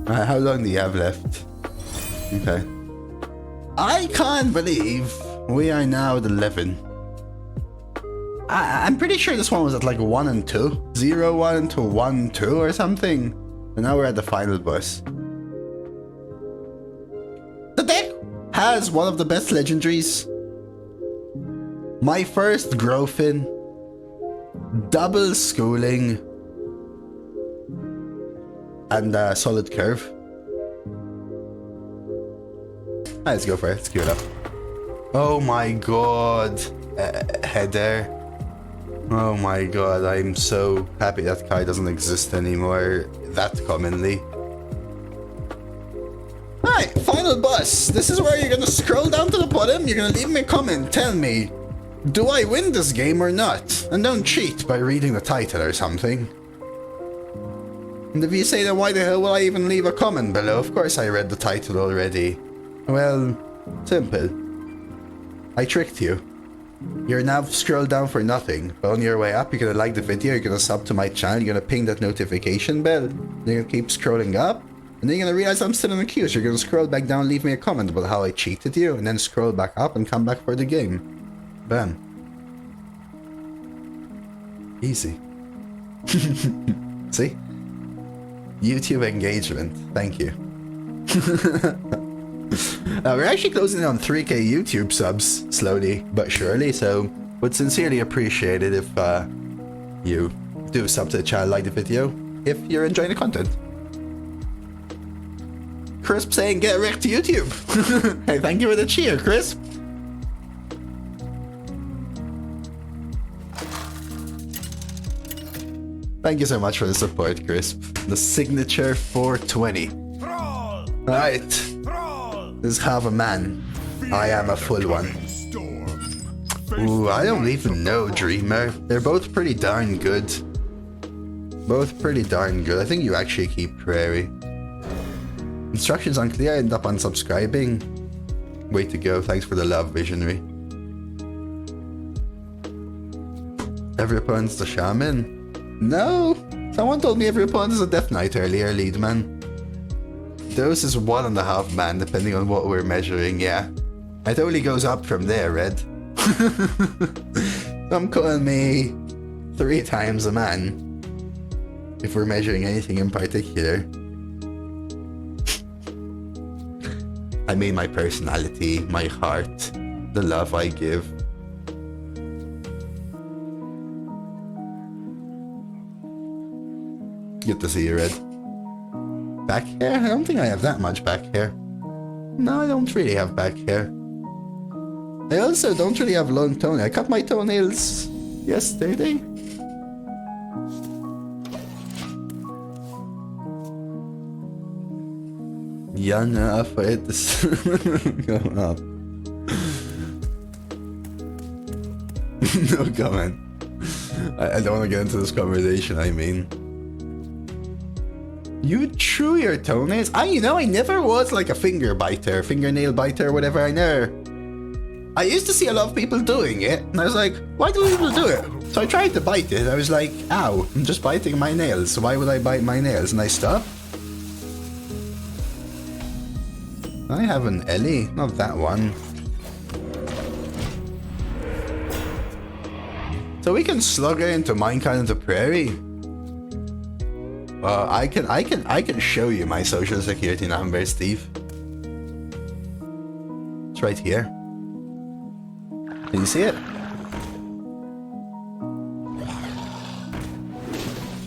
How long do you have left? Okay. I can't believe we are now at 11. I'm pretty sure this one was at like 1 and 2. 0, 1 to 1, 2 or something. And now we're at the final boss. The deck has one of the best legendaries. My first Growfin. Double schooling. And solid curve. Let's go for it. Let's queue it up. Oh my god. Header. Oh my god. I'm so happy that card doesn't exist anymore that commonly. Alright, final boss. This is where you're gonna scroll down to the bottom. You're gonna leave me a comment. Tell me, do I win this game or not? And don't cheat by reading the title or something. And if you say, then why the hell will I even leave a comment below? Of course I read the title already. Well, simple. I tricked you. You're now scrolled down for nothing. But on your way up, you're gonna like the video, you're gonna sub to my channel, you're gonna ping that notification bell, you're gonna keep scrolling up, and then you're gonna realize I'm still in the queue, so you're gonna scroll back down, leave me a comment about how I cheated you, and then scroll back up and come back for the game. Bam. Easy. See? YouTube engagement. Thank you. We're actually closing in on 3k YouTube subs, slowly but surely, so would sincerely appreciate it if you do sub to the channel, like the video, if you're enjoying the content. Crisp saying get wrecked to YouTube. Hey, thank you for the cheer, Crisp. Thank you so much for the support, Crisp. The signature 420. Alright. This is half a man. I am a full one. Ooh, I don't even know, Dreamer. They're both pretty darn good. Both pretty darn good. I think you actually keep Prairie. Instructions unclear, I end up unsubscribing. Way to go, thanks for the love, Visionary. Every opponent's the Shaman? No! Someone told me every opponent is a Death Knight earlier, lead man. Dose is 1.5 man, depending on what we're measuring, yeah. It only goes up from there, Red. Some calling me 3 times a man. If we're measuring anything in particular. I mean my personality, my heart, the love I give. Good to see you, Red. Back hair? I don't think I have that much back hair. No, I don't really have back hair. I also don't really have long toenails. I cut my toenails yesterday. Janne, for it is come up. No comment. I don't want to get into this conversation, I mean. You drew your toenails? You know, I never was like a fingernail biter, whatever. I used to see a lot of people doing it, and I was like, why do people do it? So I tried to bite it. I was like, ow, I'm just biting my nails. So why would I bite my nails? And I stopped. I have an Ellie, not that one. So we can slug her into Minecraft into Prairie. I can show you my social security number, Steve. It's right here. Can you see it?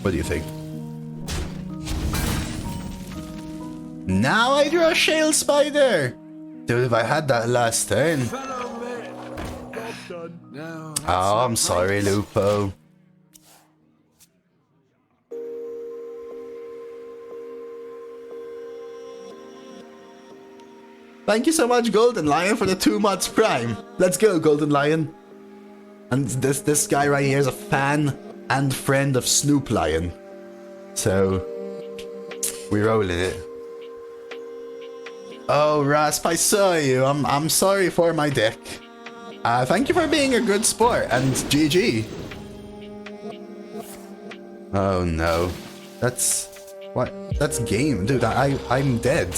What do you think? Now I draw a shale spider! Dude, if I had that last turn. Oh, I'm sorry, Lupo. Thank you so much, Golden Lion, for the 2 months Prime. Let's go, Golden Lion. And this guy right here is a fan and friend of Snoop Lion. So, we're rolling it. Oh, Rasp, I saw you. I'm sorry for my deck. Thank you for being a good sport, and GG. Oh no. That's... what? That's game. Dude, I'm dead.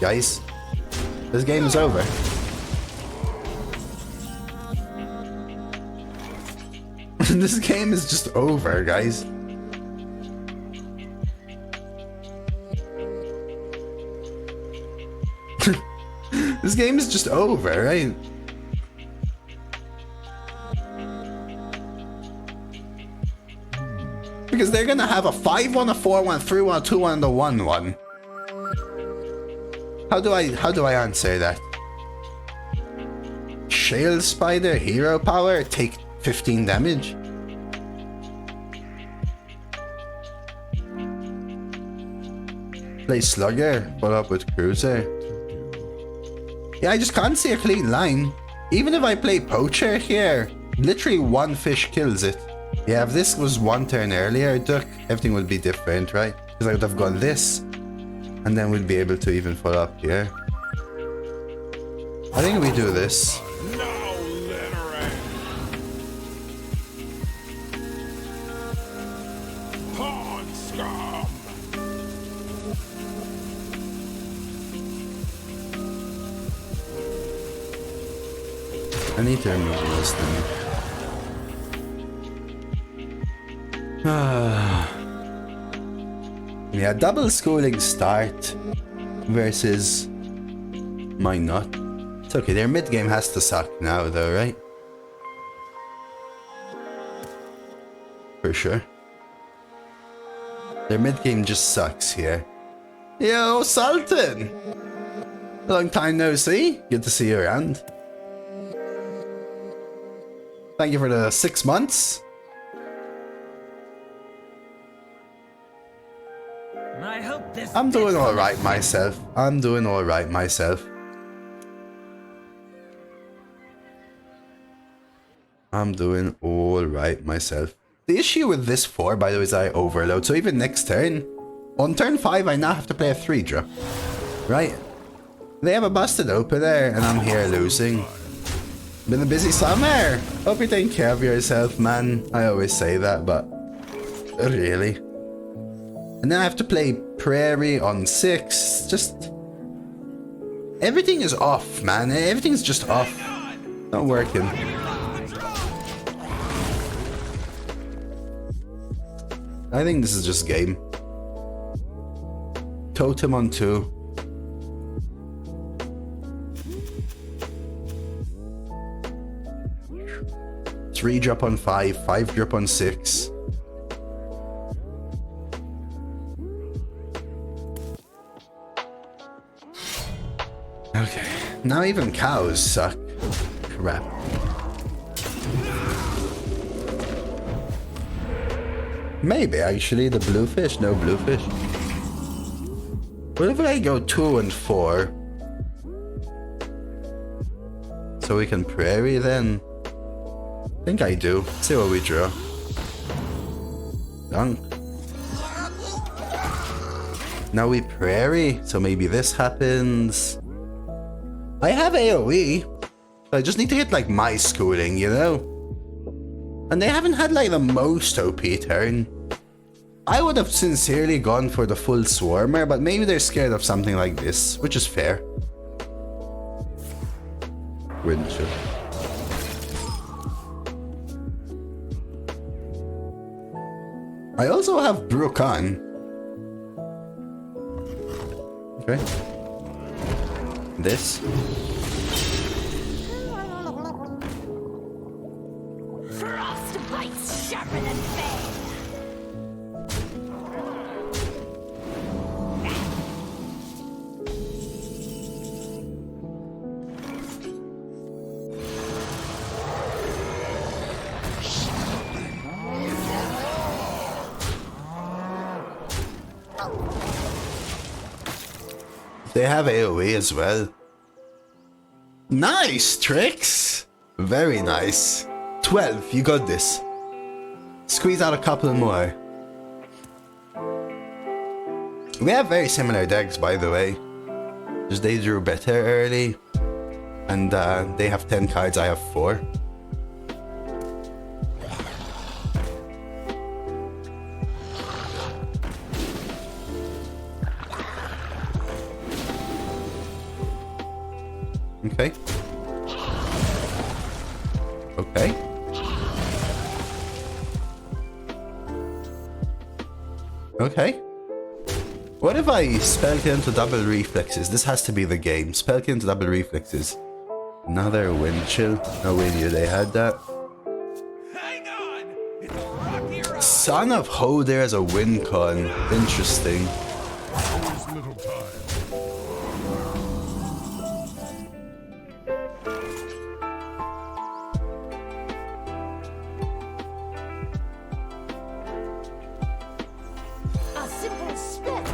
Guys. This game is over. This game is just over, guys. This game is just over, right? Because they're gonna have a 5-1, a 4-1, 3-1, 2-1, and a 1-1. How do I answer that? Shale Spider, hero power, take 15 damage. Play Slugger, follow up with Cruiser. Yeah, I just can't see a clean line. Even if I play Poacher here, literally one fish kills it. Yeah, if this was one turn earlier, Duck, everything would be different, right? Because I would have gone this, and then we'd be able to even follow up here. I think we do this. No littering. Pawn scum. I need to remove this thing. Yeah, double schooling start versus my not. It's okay, their mid game has to suck now though, right? For sure. Their mid game just sucks here. Yo, Sultan! Long time no see. Good to see you around. Thank you for the 6 months. I'm doing alright myself. I'm doing alright myself. I'm doing alright myself. The issue with this 4, by the way, is I overload. So even next turn, on turn 5, I now have to play a 3-drop. Right? They have a busted opener, and I'm here losing. Been a busy summer. Hope you're taking care of yourself, man. I always say that, but really. And then I have to play Prairie on 6. Just... everything is off, man. Everything's just off. Not working. I think this is just game. Totem on 2. Three drop on 5, 5 drop on 6. Okay, now even cows suck. Crap. Maybe actually the bluefish, no bluefish. What if I go 2 and 4? So we can prairie then? I think I do. Let's see what we draw. Dunk. Now we prairie, so maybe this happens. I have AoE. I just need to get like my schooling, you know? And they haven't had like the most OP turn. I would have sincerely gone for the full swarmer, but maybe they're scared of something like this, which is fair. Windchill. I also have Bru'kan. Okay. This. Frostbite's sharper than bane. They have AoE as well. Nice tricks! Very nice. 12, you got this. Squeeze out a couple more. We have very similar decks, by the way. Just they drew better early. And they have 10 cards, I have 4. Okay. Okay. Okay. What if I Spellkin into double reflexes? This has to be the game. Spellkin into double reflexes. Another wind chill. No way knew they had that. Hang on! It's rocky road. Son of Hoder as a win con. Interesting. Always little time. A simple spell.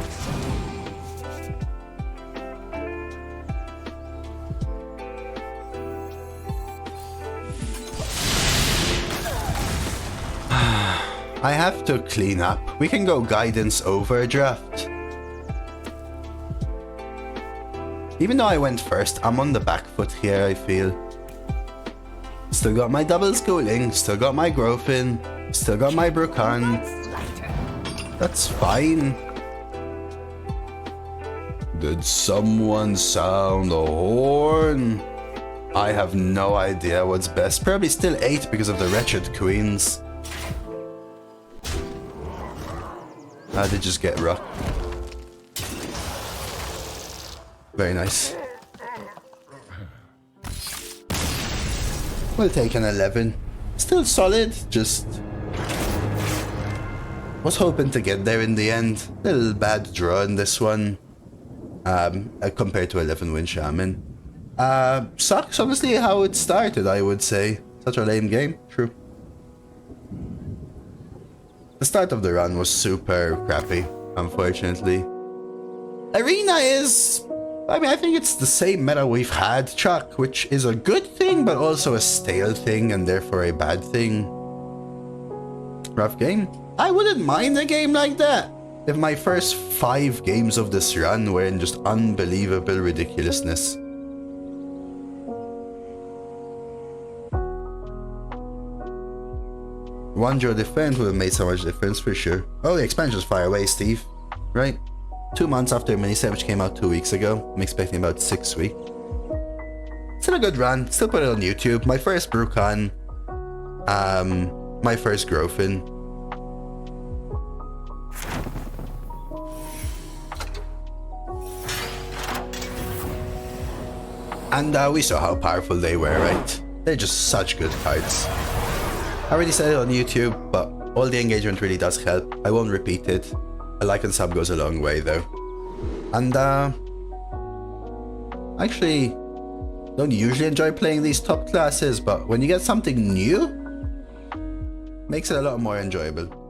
I have to clean up. We can go guidance overdraft. Even though I went first, I'm on the back foot here, I feel. Still got my double schooling, still got my Growfin, still got my Bru'kan. That's fine. Did someone sound a horn? I have no idea what's best. Probably still 8 because of the wretched queens. They just get rocked. Very nice. We'll take an 11. Still solid, just... was hoping to get there in the end. Little bad draw in this one. Compared to 11 win Shaman. Sucks honestly how it started, I would say. Such a lame game, true. The start of the run was super crappy, unfortunately. Arena is... I mean, I think it's the same meta we've had, Chuck, which is a good thing, but also a stale thing, and therefore a bad thing. Rough game. I wouldn't mind a game like that if my first 5 games of this run were in just unbelievable ridiculousness. One draw different would have made so much difference for sure. Oh, the expansion's far away, Steve. Right? 2 months after Miniset, which came out 2 weeks ago. I'm expecting about 6 weeks. Still a good run. Still put it on YouTube. My first Bru'kan. My first Growfin. And we saw how powerful they were, right? They're just such good cards. I already said it on YouTube, but all the engagement really does help. I won't repeat it. A like and sub goes a long way though. And I Actually, don't usually enjoy playing these top classes, but when you get something new, makes it a lot more enjoyable.